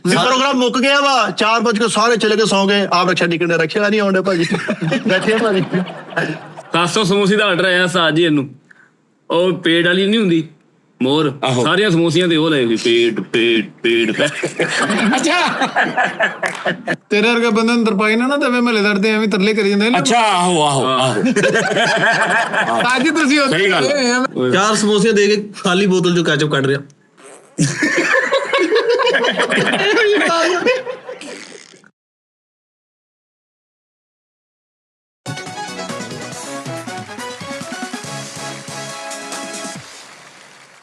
Programme मुक गया वा 4 बज के सारे चले गए सौ गए आप रक्षा टिकट रखे नहीं आने भाजी बैठे भाजी 700 ਸਮੋਸੇ ਦਾ ਆਰਡਰ ਆਇਆ ਸਾਜ ਜੀ ਇਹਨੂੰ ਉਹ ਪੇੜ ਵਾਲੀ ਨਹੀਂ ਹੁੰਦੀ ਮੋਰ ਸਾਰੀਆਂ ਸਮੋਸੀਆਂ ਤੇ ਉਹ ਲੈ ਗਈ ਪੇੜ ਅੱਛਾ ਤੇਰੇ ਵਰਗੇ ਬੰਦੇ ਨੂੰ ਤਰਪਾਈ ਨਾ ਦੇਵੇ ਮਹੱਲੇ ਦਰਦੇ ਐਵੇਂ ਤਰਲੇ ਕਰੀ ਜਾਂਦੇ ਨੇ ਅੱਛਾ ਆਹੋ ਅੱਜ ਤੁਸੀਂ ਸਹੀ ਗੱਲ 4 समोसे दे के खाली बोतल जो केचप काट रहा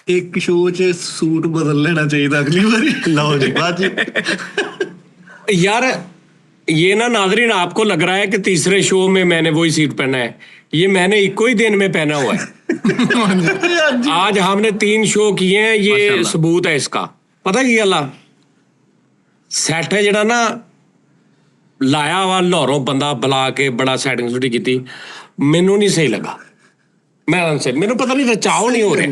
एक शो च सूट बदल लेना चाहिए था अगली बारी लो जी बात जी यार ये ना नाज़रीन आपको लग रहा है कि तीसरे शो में मैंने वही सीट पहना है, ये मैंने एक ही दिन में पहना हुआ है। आज हमने 3 शो किए हैं, ये सबूत है इसका। पता की गल सैट है जरा ना लाया वा लाहौरों बंदा बुला के बड़ा सैटिंग सुटी की, मैनू नहीं सही लगा। मैं मैनू पता नहीं रचाओ नहीं हो रहा,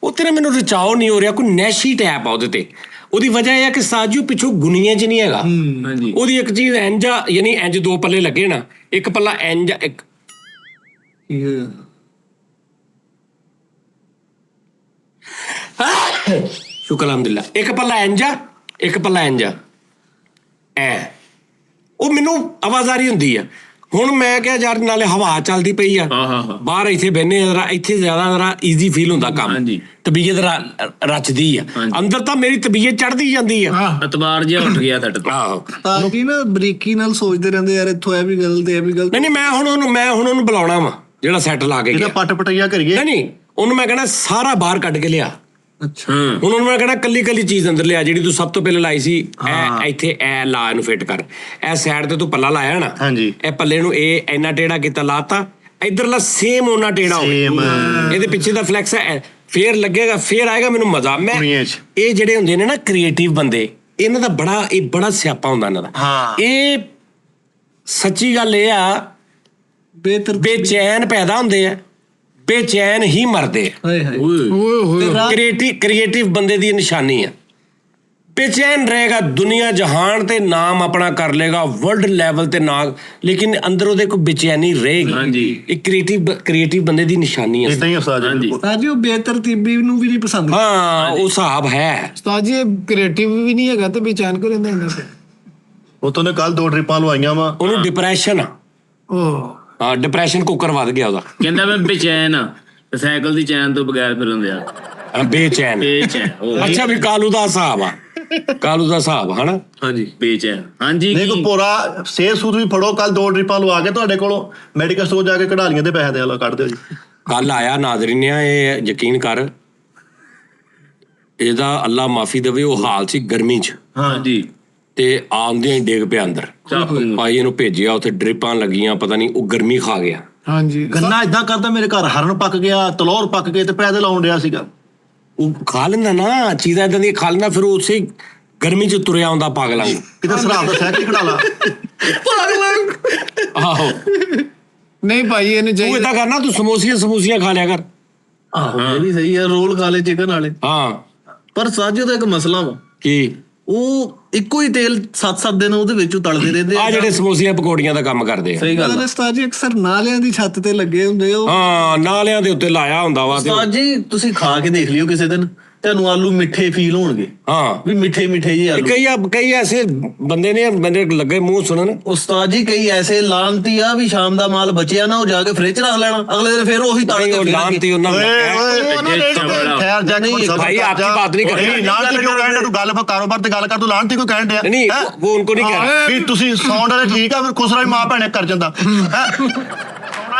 वो तेरे मैनू रचाओ नहीं हो रहा, कोई नैशी टैप आ ਉਹਦੇ ਉਹਦੀ ਵਜ੍ਹਾ ਇਹ ਆ ਕਿ ਸਾਜੂ ਪਿੱਛੋਂ ਗੁਨੀਆਂ 'ਚ ਨਹੀਂ ਹੈਗਾ। ਉਹਦੀ ਇੱਕ ਚੀਜ਼ ਇੰਜ ਆ, ਯਾਨੀ ਇੰਜ 2 ਪੱਲੇ ਲੱਗੇ ਨਾ, ਇੱਕ ਪੱਲਾ ਇੰਜ ਇੱਕ ਸ਼ੁਕਰ ਅਲਹਮਦੁਲਿਲਾ, ਇੱਕ ਪੱਲਾ ਇੰਜ ਆ ਇੱਕ ਪੱਲਾ ਇੰਜ ਆ ਐ, ਉਹ ਮੈਨੂੰ ਆਵਾਜ਼ਾਰੀ ਹੁੰਦੀ ਆ। ਹੁਣ ਮੈਂ ਕਿਹਾ ਯਾਰ ਨਾਲੇ ਹਵਾ ਚੱਲਦੀ ਪਈ ਆ ਬਾਹਰ, ਇੱਥੇ ਬਹਿਨੇ ਜਰਾ, ਇੱਥੇ ਜ਼ਿਆਦਾ ਜਰਾ ਈਜ਼ੀ ਫੀਲ ਹੁੰਦਾ ਕੰਮ, ਤਬੀਅਤ ਰਚਦੀ ਆ। ਅੰਦਰ ਤਾਂ ਮੇਰੀ ਤਬੀਅਤ ਚੜ੍ਹਦੀ ਜਾਂਦੀ ਆ, ਅਤਬਾਰ ਜਿਹਾ ਉੱਠ ਗਿਆ ਤੁਹਾਡੇ ਆਹੋ ਤਾਂ ਕਿ ਨਾ ਬਰੀਕੀ ਨਾਲ ਸੋਚਦੇ ਰਹਿੰਦੇ ਯਾਰ ਇੱਥੋਂ ਇਹ ਵੀ ਗਲਤ ਇਹ ਵੀ ਗਲਤ। ਨਹੀਂ ਮੈਂ ਹੁਣ ਉਹਨੂੰ ਬੁਲਾਉਣਾ ਵਾ ਜਿਹੜਾ ਸੈੱਟ ਲਾ ਕੇ ਇਹਦਾ ਪੱਟ ਪਟਈਆ ਕਰੀਏ। ਨਹੀਂ ਉਹਨੂੰ ਮੈਂ ਕਹਿਣਾ ਸਾਰਾ ਬਾਹਰ ਕੱਢ ਕੇ ਲਿਆ। ਅੱਛਾ ਹੁਣ ਉਹਨੂੰ ਮੈਂ ਕਹਿਣਾ ਕੱਲੀ ਚੀਜ਼ ਅੰਦਰ ਲਿਆ, ਜਿਹੜੀ ਤੂੰ ਸਭ ਤੋਂ ਪਹਿਲਾਂ ਲਾਈ ਸੀ ਐ, ਇੱਥੇ ਐ ਲਾ, ਇਹਨੂੰ ਫਿੱਟ ਕਰ, ਐ ਸਾਈਡ ਤੇ ਤੂੰ ਪੱਲਾ ਲਾਇਆ ਨਾ, ਹਾਂਜੀ ਇਹ ਪੱਲੇ ਨੂੰ ਇਹ ਇੰਨਾ ਟੇੜਾ ਕੀਤਾ, ਲਾਤਾ, ਇਧਰਲਾ ਸੇਮ ਉਹਨਾਂ ਟੇੜਾ ਹੋਵੇ, ਇਹਦੇ ਪਿੱਛੇ ਦਾ ਫਲੈਕਸ ਹੈ, ਫੇਰ ਲੱਗੇਗਾ, ਫੇਰ ਆਏਗਾ ਮੈਨੂੰ ਮਜ਼ਾ। ਮੈਂ ਇਹ ਜਿਹੜੇ ਹੁੰਦੇ ਨੇ ਨਾ ਕ੍ਰੀਏਟਿਵ ਬੰਦੇ, ਇਹਨਾਂ ਦਾ ਬੜਾ ਸਿਆਪਾ ਹੁੰਦਾ ਇਹਨਾਂ ਦਾ। ਇਹ ਸੱਚੀ ਗੱਲ ਇਹ ਆ, ਬੇਚੈਨ ਪੈਦਾ ਹੁੰਦੇ ਆ, ਬੇਚੈਨ ਹੀ ਮਰਦੇ ਆ। ਕ੍ਰੀਏਟਿਵ ਬੰਦੇ ਦੀ ਨਿਸ਼ਾਨੀ ਆ, ਬੇਚੈਨ ਰਹੇਗਾ, ਦੁਨੀਆ ਜਹਾਨ ਤੇ ਨਾਮ ਆਪਣਾ ਕਰ ਲੇਗਾ, ਵਰਲਡ ਲੈਵਲ ਤੇ ਨਾਮ, ਲੇਕਿਨ ਅੰਦਰ ਉਹਦੇ ਕੋਈ ਬੇਚੈਨੀ ਰਹੇਗੀ। ਇਹ ਕ੍ਰੀਏਟਿਵ ਬੰਦੇ ਦੀ ਨਿਸ਼ਾਨੀ ਆ। ਇਦਾਂ ਹੀ ਉਸਤਾਦ ਜੀ ਉਹ ਬੇਤਰਤੀਬੀ ਨੂੰ ਵੀ ਨਹੀਂ ਪਸੰਦ। ਹਾਂ ਉਹ ਹਿਸਾਬ ਹੈ ਉਸਤਾਦ ਜੀ, ਕ੍ਰੀਏਟਿਵ ਵੀ ਨਹੀਂ ਹੈਗਾ ਤੇ ਬੇਚੈਨ ਕੋ ਰਹਿੰਦਾ ਇਹਨਾਂ ਤੇ। ਉਹ ਤੋਂ ਨੇ ਕੱਲ 2 ਟ੍ਰਿਪਾਂ ਲਵਾਈਆਂ ਵਾ, ਉਹਨੂੰ ਡਿਪਰੈਸ਼ਨ ਆ। ਹਾਂ ਡਿਪਰੈਸ਼ਨ ਕੁੱਕਰ ਵੱਧ ਗਿਆ ਉਹਦਾ। ਕਹਿੰਦਾ ਮੈਂ ਬੇਚੈਨ ਆ, ਸਾਈਕਲ ਦੀ ਚੈਨ ਤੋਂ ਬਗੈਰ ਫਿਰਦੇ ਆ ਬੇਚੈਨ। ਅੱਛਾ ਵੀ ਕਾਲੂ ਦਾ ਹਿਸਾਬ ਆ, ਕਾਲੂ ਦਾ ਹਿਸਾਬ ਹਨਾ। ਹਾਂਜੀ ਬੇਚੈਨ। ਹਾਂਜੀ ਨਹੀਂ ਕੋਈ ਪੂਰਾ ਸੇਬ ਸੂਤ ਵੀ ਫੜੋ, ਕੱਲ 2 ਟ੍ਰਿਪਾਂ ਲਵਾ ਕੇ ਤੁਹਾਡੇ ਕੋਲੋਂ ਮੈਡੀਕਲ ਸਟੋਰ ਜਾ ਕੇ ਕਢਾਲੀਆਂ ਦੇ ਪੈਸੇ ਦੇ ਲਓ, ਕੱਢ ਦਿਓ ਜੀ। ਕੱਲ ਆਇਆ ਨਾਜ਼ਰੀਨ, ਇਹ ਯਕੀਨ ਕਰ, ਇਹਦਾ ਅੱਲਾ ਮਾਫੀ ਦੇਵੇ, ਉਹ ਹਾਲ ਸੀ ਗਰਮੀ 'ਚ। ਹਾਂਜੀ ਤੇ ਆਉਂਦਿਆਂ ਹੀ ਡਿੱਗ ਪਿਆ ਅੰਦਰ, ਭਾਈ ਇਹਨੂੰ ਭੇਜਿਆ, ਉੱਥੇ ਡ੍ਰਿਪਾਂ ਲੱਗੀਆਂ, ਪਤਾ ਨਹੀਂ ਉਹ ਗਰਮੀ ਖਾ ਗਿਆ। ਹਾਂਜੀ ਗੰਨਾ ਇਦਾਂ ਕਰਦਾ, ਮੇਰੇ ਘਰ ਹਰਨ ਪੱਕ ਗਿਆ, ਤਲੌਰ ਪੱਕ ਗਏ ਤੇ ਪੈਦਲ ਆਉਣ ਰਿਹਾ ਸੀਗਾ। ਉਹ ਖਾ ਲੈਂਦਾ ਨਾ ਚੀਜ਼ਾਂ ਇਦਾਂ ਦੀਆਂ, ਖਾ ਲੈਂਦਾ, ਫਿਰ ਉਸੇ ਗਰਮੀ 'ਚ ਤੁਰਿਆ ਆਉਂਦਾ ਪਾਗਲਾਂ ਨੂੰ। ਕਿਤੇ ਸਰਾਬ ਦਾ ਸਾਈਕਲ ਖੜਾ ਲਾ ਆਹੋ ਨਹੀਂ ਭਾਈ ਇਹਨੂੰ ਤੂੰ ਏਦਾਂ ਕਰਨਾ, ਤੂੰ ਸਮੋਸੀਆਂ ਖਾ ਲਿਆ ਕਰ। ਆਹੋ ਇਹ ਵੀ ਸਹੀ ਹੈ, ਰੋਲ ਖਾ ਲੈ ਚਿਕਨ ਵਾਲੇ। ਹਾਂ ਪਰ ਸਾਜੋ ਦਾ ਇੱਕ ਮਸਲਾ ਵਾ, ਕੀ ਉਹ ਇੱਕੋ ਹੀ ਤੇਲ 7-7 ਦਿਨ ਉਹਦੇ ਵਿੱਚ ਤਲਦੇ ਰਹਿੰਦੇ ਆ, ਜਿਹੜੇ ਸਮੋਸੀਆਂ ਪਕੌੜੀਆਂ ਦਾ ਕੰਮ ਕਰਦੇ ਆ। ਸਹੀ ਗੱਲ ਹੈ ਉਸਤਾਦ ਜੀ, ਅਕਸਰ ਨਾਲਿਆਂ ਦੀ ਛੱਤ ਤੇ ਲੱਗੇ ਹੁੰਦੇ ਉਹ। ਹਾਂ ਨਾਲਿਆਂ ਦੇ ਉੱਤੇ ਲਾਇਆ ਹੁੰਦਾ ਵਾ। ਉਸਤਾਦ ਜੀ ਤੁਸੀਂ ਖਾ ਕੇ ਦੇਖ ਲਿਓ ਕਿਸੇ ਦਿਨ, ਤੁਹਾਨੂੰ ਆਲੂ ਮਿੱਠੇ ਫੀਲ ਹੋਣਗੇ। ਹਾਂ ਵੀ ਮਿੱਠੇ ਜਿਹੇ ਆਲੂ। ਕਈ ਐਸੇ ਬੰਦੇ ਨੇ, ਬੰਦੇ ਲੱਗੇ ਮੂੰਹ ਸੁਣਨ। ਉਸਤਾਦ ਜੀ ਕਈ ਐਸੇ ਲਾਂਤੀ ਆ ਵੀ ਸ਼ਾਮ ਦਾ ਮਾਲ ਬਚਿਆ ਨਾ, ਉਹ ਜਾ ਕੇ ਫ੍ਰਿਜ ਰੱਖ ਲੈਣਾ, ਅਗਲੇ ਦਿਨ ਫਿਰ ਉਹੀ ਤੜ ਕੇ ਲਾਂਤੀ ਉਹਨਾਂ ਨੂੰ। ਭਾਈ ਆਪਕੀ ਬਾਤ ਨਹੀਂ ਕਰਨੀ, ਲਾਂਤੀ ਕਿਉਂ ਕਹਿਣ ਤੂੰ ਗੱਲ ਕਾਰੋਬਾਰ ਤੇ ਗੱਲ ਕਰ, ਤੂੰ ਲਾਂਤੀ ਕਿਉਂ ਕਹਿਣ ਡਿਆ? ਨਹੀਂ ਉਹ ਉनको ਨਹੀਂ ਕਹਿ ਵੀ ਤੁਸੀਂ ਸਾਊਂਡ ਵਾਲੇ ਠੀਕ ਆ, ਫਿਰ ਖੁਸਰਾ ਵੀ ਮਾਂ ਭੈਣੇ ਕਰ ਜਾਂਦਾ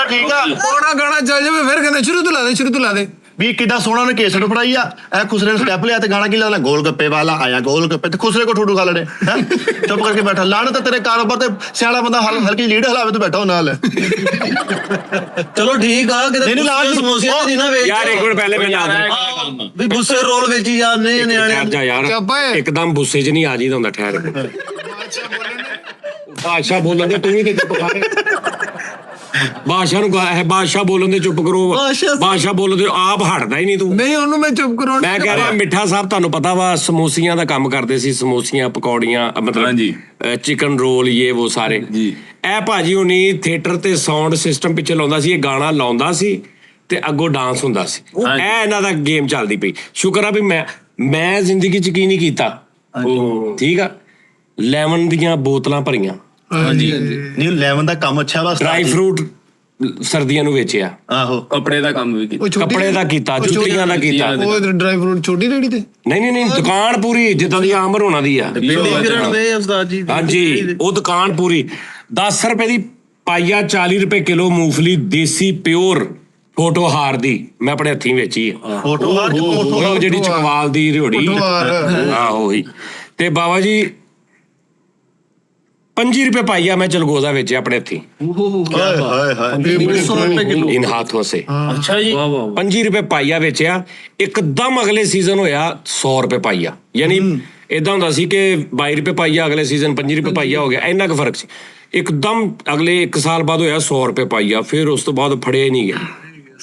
ਠੀਕ ਆ। ਸੋਹਣਾ ਗਾਣਾ ਚੱਲ ਜਾਵੇ, ਫਿਰ ਕਹਿੰਦੇ ਸ਼ੁਰੂ ਤੋਂ ਲਾ ਦੇ ਵੀ ਕਿੱਡਾ ਸੋਹਣਾ ਨੇ ਕੇਸਟ ਫੜਾਈ ਆ, ਇਹ ਖੁਸਰੇ ਨੇ ਸਟੈਪ ਲਿਆ ਤੇ ਗਾਣਾ ਕੀ ਲਾਉਣਾ, ਗੋਲ ਗੱਪੇ ਵਾਲਾ ਆਇਆ ਗੋਲ ਗੱਪੇ, ਤੇ ਖੁਸਰੇ ਕੋ ਠੂਠੂ ਖਾ ਲੈਣੇ। ਚੁੱਪ ਕਰਕੇ ਬੈਠਾ, ਲਾਣ ਤਾਂ ਤੇਰੇ ਕਾਰੋਬਾਰ ਤੇ ਸਿਆਣਾ ਬੰਦਾ ਹਲਕੀ ਲੀਡ ਹਲਾਵੇ ਤੂੰ ਬੈਠਾ ਨਾਲ। ਚਲੋ ਠੀਕ ਆ, ਕਿਤੇ ਸਮੋਸਿਆਂ ਦੀ ਨਾ ਵੇਚ ਯਾਰ, ਇੱਕ ਮਿੰਟ ਪਹਿਲੇ ਮੈਂ ਵੀ ਗੁੱਸੇ ਰੋਲ ਵੇਚੀ ਜਾਂਦੇ ਨਿਆਣੇ ਯਾਰ, ਇੱਕਦਮ ਗੁੱਸੇ 'ਚ ਨਹੀਂ ਆ ਜੀਦਾ ਹੁੰਦਾ। ਠਹਿਰ ਬਾਦਸ਼ਾਹ ਬੋਲਣ ਦੇ, ਤੂੰ ਵੀ ਤੇ ਚੁੱਪ ਕਰ। ਬਾਦਸ਼ਾਹ ਨੂੰ ਬਾਦਸ਼ਾਹ ਬੋਲਣ ਦੇ ਚੁੱਪ ਕਰੋ, ਬਾਦਸ਼ਾਹ ਬੋਲਣ ਦੇ ਆਪ ਹਟਦਾ ਹੀ ਨਹੀਂ ਤੂੰ। ਨਹੀਂ ਉਹਨੂੰ ਮੈਂ ਚੁੱਪ ਕਰਾਉਣ ਮੈਂ ਕਹਿ ਰਿਹਾ ਮਿੱਠਾ ਸਾਹਿਬ ਤੁਹਾਨੂੰ ਪਤਾ ਵਾ ਸਮੋਸੀਆਂ ਦਾ ਕੰਮ ਕਰਦੇ ਸੀ, ਸਮੋਸੀਆਂ ਪਕੌੜੀਆਂ ਮਤਲਬ ਚਿਕਨ ਰੋਲ ਇਹ ਉਹ ਸਾਰੇ ਜੀ। ਇਹ ਭਾਜੀ ਹੁਣੀ ਥੀਏਟਰ ਤੇ ਸਾਊਂਡ ਸਿਸਟਮ ਪਿੱਛੇ ਲਾਉਂਦਾ ਸੀ, ਇਹ ਗਾਣਾ ਲਾਉਂਦਾ ਸੀ ਤੇ ਅੱਗੋਂ ਡਾਂਸ ਹੁੰਦਾ ਸੀ। ਇਹ ਇਹਨਾਂ ਦਾ ਗੇਮ ਚੱਲਦੀ ਪਈ। ਸ਼ੁਕਰ ਆ ਵੀ ਮੈਂ ਜ਼ਿੰਦਗੀ ਚ ਕੀ ਨਹੀਂ ਕੀਤਾ। ਠੀਕ ਆ, ਲੈਮਨ ਦੀਆਂ ਬੋਤਲਾਂ ਭਰੀਆਂ, ਹਾਂਜੀ ਨਹੀਂ ਲੈਵਨ ਦਾ ਕੰਮ ਅੱਛਾ ਵਾ ਡਰਾਈ ਫਰੂਟ ਸਰਦੀਆਂ ਨੂੰ ਵੇਚਿਆ, ਆਹੋ ਕੱਪੜੇ ਦਾ ਕੰਮ ਵੀ ਕੀਤਾ, ਕੱਪੜੇ ਦਾ ਕੀਤਾ, ਜੁੱਤੀਆਂ ਦਾ ਕੀਤਾ। ਉਹ ਡਰਾਈ ਫਰੂਟ ਛੋਟੀ ਰੇੜੀ ਤੇ ਨਹੀਂ ਦੁਕਾਨ ਪੂਰੀ ਜਿੱਦਾਂ ਦੀ ਆਮਰ ਹੋਣਾ ਦੀ ਆ। ਹਾਂਜੀ ਉਹ ਦੁਕਾਨ ਪੂਰੀ। 10 ਰੁਪਏ ਦੀ ਪਾਈਆ, 40 ਰੁਪਏ ਕਿਲੋ ਮੂੰਗਫਲੀ ਦੇਸੀ ਪਿਓਰ ਫੋਟੋ ਹਾਰ ਦੀ ਮੈਂ ਆਪਣੇ ਹੱਥੀਂ ਵੇਚੀ ਆ। ਫੋਟੋ ਉਹ ਜਿਹੜੀ ਚਕਵਾਲ ਦੀ ਰਿਓੜੀ ਆਹੋ ਉਹੀ। ਤੇ ਬਾਬਾ ਜੀ 25 ਰੁਪਏ ਪਾਈਆ ਮੈਂ ਚਲਗੋਜ਼ਾ ਵੇਚਿਆ ਆਪਣੇ ਹੱਥੀਂ ਹਾਏ ਹਾਏ ਇਨ ਹਾਥੋਂ ਸੇ। ਅੱਛਾ ਜੀ, 25 ਰੁਪਏ ਪਾਈਆ ਵੇਚਿਆ। ਇੱਕਦਮ ਅਗਲੇ ਸੀਜ਼ਨ ਹੋਇਆ 100 ਰੁਪਏ ਪਾਈਆ। ਯਾਨੀ ਇਦਾਂ ਹੁੰਦਾ ਸੀ ਕਿ 22 ਰੁਪਏ ਪਾਈਆ, ਅਗਲੇ ਸੀਜ਼ਨ 25 ਰੁਪਏ ਪਾਈਆ ਹੋ ਗਿਆ, ਇੰਨਾ ਕੁ ਫਰਕ ਸੀ। ਇੱਕਦਮ ਅਗਲੇ 1 ਸਾਲ ਬਾਅਦ ਹੋਇਆ 100 ਰੁਪਏ ਪਾਈਆ। ਫਿਰ ਉਸ ਤੋਂ ਬਾਅਦ ਫੜਿਆ ਹੀ ਨਹੀਂ ਗਿਆ,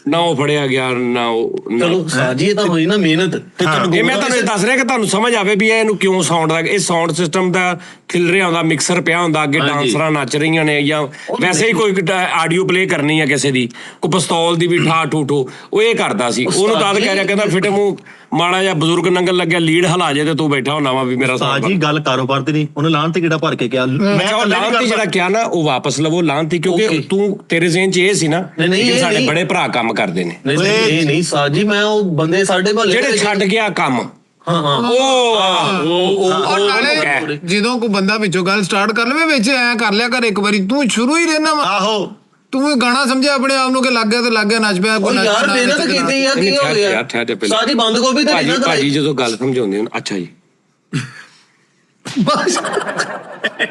ਨਾ ਉਹ ਫੜਿਆ ਗਿਆ ਨਾ ਉਹ। ਚਲੋ ਸਾਜੀ ਇਹ ਤਾਂ ਹੋਈ ਨਾ ਮਿਹਨਤ। ਤੇ ਇਹ ਮੈਂ ਤੁਹਾਨੂੰ ਦੱਸ ਰਿਹਾ ਕਿ ਤੁਹਾਨੂੰ ਸਮਝ ਆਵੇ ਵੀ ਇਹਨੂੰ ਕਿਉਂ ਸਾਊਂਡ ਦਾ, ਇਹ ਸਾਊਂਡ ਸਿਸਟਮ ਦਾ ਖਿਲ ਰਿਹਾ ਹੁੰਦਾ, ਮਿਕਸਰ ਪਿਆ ਹੁੰਦਾ, ਅੱਗੇ ਡਾਂਸਰਾਂ ਨੱਚ ਰਹੀਆਂ ਨੇ, ਜਾਂ ਵੈਸੇ ਹੀ ਕੋਈ ਆਡੀਓ ਪਲੇ ਕਰਨੀ ਆ ਕਿਸੇ ਦੀ, ਕੋਈ ਪਿਸਤੌਲ ਦੀ ਵੀ ਠਾ ਠੂਠੋ, ਉਹ ਇਹ ਕਰਦਾ ਸੀ। ਉਹਨੂੰ ਤਾਂ ਕਹਿ ਰਿਹਾ, ਕਹਿੰਦਾ ਫਿੱਟ ਮੂੰਹ ਮਾੜਾ ਜਿਹਾ ਬਜ਼ੁਰਗ ਨੰਗਲ ਲੱਗਿਆ, ਲੀਡ ਹਿਲਾ ਜੇ ਤੇ ਤੂੰ ਬੈਠਾ ਹੋਣਾ ਵਾ ਵੀ ਮੇਰਾ ਸਾਥ। ਜੀ ਗੱਲ ਕਾਰੋਬਾਰ ਦੀ ਨਹੀਂ, ਉਹਨੇ ਲਾਹਨ ਤੇ ਕਿਹੜਾ ਭਰ ਕੇ ਕਿਹਾ ਮੈਂ ਲਾਹਨਤੀ ਜਿਹੜਾ ਕਿਹਾ ਨਾ ਉਹ ਵਾਪਸ ਲਵੋ ਲਾਹਨਤੀ, ਕਿਉਂਕਿ ਤੂੰ ਤੇਰੇ ਜ਼ਿਹਨ 'ਚ ਇਹ ਸੀ ਨਾ ਕਿ ਸਾਡੇ ਬੜੇ ਭਰਾ ਕੰਮ ਕਰਦੇ ਨੇ, ਨਹੀਂ ਸਾਜੀ ਮੈਂ ਉਹ ਬੰਦੇ ਸਾਡੇ ਭਲੇ ਜਿਹੜੇ ਛੱਡ ਗਿਆ ਕੰਮ। ਨਾਲੇ ਜਦੋਂ ਕੋਈ ਬੰਦਾ ਵਿੱਚੋਂ ਗੱਲ ਸਟਾਰਟ ਕਰ ਲਵੇ ਵਿੱਚ ਐ ਕਰ ਲਿਆ ਕਰ ਇੱਕ ਵਾਰੀ, ਤੂੰ ਸ਼ੁਰੂ ਹੀ ਰਹਿਣਾ ਵਾ। ਆਹੋ ਤੂੰ ਗਾਣਾ ਸਮਝਿਆ ਆਪਣੇ ਆਪ ਨੂੰ ਕਿ ਲੱਗ ਗਿਆ ਤੇ ਲੱਗ ਗਿਆ, ਨੱਚ ਪਿਆ। ਉਹ ਯਾਰ ਮਿਹਨਤ ਕੀਤੀ ਆ, ਕੀ ਹੋ ਗਿਆ ਸਾਜੀ ਬੰਦ ਗੋਭੀ ਤੇ ਭਾਜੀ ਜਦੋਂ ਗੱਲ ਸਮਝਾਉਂਦੇ ਹੋ ਅੱਛਾ ਜੀ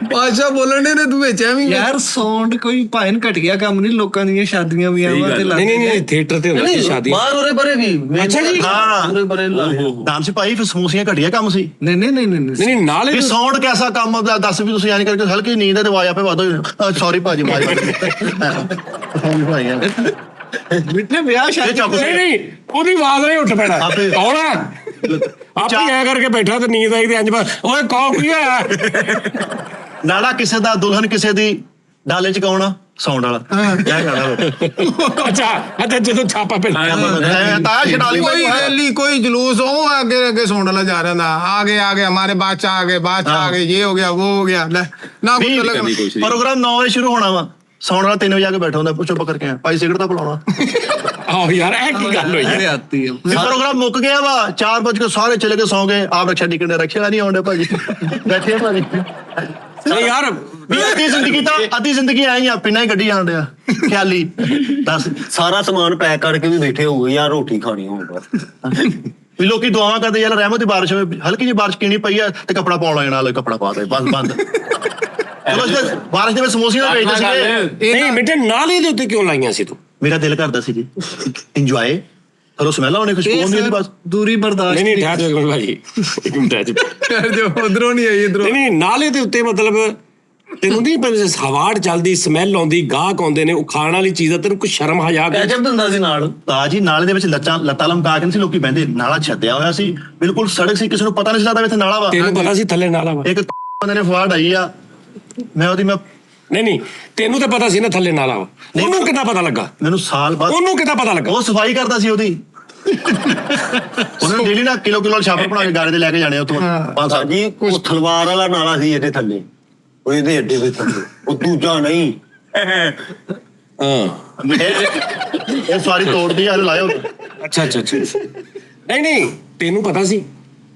ਬਾਦਸ਼ਾਹ ਬੋਲਣ ਦੇ ਨੇ ਤੂੰ ਵਿੱਚ ਐਵੇਂ ਯਾਰ ਸਾਊਂਡ ਕੋਈ ਭਾਇਨ ਘਟ ਗਿਆ ਕੰਮ ਨਹੀਂ, ਲੋਕਾਂ ਦੀਆਂ ਸ਼ਾਦੀਆਂ ਵੀ ਆਵਾ ਤੇ ਨਹੀਂ ਥੀਏਟਰ ਤੇ ਹੁੰਦਾ ਸੀ ਸ਼ਾਦੀ ਬਾਹਰ ਉਰੇ ਪਰੇ ਵੀ। ਅੱਛਾ ਜੀ, ਹਾਂ ਉਰੇ ਪਰੇ ਡਾਂਸ ਭਾਈ ਫਿਰ ਸਮੋਸੀਆਂ ਘਟੀਆ ਕੰਮ ਸੀ। ਨਹੀਂ ਨਾਲੇ ਵੀ ਸਾਊਂਡ ਕੈਸਾ ਕੰਮ ਦੱਸ ਵੀ ਤੁਸੀਂ ਐਂ ਕਰਕੇ ਹਲਕੀ ਨੀਂਦ ਹੈ ਤੇ ਆਵਾਜ਼ ਆਪੇ ਵਾਦੋ। ਸੌਰੀ ਭਾਜੀ ਮਿੱਠੇ ਵਿਆਹ ਸ਼ਾਦੀ ਨਹੀਂ ਉਹਦੀ ਆਵਾਜ਼ ਨਹੀਂ ਉੱਠ ਪੈਣਾ ਕੌਣਾ ਆਪੇ ਐ ਕਰਕੇ ਬੈਠਾ ਤੇ ਨੀਂਦ ਆਈ ਤੇ ਇੰਜ ਓਏ ਕੌਣ ਕੀ ਆ ਨਾਲਾ ਕਿਸੇ ਦਾ ਦੁਲਹਨ ਕਿਸੇ ਦੀ ਡਾਲੇ ਚ ਕੌਣਾ ਸਾਊਂਡ ਵਾਲਾ ਕਿਆ ਕਰਦਾ। ਅੱਛਾ ਜਦੋਂ ਛਾਪਾ ਪੈਂਦਾ ਤਾਂ ਛਡਾਲੀ ਕੋਈ ਰੈਲੀ ਕੋਈ ਜਲੂਸ ਉਹ ਅੱਗੇ ਅੱਗੇ ਸੌਣ ਵਾਲਾ ਜਾ ਰਿਹਾ ਹੁੰਦਾ, ਆਗੇ ਹਮਾਰੇ ਬਾਦਸ਼ਾਹ ਆ ਗਏ ਇਹ ਹੋ ਗਿਆ ਉਹ ਹੋ ਗਿਆ ਲੈ ਨਾ ਕੁਝ ਲੱਗਣਾ। ਪ੍ਰੋਗਰਾਮ 9 ਵਜੇ ਸ਼ੁਰੂ ਹੋਣਾ ਵਾ, ਸੌਣ ਵਾਲਾ 3 ਵਜੇ ਆ ਕੇ ਬੈਠਾ ਹੁੰਦਾ, ਚੁੱਪ ਕਰਕੇ ਭਾਈ ਸਿਗਰਟ ਤਾਂ ਪਿਲਾਉਣਾ। ਆਹੋ ਯਾਰ ਇਹ ਕੀ ਗੱਲ ਹੋਈ ਆਤੀ ਹੈ। ਪ੍ਰੋਗਰਾਮ ਮੁੱਕ ਗਿਆ ਵਾ, 4 ਵਜੇ ਸਾਰੇ ਚਲੇ ਗਏ ਸੌਂ ਗਏ, ਆਪ ਰਕਸ਼ਾ ਨਿਕਲਣੇ, ਰਕਸ਼ਾ ਨਹੀਂ ਆਉਂਦੇ ਭਾਜੀ ਬੈਠੇ ਭਾਜੀ। ਨਹੀਂ ਯਾਰ ਅੱਧੀ ਜ਼ਿੰਦਗੀ ਆਈ ਆ ਪਿੰਨਾ ਹੀ ਗੱਡੀ ਆਉਂਦੇ ਆ ਖਿਆਲੀ। ਦੱਸ ਸਾਰਾ ਸਮਾਨ ਪੈਕ ਕਰਕੇ ਵੀ ਬੈਠੇ ਹੋਊਗੇ ਯਾਰ, ਰੋਟੀ ਖਾਣੀ ਹੋਊਗਾ। ਵੀ ਲੋਕੀ ਦੁਆਵਾਂ ਕਰਦੇ ਯਾਰ ਰਹਿਮਤ ਦੀ ਬਾਰਿਸ਼ ਹੋਵੇ, ਹਲਕੀ ਜਿਹੀ ਬਾਰਿਸ਼ ਕਿਣੀ ਪਈ ਆ ਤੇ ਕੱਪੜਾ ਪਾਉਣ ਲੱਗ ਨਾਲ ਕੱਪੜਾ ਪਾ ਦੇ ਬਸ ਬੰਦ। ਬਾਰਿਸ਼ ਦੇ ਵਿੱਚ ਸਮੋਸੀਆਂ ਵੇਚਦੇ ਸੀਗੇ। ਨਹੀਂ ਬੇਟੇ ਨਾਲੇ ਦੇ ਉੱਤੇ ਕਿਉਂ ਲਾਈਆਂ ਸੀ ਤੂੰ? ਮੇਰਾ ਦਿਲ ਕਰਦਾ ਸੀ ਜੀ ਇੰਜੋਏ, ਪਰ ਉਹ ਸਮੈਲ ਆਉਣੇ ਖੁਸ਼ਬੂ ਨਹੀਂ ਹੁੰਦੀ ਬਸ। ਦੂਰੀ ਬਰਦਾਸ਼ਤ ਨਹੀਂ ਠਹਿਰ ਜਾ ਭਾਜੀ ਇੱਕ ਮਿੰਟ ਜੋ ਉਧਰੋਂ ਨਹੀਂ ਆਈ ਇਧਰੋਂ। ਨਹੀਂ ਨਾਲੇ ਦੇ ਉੱਤੇ ਮਤਲਬ ਤੈਨੂੰ ਨਹੀਂ ਹਵਾੜ ਚੱਲਦੀ, ਸਮੈਲ ਆਉਂਦੀ, ਗਾਹਕ ਆਉਂਦੇ ਨੇ, ਉਹ ਖਾਣ ਵਾਲੀ ਚੀਜ਼ ਆ, ਤੈਨੂੰ ਕੋਈ ਸ਼ਰਮ ਹਜਾ ਕੈਚਅਪ ਦਿੰਦਾ ਸੀ ਨਾਲ। ਤਾਜੀ ਨਾਲੇ ਦੇ ਵਿੱਚ ਲੱਤਾਂ ਲਮਕਾ ਕੇ ਨਹੀਂ ਸੀ ਲੋਕੀ ਬਹਿੰਦੇ, ਨਾਲਾ ਛੱਡਿਆ ਹੋਇਆ ਸੀ, ਬਿਲਕੁਲ ਸੜਕ ਸੀ, ਕਿਸੇ ਨੂੰ ਪਤਾ ਨਹੀਂ ਸੀ ਲੱਗਦਾ ਇੱਥੇ ਨਾਲਾ ਵਾ। ਤੈਨੂੰ ਪਤਾ ਸੀ ਥੱਲੇ ਨਾਲਾ ਵਾ? ਇੱਕ ਬੰਦੇ ਨੇ ਫਵਾੜ ਆਈ ਆ, ਮੈਂ ਨਹੀਂ ਤੈਨੂੰ ਤਾਂ ਪਤਾ ਸੀ ਨਾ ਥੱਲੇ ਨਾਲਾ ਵਾ, ਉਹਨੂੰ ਕਿੱਦਾਂ ਪਤਾ ਲੱਗਾ? ਮੈਨੂੰ ਸਾਲ ਬਾਅਦ ਉਹਨੂੰ ਕਿੱਦਾਂ ਪਤਾ ਲੱਗਾ? ਉਹ ਸਫਾਈ ਕਰਦਾ ਸੀ ਉਹਦੀ। ਉਹਨੇ ਡੇਲੀ ਨਾ ਕਿਲੋ ਛਾਪਰ ਬਣਾ ਕੇ ਗਾਰੇ ਤੇ ਲੈ ਕੇ ਜਾਣੇ ਉੱਥੋਂ। ਸਾਜੀ ਉਹ ਤਲਵਾਰ ਵਾਲਾ ਨਾਲਾ ਸੀ ਇਹਦੇ ਥੱਲੇ, ਉਹ ਇਹਦੇ ਅੱਡੇ ਦੇ ਥੱਲੇ, ਉਹ ਦੂਜਾ ਨਹੀਂ। ਇਹ ਸਵਾਰੀ ਤੋੜਦੀ ਆ ਲਾਇਆ। ਅੱਛਾ ਨਹੀਂ ਤੈਨੂੰ ਪਤਾ ਸੀ?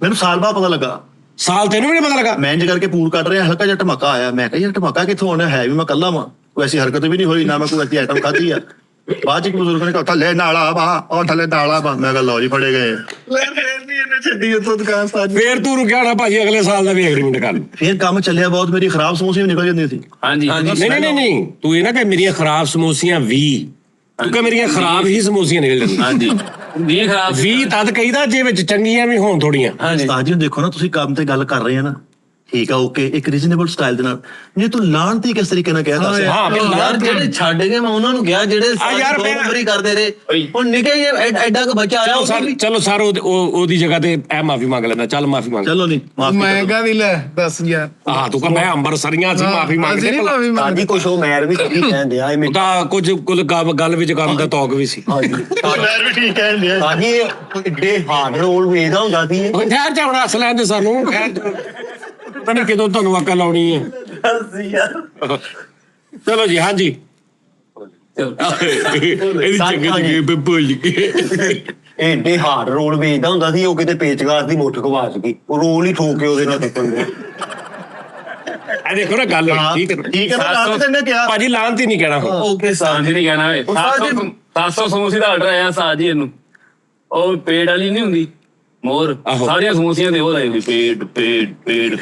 ਮੈਨੂੰ ਸਾਲ ਬਾਅਦ ਪਤਾ ਲੱਗਾ। ਸਾਲ ਤੈਨੂੰ ਵੀ ਨਹੀਂ ਪਤਾ ਲੱਗਾ? ਮੈਂ ਇੰਜ ਕਰਕੇ ਪੂਲ ਕੱਢ ਰਿਹਾ, ਹਲਕਾ ਜਿਹਾ ਧਮਾਕਾ ਆਇਆ, ਮੈਂ ਕਿਹਾ ਯਾਰ ਧਮਾਕਾ ਕਿੱਥੋਂ ਆਉਣਾ, ਹੈ ਵੀ ਮੈਂ ਕੱਲਾ ਵਾਂ, ਕੋਈ ਐਸੀ ਹਰਕਤ ਵੀ ਨਹੀਂ ਹੋਈ, ਨਾ ਮੈਂ ਕੋਈ ਐਸੀ ਆਈਟਮ ਖਾਧੀ ਆ। ਬਾਅਦ ਚ ਇੱਕ ਬਜ਼ੁਰਗ ਨੇ ਕਿਹਾ ਥੱਲੇ ਨਾਲਾ ਵਾ, ਉਹ ਥੱਲੇ ਨਾਲਾ ਵਾ, ਮੈਂ ਕਿਹਾ ਲਓ ਜੀ ਫੜੇ ਗਏ। ਛੱਡੀ ਉੱਥੋਂ ਦੁਕਾਨ ਸਾਜੀ। ਫੇਰ ਤੂੰ ਰੁਕਿਆ ਨਾ ਭਾਜੀ, ਅਗਲੇ ਸਾਲ ਦਾ ਵੀ ਐਗਰੀਮੈਂਟ ਕਰ। ਫੇਰ ਕੰਮ ਚੱਲਿਆ ਬਹੁਤ, ਮੇਰੀ ਖਰਾਬ ਸਮੋਸੇ ਵੀ ਨਿਕਲ ਜਾਂਦੀਆਂ ਸੀ। ਹਾਂਜੀ ਨਹੀਂ ਤੂੰ ਇਹ ਨਾ ਕਿ ਮੇਰੀਆਂ ਖਰਾਬ ਸਮੋਸੀਆਂ 20, ਤੂੰ ਕਹ ਮੇਰੀਆਂ ਖਰਾਬ ਹੀ ਸਮੋਸੀਆਂ ਨਿਕਲ ਜਾਂਦੀਆਂ। ਹਾਂਜੀ 20 ਖਰਾਬ 20 ਤਦ ਕਹੀਦਾ ਜੇ ਵਿੱਚ ਚੰਗੀਆਂ ਵੀ ਹੋਣ ਥੋੜੀਆਂ। ਉਸਤਾਦ ਜੀ ਦੇਖੋ ਨਾ, ਤੁਸੀਂ ਕੰਮ ਤੇ ਗੱਲ ਕਰ ਰਹੇ ਆ ਨਾ, ਠੀਕ ਆ ਓਕੇ ਇੱਕ ਰੀਜ਼ਨੇਬਲ ਸਟਾਈਲ ਦੇ ਨਾਲ ਜੇ ਤੂੰ ਲਾਹਨਤੀ ਕਿਸ ਤਰੀਕੇ ਨਾਲ ਕਹਿ ਦੱਸ ਹਾਂ ਯਾਰ ਜਿਹੜੇ ਛੱਡ ਗਏ ਮੈਂ ਉਹਨਾਂ ਨੂੰ ਕਿਹਾ ਜਿਹੜੇ ਯਾਰ ਮੈਂ- ਨੌਕਰੀ ਕਰਦੇ ਰਹੇ ਹੁਣ ਨਿੱਕੇ ਜਿਹੇ ਐਡਾ ਕੁ ਬੱਚਾ ਆਇਆ ਉਹ ਵੀ ਚਲੋ ਸਰ ਉਹਦੀ ਜਗ੍ਹਾ ਤੇ ਇਹ ਮਾਫੀ ਮੰਗ ਲੈਂਦਾ ਚੱਲ ਮਾਫੀ ਮੰਗ ਚਲੋ ਨਹੀਂ ਮਾਫੀ ਮੈਂ ਕਹਦੀ ਲੈ ਦੱਸ ਯਾਰ ਹਾਂ ਤੂੰ ਕਹ ਮੈਂ ਅੰਬਰਸਰੀਆਂ ਸੀ ਮਾਫੀ ਮੰਗਦੇ ਅਸੀਂ ਨੀ ਮਾਫ਼ੀ ਮੰਗਦੇ। ਸਾਡੀ ਕੁਛ ਉਹ ਮੈਰ ਵੀ ਸਹੀ ਕਹਿੰਦੇ ਆ ਇਹ ਉਹਦਾ ਕੁਝ ਗੱਲ ਵਿੱਚ ਕੰਮ ਦਾ ਤੌਕ ਵੀ ਸੀ ਹਾਂਜੀ ਮੈਂ ਵੀ ਠੀਕ ਕਹਿੰਦੇ ਆ ਸਾਡੀ ਏਡੇ ਹਾਰਡ ਰੋਲ ਵੇਚਦਾ ਹੁੰਦਾ ਸੀ ਹੁਣ ਠਹਿਰ ਜਾ ਹੁਣ ਹੱਸ ਲੈਂਦੇ ਸਾਨੂੰ ਪਤਾ ਨਹੀਂ ਕਿਦੋਂ ਤੁਹਾਨੂੰ ਅਕਲ ਆਉਣੀ ਹੈ ਚਲੋ ਜੀ ਹਾਂਜੀ ਇਹਦੀ ਚੰਗੀ ਜੀ ਭੁੱਲ ਗਏ ਏਡੇ ਹਾਰਡ ਰੋਲ ਵੇਚਦਾ ਹੁੰਦਾ ਸੀ ਉਹ ਕਿਤੇ ਪੇਚਗਾਸ ਦੀ ਮੁੱਠ ਗਵਾਚ ਗਈ ਉਹ ਰੋਲ ਹੀ ਠੋਕ ਕੇ ਉਹਦੇ ਨਾਲ ਟੱਕਣ ਦੇ ਆ ਦੇਖੋ ਨਾ ਗੱਲ ਹੋਈ, ਠੀਕ ਹੈ ਠੀਕ ਹੈ ਨਾ ਲਾਹਨਤ ਤੈਨੇ ਕਿਹਾ ਭਾਜੀ ਲਾਂਤ ਹੀ ਨਹੀਂ ਕਹਿਣਾ ਹੁਣ ਓਕੇ ਸਾਂਝ ਨਹੀਂ ਕਹਿਣਾ ਓਏ 700 ਸਮੋਸੇ ਦਾ ਆਰਡਰ ਆਇਆ ਸਾਜ ਜੀ ਇਹਨੂੰ ਉਹ ਪੇੜ ਵਾਲੀ ਨਹੀਂ ਹੁੰਦੀ ਮੋਰ ਆਹੋ। ਸਾਰੀਆਂ ਸਮੋਸੀਆਂ ਦੇ ਉਹ ਲਾਈ ਹੋਈ ਪੇੜ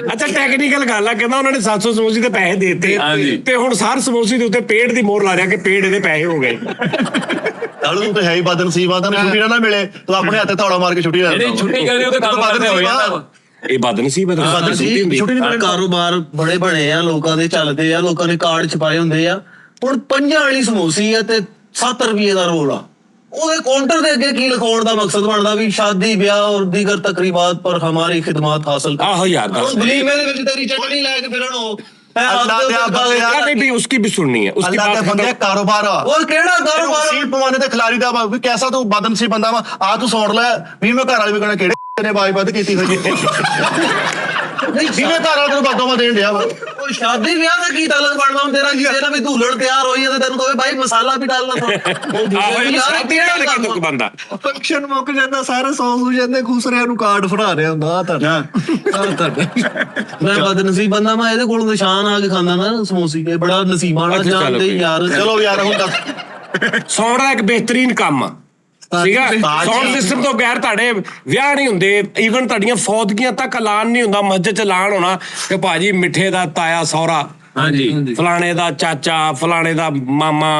ਅੱਛਾ ਟੈਕਨੀਕਲ ਗੱਲ ਆ ਕਹਿੰਦਾ ਉਹਨਾਂ ਨੇ 700 ਸਮੋਸੇ ਦੇ ਪੈਸੇ ਦੇਤੇ ਹਾਂਜੀ। ਤੇ ਹੁਣ ਸਾਰ ਸਮੋਸੇ ਦੇ ਉੱਤੇ ਪੇੜ ਦੀ ਮੋਹਰ ਲਾ ਰਿਹਾ ਕਿ ਪੇੜ ਇਹਦੇ ਪੈਸੇ ਹੋ ਗਏ ਤੂੰ ਤੇ ਹੈ ਹੀ ਬਾਦਨ ਸੀ ਬਾਦਨ ਛੁੱਟੀ ਨਾ ਮਿਲੇ ਤੂੰ ਆਪਣੇ ਹੱਥੇ ਥੌੜਾ ਮਾਰ ਕੇ ਛੁੱਟੀ ਲੈ ਇਹਨੇ ਛੁੱਟੀ ਕਰਨੀ ਉਹ ਤੇ ਕੰਮ ਕਰਦੇ ਹੋ ਜਾਂਦਾ ਇਹ ਬਦਨ ਸੀ ਬਾਦਨ ਸੀ ਛੁੱਟੀ ਨਹੀਂ ਮਿਲੇ ਕਾਰੋਬਾਰ ਬੜੇ ਬਣੇ ਆ ਲੋਕਾਂ ਦੇ ਚੱਲਦੇ ਆ ਲੋਕਾਂ ਨੇ ਕਾਰਡ ਛਪਾਏ ਹੁੰਦੇ ਆ ਹੁਣ 5 ਵਾਲੀ ਸਮੋਸੀ ਆ ਤੇ 7 ਰੁਪਏ ਦਾ ਰੋਲ ਆ ਉਹਦੇ ਕਾਊਂਟਰ ਦੇ ਅੱਗੇ ਕੀ ਲਿਖਾਉਣ ਦਾ ਮਕਸਦ ਬਣਦਾ ਵੀ ਸ਼ਾਦੀ ਵਿਆਹ ਔਰ ਦੀਗਰ ਤਕਰੀਬਾਤ ਪਰ ਹਮਾਰੀ ਖਿਦਮਤ ਹਾਸਲ ਆਹੋ ਯਾਰ ਦੱਸ ਗਲੀ ਮੇਰੇ ਵਿੱਚ ਤੇਰੀ ਚਟਨੀ ਲੈ ਕੇ ਫਿਰਨ ਉਹ ਅੱਲਾ ਦੇ ਬੰਦੇ ਆ। नहीं भी उसकी भी सुननी है उसकी ਅੱਲਾ बात ਦੇ ਬੰਦੇ खत्म। ਕਾਰੋਬਾਰ ਆ ਉਹ ਕਿਹੜਾ ਕਾਰੋਬਾਰ ਸੀਟ ਪਵਾਨੇ ਤੇ ਖਿਲਾਰੀ ਦਾ ਵਾ ਵੀ ਕੈਸਾ ਤੂੰ ਬਦਨ ਸੀ ਬੰਦਾ ਵਾ ਆ ਤੂੰ ਸੌਣ ਲੈ ਵੀ ਮੈਂ ਘਰ ਵਾਲੇ ਵੀ ਕਹਣਾ ਕਿਹੜੇ ਨੇ ਬਾਈ ਵੱਧ ਕੀਤੀ ਹੋਈ ਵੀ ਮੈਂ ਘਰ ਵਾਲੇ ਨੂੰ ਬਾਦੋਂ ਮੈਂ ਦੇਣ ਡਿਆ ਵਾ ਕੋਈ ਸ਼ਾਦੀ ਵਿਆਹ ਦਾ ਕੀ ਤਾਲਕ ਬਣਦਾ ਹੁਣ ਤੇਰਾ ਜਿਹੜਾ ਵੀ ਧੂਲਣ ਤਿਆਰ ਹੋਈ ਹੈ ਤੇ ਤੈਨੂੰ ਕਹੇ ਭਾਈ ਮਸਾਲਾ ਵੀ ਡਾਲਣਾ ਆਹੋ ਇਹ ਸਾਥੀ ਨਾਲ ਕਿਦੋਂ ਬੰਦਾ ਫੰਕਸ਼ਨ ਮੁੱਕ ਜਾਂਦਾ ਸਾਰੇ ਸੌਂ ਹੋ ਜਾਂਦੇ ਖੁਸਰਿਆਂ ਨੂੰ ਕਾਰਡ ਫੜਾ ਰਿਹਾ ਹੁੰਦਾ ਆ ਤਾਂ ਮੈਂ ਬਦਨਸੀਬ ਬੰਦਾ ਮੈਂ ਇਹਦੇ ਕੋਲ ਨਿਸ਼ਾਨ ਆ ਕੇ ਖਾਂਦਾ ਨਾ ਸਮੋਸੀ ਕੇ ਬੜਾ ਨਸੀਬਾਂ ਨਾਲ ਅੱਛਾ, ਚਲੋ ਜਾਂਦੇ ਕੋਈ। ਯਾਰ ਚਲੋ ਯਾਰ ਹੁਣ ਦੱਸ ਸੌਣ ਦਾ ਇੱਕ ਬਿਹਤਰੀਨ ਕੰਮ ਆ ਸੀਗਾ ਸਾਊਂਡ ਸਿਸਟਮ ਤੋਂ ਬਗੈਰ ਤੁਹਾਡੇ ਵਿਆਹ ਨਹੀਂ ਹੁੰਦੇ ਈਵਨ ਤੁਹਾਡੀਆਂ ਫੌਤਗੀਆਂ ਤੱਕ ਐਲਾਨ ਨਹੀਂ ਹੁੰਦਾ ਮਸਜਿਦ ਚ ਐਲਾਨ ਹੋਣਾ ਕਿ ਭਾਜੀ ਮਿੱਠੇ ਦਾ ਤਾਇਆ ਸਹੁਰਾ ਹਾਂਜੀ ਫਲਾਣੇ ਦਾ ਚਾਚਾ ਫਲਾਣੇ ਦਾ ਮਾਮਾ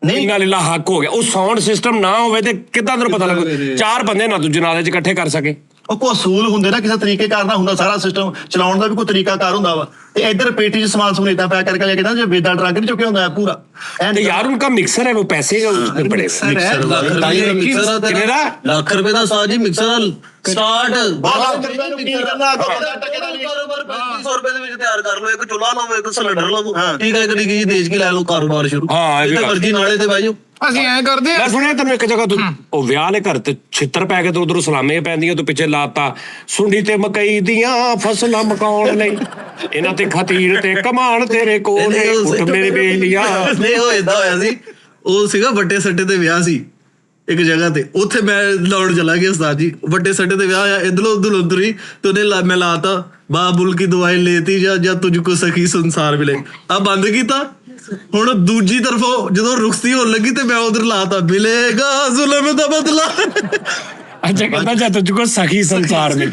ਨਹੀਂ। ਇਹਨਾਂ ਲੀਲਾ ਹੱਕ ਹੋ ਗਿਆ ਉਹ ਸਾਊਂਡ ਸਿਸਟਮ ਨਾ ਹੋਵੇ ਤੇ ਕਿੱਦਾਂ ਤੈਨੂੰ ਪਤਾ ਲੱਗੂ ਚਾਰ ਬੰਦੇ ਨਾ ਤੂੰ ਜਨਾਲੇ ਚ ਇਕੱਠੇ ਕਰ ਸਕੇ ਉਹ ਕੋ ਅਸੂਲ ਹੁੰਦੇ ਨਾ ਕਿਸੇ ਤਰੀਕੇ ਕਰਨਾ ਹੁੰਦਾ ਸਾਰਾ ਸਿਸਟਮ ਚਲਾਉਣ ਦਾ ਵੀ ਕੋਈ ਤਰੀਕਾ ਕਾਰ ਹੁੰਦਾ ਵਾ ਤੇ ਇੱਧਰ ਪੇਟੀ 'ਚ ਸਮਾਨ ਸਮੂਨ ਏਦਾਂ ਪੈਕ ਕਰਕੇ ਲੈ ਕੇ ਨਾ ਜੇ ਵੇਦਾ ਟਰੱਕ ਨਹੀਂ ਚੁੱਕਿਆ ਹੁੰਦਾ ਪੂਰਾ ਤੇ यार उनका मिक्सर है वो पैसे का उसमें बड़े कितने दा ਲੱਖ ਰੁਪਏ ਦਾ ਸਾਜ ਹੀ ਮਿਕਸਰ ਸਟਾਰਟ ਬਹੁਤ ਰੁਪਏ ਨੂੰ ਕੀ ਕਰਨਾ ਅੱਗੋਂ ਪਤਾ ਟਕੇ ਦਾ ਨਹੀਂ ਕਾਰੋਬਾਰ 3500 ਰੁਪਏ ਦੇ ਵਿੱਚ ਤਿਆਰ ਕਰ ਲਓ ਇੱਕ ਚੁੱਲ੍ਹਾ ਲਓ ਇੱਕ ਸਿਲੰਡਰ ਲਓ ਠੀਕ ਹੈ ਇੱਕ ਨਿੱਕੀ ਜਿਹੀ ਦੇਸ਼ ਕੀ ਲੈ ਲਓ ਕਾਰੋਬਾਰ ਸ਼ੁਰੂ ਹਾਂ, ਇਹ ਵੀ ਤੇ ਮਰਜ਼ੀ ਨਾਲੇ ਤੇ ਬਹਿ ਜਾਓ ਅਸੀਂ ਐਂ ਕਰਦੇ ਮੈਂ ਸੁਣਿਆ ਤੈਨੂੰ ਇੱਕ ਜਗ੍ਹਾ ਤੂੰ ਉਹ ਵਿਆਹ ਵਾਲੇ ਘਰ ਤੇ ਛਿੱਤਰ ਪੈ ਕੇ ਤੇ ਉਧਰੋਂ ਸਲਾਮੇ ਪੈਂਦੀਆਂ ਤੂੰ ਪਿੱਛੇ ਲਾਤਾ ਸੁੰਡੀ ਤੇ ਮਕਈ ਦੀਆਂ ਫਸਲਾਂ ਮਕਾਉਣ ਲਈ ਇਹਨਾਂ ਤੇ ਖਤੀਰ ਤੇ ਕਮਾਨ ਤੇਰੇ ਕੋਲ ਨੇ ਉੱਠ ਮੇਰੇ ਬੇਲੀਆਂ ਨਹੀਂ ਉਹ ਏਦਾਂ ਹੋਇਆ ਸੀ ਉਹ ਸੀਗਾ ਵੱਡੇ ਸੱਟੇ ਤੇ ਵਿਆਹ ਸੀ ਇੱਕ ਜਗ੍ਹਾ ਤੇ ਉੱਥੇ ਮੈਂ ਲਾਉਣ ਚਲਾ ਗਿਆ ਉਸਤਾਦ ਜੀ ਵੱਡੇ ਸੱਟੇ ਤੇ ਵਿਆਹ ਆ ਇਧਰੋਂ ਉਧਰ ਹੀ ਤੇ ਉਹਨੇ ਮੈਂ ਲਾਤਾ ਬਾਬੁਲ ਕੀ ਦਵਾਈ ਲੈਤੀ ਜਾਂ ਤੁਝਕੋ ਸਖੀ ਸੰਸਾਰ ਮਿਲੇ ਆ ਬੰਦ ਕੀਤਾ ਹੁਣ ਦੂਜੀ ਤਰਫੋਂ ਜਦੋਂ ਰੁਖਸਤੀ ਹੋਣ ਲੱਗੀ ਤੇ ਮੈਂ ਉਧਰ ਲਾਤਾ ਮਿਲੇਗਾ ਜ਼ੁਲਮ ਦਾ ਬਦਲਾ ਅੱਛਾ ਕਹਿੰਦਾ ਜਾ ਤੁਝਕੋ ਸਖੀ ਸੰਸਾਰ ਮਿਲ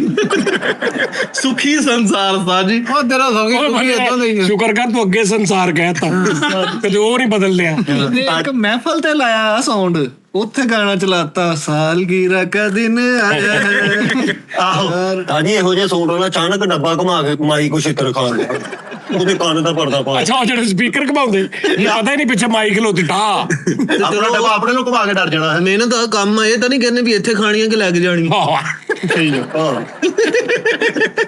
ਸੁਖੀ ਸੰਸਾਰ ਉਸਤਾਦ ਜੀ ਉਹ ਤੇਰਾ ਸੌਂਗੀ ਕੁੜੀ ਇਦਾਂ ਦਾ ਹੀ ਆ। ਸ਼ੁਕਰ ਕਰ ਤੂੰ ਅੱਗੇ ਸੰਸਾਰ ਕਹਿਤਾ ਕਦੇ ਉਹ ਨਹੀਂ ਬਦਲ ਲਿਆ ਇੱਕ ਮਹਿਫਲ ਤੇ ਲਾਇਆ ਸਾਊਂਡ ਉੱਥੇ ਗਾਣਾ ਚਲਾਤਾ ਸਾਲਗੀਰਾ ਕਾ ਦਿਨ ਆਇਆ ਹੈ ਆਹੋ ਹਾਂਜੀ ਇਹੋ ਜਿਹਾ ਸਾਊਂਡ ਵਾਲਾ ਅਚਾਨਕ ਡੱਬਾ ਘੁਮਾ ਕੇ ਮਾਈ ਕੋ ਛਿੱਤਰ ਖਾ ਲਿਆ ਉਹਦੇ ਕੰਨ ਦਾ ਪਰਦਾ ਪਾ ਅੱਛਾ ਉਹ ਜਿਹੜੇ ਸਪੀਕਰ ਘਮਾਉਂਦੇ ਪਤਾ ਹੀ ਨਹੀਂ ਪਿੱਛੇ ਮਾਈਕ ਖਲੋਤੀ ਢਾ ਆਪਣਾ ਡੱਬਾ ਆਪਣੇ ਨੂੰ ਘੁਮਾ ਕੇ ਡਰ ਜਾਣਾ ਮਿਹਨਤ ਦਾ ਕੰਮ ਆ ਇਹ ਤਾਂ ਨਹੀਂ ਕਹਿੰਦੇ ਵੀ ਇੱਥੇ ਖਾਣੀਆਂ ਕਿ ਲੈ ਕੇ ਜਾਣੀਆਂ ਸਹੀ ਆ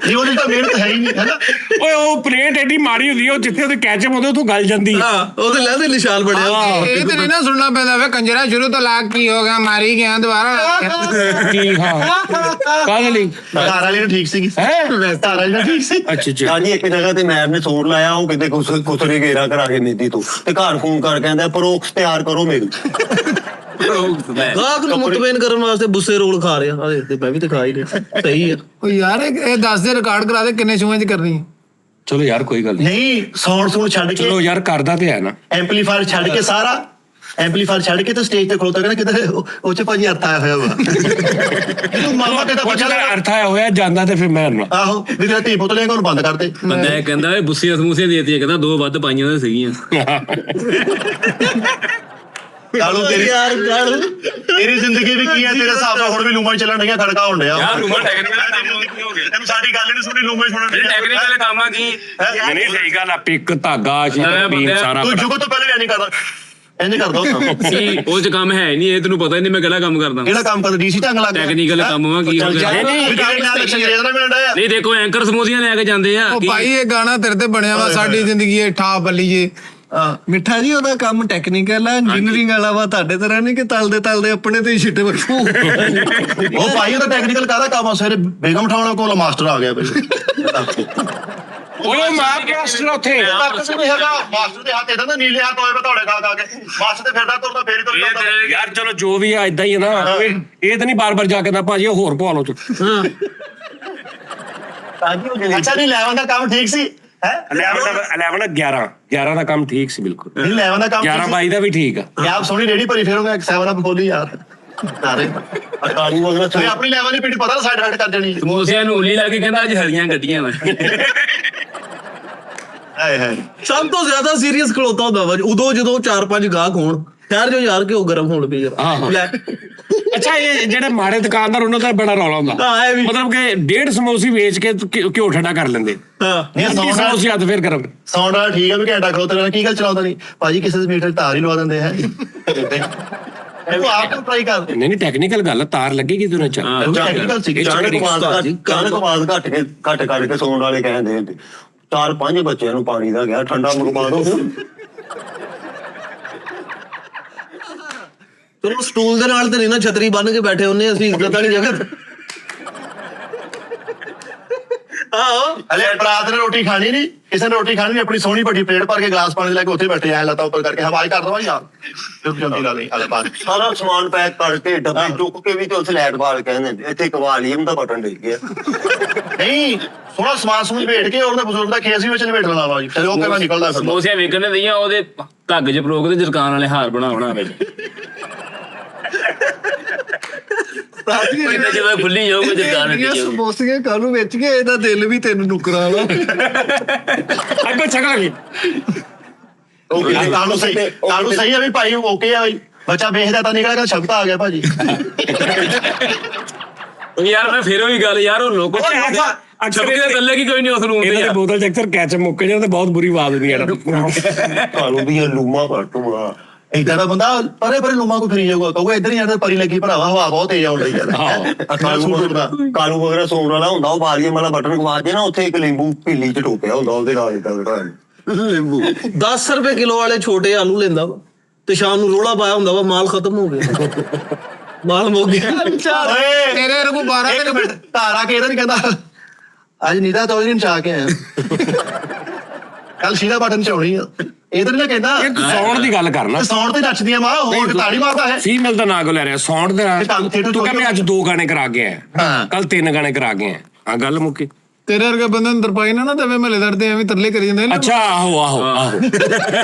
ਜੀ ਉਹਦੀ ਤਾਂ ਮਿਹਨਤ ਹੈ ਹੀ ਨਹੀਂ ਹੈ ਨਾ ਓਏ ਉਹ ਪਲੇਟ ਐਡੀ ਮਾੜੀ ਹੁੰਦੀ ਆ ਉਹ ਜਿੱਥੇ ਉਹਦੇ ਕੈਚਅਪ ਹੁੰਦੇ ਉੱਥੋਂ ਗਲ ਜਾਂਦੀ ਆ ਹਾਂ ਉਹਦੇ ਲਹਿਦੇ ਨਿਸ਼ਾਨ ਬਣਿਆ ਇਹ ਤੇ ਨਹੀਂ ਨਾ ਸੁਣਨਾ ਪੈਂਦਾ ਵੇ ਕੰਜਰਾ ਸ਼ੁਰੂ ਤੋਂ ਲਾਗ ਕੀ ਹੋ ਗਿਆ ਮਾਰੀ ਗਿਆ ਦੁਬਾਰਾ ਲੱਗ ਗਿਆ। ਕੀ ਹਾਂ ਕਾਹਦੇ ਲਈ ਘਰ ਵਾਲੀ ਨੂੰ ਠੀਕ ਸੀਗੀ ਹੈ ਘਰ ਵਾਲੀ ਨੂੰ ਠੀਕ ਸੀ ਅੱਛਾ ਅੱਛਾ ਹਾਂਜੀ ਇੱਕ ਜਗ੍ਹਾ ਤੇ ਮੈਰ ਨੇ ਸੋਰ ਲਾਇਆ ਉਹ ਕਿਤੇ ਕੁਸਰੇ ਘੇਰਾ ਕਰਾ ਕੇ ਨੀਤੀ ਤੋਂ ਤੇ ਘਰ ਫੋਨ ਕਰ ਕਹਿੰਦਾ ਪਰੋਕਸ ਤਿਆਰ ਕਰੋ ਮੇਰੀ ਗਾਹਕ ਨੂੰ ਮੁਤਮੈਨ ਕਰਨ ਵਾਸਤੇ ਬੁੱਸੇ ਰੋਲ ਖਾ ਰਿਹਾ ਆ ਦੇਖਦੇ ਮੈਂ ਵੀ ਤੇ ਖਾ ਹੀ ਰਿਹਾ ਸਹੀ ਆ ਉਹ ਯਾਰ ਇਹ ਦੱਸ ਦੇ ਰਿਕਾਰਡ ਕਰਾ ਦੇ ਕਿੰਨੇ ਸ਼ੋਆਂ 'ਚ ਕਰਨੀ ਹੈ ਚਲੋ ਯਾਰ ਕੋਈ ਗੱਲ ਨਹੀਂ ਨਹੀਂ ਸਾਊਂਡ ਸੂਣ ਛੱਡ ਕੇ ਚਲੋ ਯਾਰ ਕਰਦਾ ਤੇ ਹੈ ਨਾ ਐਂਪਲੀਫਾਇਰ ਛੱਡ ਕੇ ਸਾਰਾ ਐਂਪਲੀਫਾਇਰ ਛੱਡ ਕੇ ਤੇ ਸਟੇਜ ਤੇ ਖਲੋਤਾ ਕਹਿੰਦਾ ਕਿਤੇ ਉਹ ਚ ਭਾਜੀ ਅਰਥ ਆਇਆ ਹੋਇਆ ਵਾ ਇਹਨੂੰ ਮਾਮਾ ਕਿਤੇ ਕੁਝ ਪੁੱਛਿਆ ਦਾ ਅਰਥ ਆਇਆ ਹੋਇਆ ਜਾਂਦਾ ਤੇ ਫਿਰ ਮੈਂ ਨਾ ਆਹੋ ਵੀ ਤੇਰਾ ਧੀ ਪੁੱਤ ਲੈਂਗਾ ਉਹਨੂੰ ਬੰਦ ਕਰ ਦੇ ਬੰਦਾ ਇਹ ਕਹਿੰਦਾ ਏ ਬੁੱਸੀਆਂ ਸਮੂਸੀਆਂ ਦੇਤੀਆਂ ਕਹਿੰਦਾ 2 ਵੱਧ ਪਾਈਆਂ ਤਾਂ ਸੀਗੀਆਂ ਕਾਲੂ ਤੇਰੀ ਯਾਰ ਕਾਲੂ ਤੇਰੀ ਜ਼ਿੰਦਗੀ ਵੀ ਕੀ ਹੈ ਤੇਰੇ ਹਿਸਾਬ ਨਾਲ ਹੁਣ ਵੀ ਲੂਮਾਂ ਹੀ ਚੱਲਣ ਡੀਆਂ ਖੜਕਾ ਹੋਣ ਡਿਆ ਯਾਰ ਰੂਮਾ ਟੈਕਨੀਕਲ ਕੰਮ ਕੀ ਹੋ ਗਿਆ ਤੈਨੂੰ ਸਾਡੀ ਗੱਲ ਨਹੀਂ ਸੁਣੀ ਲੂਮਾਂ ਹੀ ਸੁਣਨ ਡਿਆ ਟੈਕਨੀਕਲ ਕੰਮ ਆ ਕੀ ਨਹੀਂ ਸਹੀ ਗੱਲ ਆ ਪਿੱਕ ਧਾਗਾ ਸ਼ੀਟ ਸਾਰਾ ਤੂੰ ਜੁਗੋ ਤੋਂ ਪਹਿਲੇ ਵੀ ਨਹੀਂ ਕਰਦਾ ਇੰਜ ਕਰਦਾ ਹੁੰਦਾ ਸੀ ਉਹ ਚ ਕੰਮ ਹੈ ਨਹੀਂ ਇਹ ਤੈਨੂੰ ਪਤਾ ਹੀ ਨਹੀਂ ਮੈਂ ਕਿਹੜਾ ਕੰਮ ਕਰਦਾ ਕਿਹੜਾ ਕੰਮ ਕਰਦਾ ਡੀਸੀ ਢੰਗ ਲੱਗ ਟੈਕਨੀਕਲ ਕੰਮ ਵਾ ਕੀ ਹੋ ਗਿਆ ਨਹੀਂ ਦੇਖੋ ਐਂਕਰ ਸਮੋਸੀਆਂ ਲੈ ਕੇ ਜਾਂਦੇ ਆ ਉਹ ਭਾਈ ਇਹ ਗਾਣਾ ਤੇਰੇ ਤੇ ਬਣਿਆ ਵਾ ਸਾਡੀ ਜ਼ਿੰਦਗੀ ਇਹ ਠਾ ਬੱਲੀਏ ਮਿੱਠਾ ਜੀ ਉਹਦਾ ਕੰਮ ਟੈਕਨੀਕਲ ਆ ਇੰਜੀਨੀਅਰਿੰਗ ਵਾਲਾ ਵਾ ਤੁਹਾਡੇ ਤਰ੍ਹਾਂ ਨਹੀਂ ਕਿ ਤਲਦੇ ਆਪਣੇ ਤੇ ਹੀ ਛਿੱਟੇ ਵੱਟੂ ਉਹ ਭਾਈ ਉਹਦਾ ਟੈਕਨੀਕਲ ਕਾਹਦਾ ਕੰਮ ਆ ਸਵੇਰੇ ਬੇਗਮ ਠਾਉਣਾ ਕੋਲ ਮਾਸਟਰ ਆ ਗਿਆ ਬਈ ਉਹ ਮਾਸਟਰ ਉੱਥੇ ਮਾਸਟਰ ਨਹੀਂ ਹੈਗਾ ਮਾਸਟਰ ਦੇ ਹੱਥ ਇਦਾਂ ਦਾ ਨੀਲੇ ਹੱਥ ਹੋਏ ਬਤੌੜੇ ਖਾ ਕੇ ਮਾਸਟਰ ਤੇ ਫਿਰਦਾ ਤੁਰਦਾ ਫੇਰ ਹੀ ਤੁਰ ਜਾਂਦਾ ਯਾਰ ਚਲੋ ਜੋ ਵੀ ਆ ਇਦਾਂ ਹੀ ਹੈ ਨਾ ਇਹ ਤਾਂ ਨਹੀਂ ਬਾਰ-ਬਾਰ ਜਾ ਕੇ ਨਾ ਭਾਜੀ ਹੋਰ ਪਵਾ ਲਓ ਤੂੰ ਅੱਛਾ ਨਹੀਂ ਲੈਵਨ ਦਾ ਕੰਮ ਠੀਕ ਸੀ ਹੈ 11 ਦਾ ਕੰਮ ਠੀਕ ਸੀ ਬਿਲਕੁਲ ਨਹੀਂ ਲੈਵਨ ਦਾ ਕੰਮ 11-22 ਦਾ ਵੀ ਠੀਕ ਆ ਆਪ ਸੋਹਣੀ ਰੇੜੀ ਭਰੀ ਫੇਰੋਗੇ 7 ਅਪ ਖੋਲੀ ਯਾਰ ਨਾਰੇ ਅਕਾਲੀ ਵਗਰਾ ਤੁਸੀਂ ਆਪਣੀ ਲੈਵਲ ਦੀ ਪੀੜੀ ਪਤਾ ਸਾਈਡ ਰਾਈਟ ਕਰ ਦੇਣੀ ਸਮੋਸਿਆਂ ਨੂੰ ਉਲੀ ਲਾ ਕੇ ਕਹਿੰਦਾ ਅੱਜ ਹਰੀਆਂ ਗੱਡੀਆਂ ਵਾ ਹਾਏ ਹਾਏ ਸਭ ਤੋਂ ਜ਼ਿਆਦਾ ਸੀਰੀਅਸ ਖਲੋਤਾ ਹੁੰਦਾ ਵਾ ਉਦੋਂ ਜਦੋਂ 4-5 ਗਾਹਕ ਹੋਣ ਠਹਿਰ ਜੋ ਯਾਰ ਕਿ ਉਹ ਗਰਮ ਹੋਣ ਪਈ ਯਾਰ ਅੱਛਾ ਇਹ ਜਿਹੜੇ ਮਾੜੇ ਦੁਕਾਨਦਾਰ ਉਹਨਾਂ ਦਾ ਬੜਾ ਰੌਲਾ ਹੁੰਦਾ ਹਾਂ ਇਹ ਵੀ ਮਤਲਬ ਕਿ 1.5 ਸਮੋਸੇ ਵੇਚ ਕੇ ਘਿਓ ਠੰਡਾ ਕਰ ਲੈਂਦੇ ਨਹੀਂ ਸਮੋਸੇ ਹੱਥ ਫੇਰ ਗਰਮ ਸਾਊਂਡ ਵਾਲਾ ਠੀਕ ਹੈ ਵੀ ਘੰਟਾ ਖਲੋਤੇ ਰਹਿਣਾ ਕੀ ਗੱਲ ਚਲਾਉਂਦਾ ਨਹੀਂ ਭਾਜੀ ਕਿਸੇ ਦੇ ਮੀਟਰ ਤਾਰ ਹੀ ਲਵਾ ਦਿੰਦੇ ਹੈ ਉਹ ਆਪ ਨੂੰ ਟਰਾਈ ਕਰ ਨਹੀਂ ਟੈਕਨੀਕਲ ਗੱਲ ਤਾਰ ਲੱਗੇਗੀ ਦੋਨਾਂ ਚ ਟੈਕਨੀਕਲ ਸੀ ਕਮਾਲ ਘੱਟ ਕੇ ਸੌਣ ਵਾਲੇ ਕਹਿੰਦੇ ਹੁੰਦੇ 4-5 ਬੱਚਿਆਂ ਨੂੰ ਪਾਣੀ ਦਾ ਗਿਆ ਠੰਡਾ ਮੰਗਵਾ ਦੋ ਚਲੋ ਸਟੂਲ ਦੇ ਨਾਲ ਤੇ ਨਹੀਂ ਨਾ ਛਤਰੀ ਬੰਨ ਕੇ ਬੈਠੇ ਹੁੰਨੇ ਅਸੀਂ ਇੱਜ਼ਤ ਵਾਲੀ ਜਗ੍ਹਾ ਤੇ ਆਹੋ ਅਲੇ ਬਰਾਤ ਨੇ ਰੋਟੀ ਖਾਣੀ ਨਹੀਂ ਕਿਸੇ ਨੇ ਰੋਟੀ ਖਾਣੀ ਨਹੀਂ ਆਪਣੀ ਸੋਹਣੀ ਵੱਡੀ ਪਲੇਟ ਭਰ ਕੇ ਗਲਾਸ ਪਾਣੀ ਲੈ ਕੇ ਉੱਥੇ ਬੈਠੇ ਐ ਲੱਤਾਂ ਉੱਪਰ ਕਰਕੇ ਹਵਾਈ ਕਰ ਦਵਾ ਯਾਰ ਚੁੱਪ ਜਲਦੀ ਨਾਲ ਨਹੀਂ ਹਲੇ ਬਾਅਦ ਸਾਰਾ ਸਮਾਨ ਪੈਕ ਕਰਕੇ ਡੱਬੇ ਚੁੱਕ ਕੇ ਵੀ ਤੇ ਉੱਥੇ ਲੈਟ ਬਾਲ ਕਹਿੰਦੇ ਇੱਥੇ ਕਵਾਲੀਅਮ ਦਾ ਬਟਨ ਡਿੱਗ ਗਿਆ ਨਹੀਂ ਸੋਹਣਾ ਸਮਾਨ ਸਮਝ ਵੇਟ ਕੇ ਉਹਨੇ ਬਜ਼ੁਰਗ ਦਾ ਖੇਸ ਵੀ ਵਿੱਚ ਲਵੇਟ ਲੈਣਾ ਵਾ ਜੀ ਫਿਰ ਉਹ ਕਿਵੇਂ ਨਿਕਲਦਾ ਫਿਰ ਸਮੋਸਿਆਂ ਵੇਚਣ ਨੇ ਦਈਆਂ ਉਹਦੇ ਧੱਗ 'ਚ ਪਰੋਕ ਤੇ ਜਰਕਾਨ ਵਾਲੇ ਹਾਰ ਬਣਾ ਵਿੱਚ ਕਿਤੇ ਜਦੋਂ ਖੁੱਲੀ ਜਾਊਗਾ ਜਰਕਾਨ ਹਟੀ ਜਾਊ ਸਮੋਸੇ ਕਾਹਨੂੰ ਵੇਚ ਕੇ ਇਹਦਾ ਦਿਲ ਵੀ ਤੈਨੂੰ ਨੁਕਰਾਂ ਵਾਲਾ ਅੱਗੋਂ ਛਕਾ ਗਈ ਕਾਨੂੰ ਸਹੀ ਹੈ ਵੀ ਭਾਈ ਓਕੇ ਆ ਬਈ ਬੱਚਾ ਵੇਖਦਾ ਤਾਂ ਨਿਕਲਿਆ ਕਿ ਸ਼ਬਦ ਆ ਗਿਆ ਭਾਜੀ ਯਾਰ ਮੈਂ ਫੇਰ ਉਹੀ ਗੱਲ ਯਾਰ ਉਹ ਲੋਕੋ ਅਕਸਰ ਇਹ ਗੱਲੇ ਕੀ ਕੋਈ ਨਹੀਂ ਉਸ ਰੂਮ ਇਹਨਾਂ ਤੇ ਦੀ ਬੋਤਲ ਚ ਅਕਸਰ ਕੈਚਅਪ ਮੁੱਕ ਜਾਂਦਾ ਤੇ ਬਹੁਤ ਬੁਰੀ ਆਵਾਜ਼ ਹੁੰਦੀ ਹੈ ਕਾਲੂ ਦੀਆਂ ਲੂਮਾਂ ਪਟੂਆ ਏਦਾਂ ਦਾ ਬੰਦਾ ਪਰੇ ਲੂਮਾ ਕੋ ਫਰੀ ਜਾਊਗਾ ਕਹੂਗਾ ਇੱਧਰ ਹੀ ਆਂਦਾ ਪਰੀ ਲੱਗੀ ਭਰਾਵਾ ਹਵਾ ਬਹੁਤ ਤੇਜ਼ ਆਉਣ ਰਹੀ ਯਾਰ ਕਾਲੂ ਵਗੈਰਾ ਸੌਣ ਵਾਲਾ ਹੁੰਦਾ ਉਹ ਵਾਲੀਅਮ ਵਾਲਾ ਬਟਨ ਖਵਾ ਦੇ ਨਾ ਉੱਥੇ ਇੱਕ ਲਿੰਬੂ ਪੀਲੀ ਚ ਟੋਪਿਆ ਹੁੰਦਾ ਉਹਦੇ ਨਾਲ ਇਦਾਂ ਲਿੰਬੂ 10 ਰੁਪਏ ਕਿਲੋ ਵਾਲੇ ਛੋਟੇ ਆਲੂ ਲੈਂਦਾ ਵਾ ਤੇ ਸ਼ਾਮ ਨੂੰ ਰੋਲਾ ਪਾਇਆ ਹੁੰਦਾ ਵਾ ਮਾਲ ਖਤਮ ਹੋ ਗਿਆ ਮਾਲ ਮੁੱਕ ਗਿਆ ਤੇਰੇ ਵਰਗੂ 12 ਇੱਕ ਮਿੰਟ ਤਾਰਾ ਕੇ ਇਹਦਾ ਨਹੀਂ ਕਹਿੰਦਾ ਅੱਜ ਨੀਦਾ ਤੋਂ ਨਹੀਂ ਚਾ ਕੇ ਆਇਆ ਕੱਲ ਸ਼ੀਲਾ ਬਟਨ ਚ ਆਉਣੀ ਆ ਇਧਰ ਨਾ ਕਹਿੰਦਾ ਸਾਊਂਡ ਦੀ ਗੱਲ ਕਰਨਾ ਸਾਊਂਡ ਤੇ ਨੱਚਦੀਆਂ ਮਾਂ ਹੋਰ ਤਾੜੀ ਮਾਰਦਾ ਹੈ ਫੀਮੇਲ ਦਾ ਨਾਂ ਕੋ ਲੈ ਰਿਹਾ ਸਾਊਂਡ ਦੇ ਨਾਲ ਤੂੰ ਕਹਿੰਦਾ ਅੱਜ 2 ਗਾਣੇ ਕਰਾ ਕੇ ਆਇਆ ਕੱਲ 3 ਗਾਣੇ ਕਰਾ ਕੇ ਆਇਆ ਆ ਗੱਲ ਮੁੱਕੀ ਤੇਰੇ ਵਰਗੇ ਬੰਦੇ ਨੂੰ ਤਰਪਾਈ ਨਾ ਦੇਵੇ ਮਹੱਲੇ ਦਰਦੇ ਐਵੇਂ ਤਰਲੇ ਕਰੀ ਜਾਂਦੇ ਨੇ ਅੱਛਾ ਆਹੋ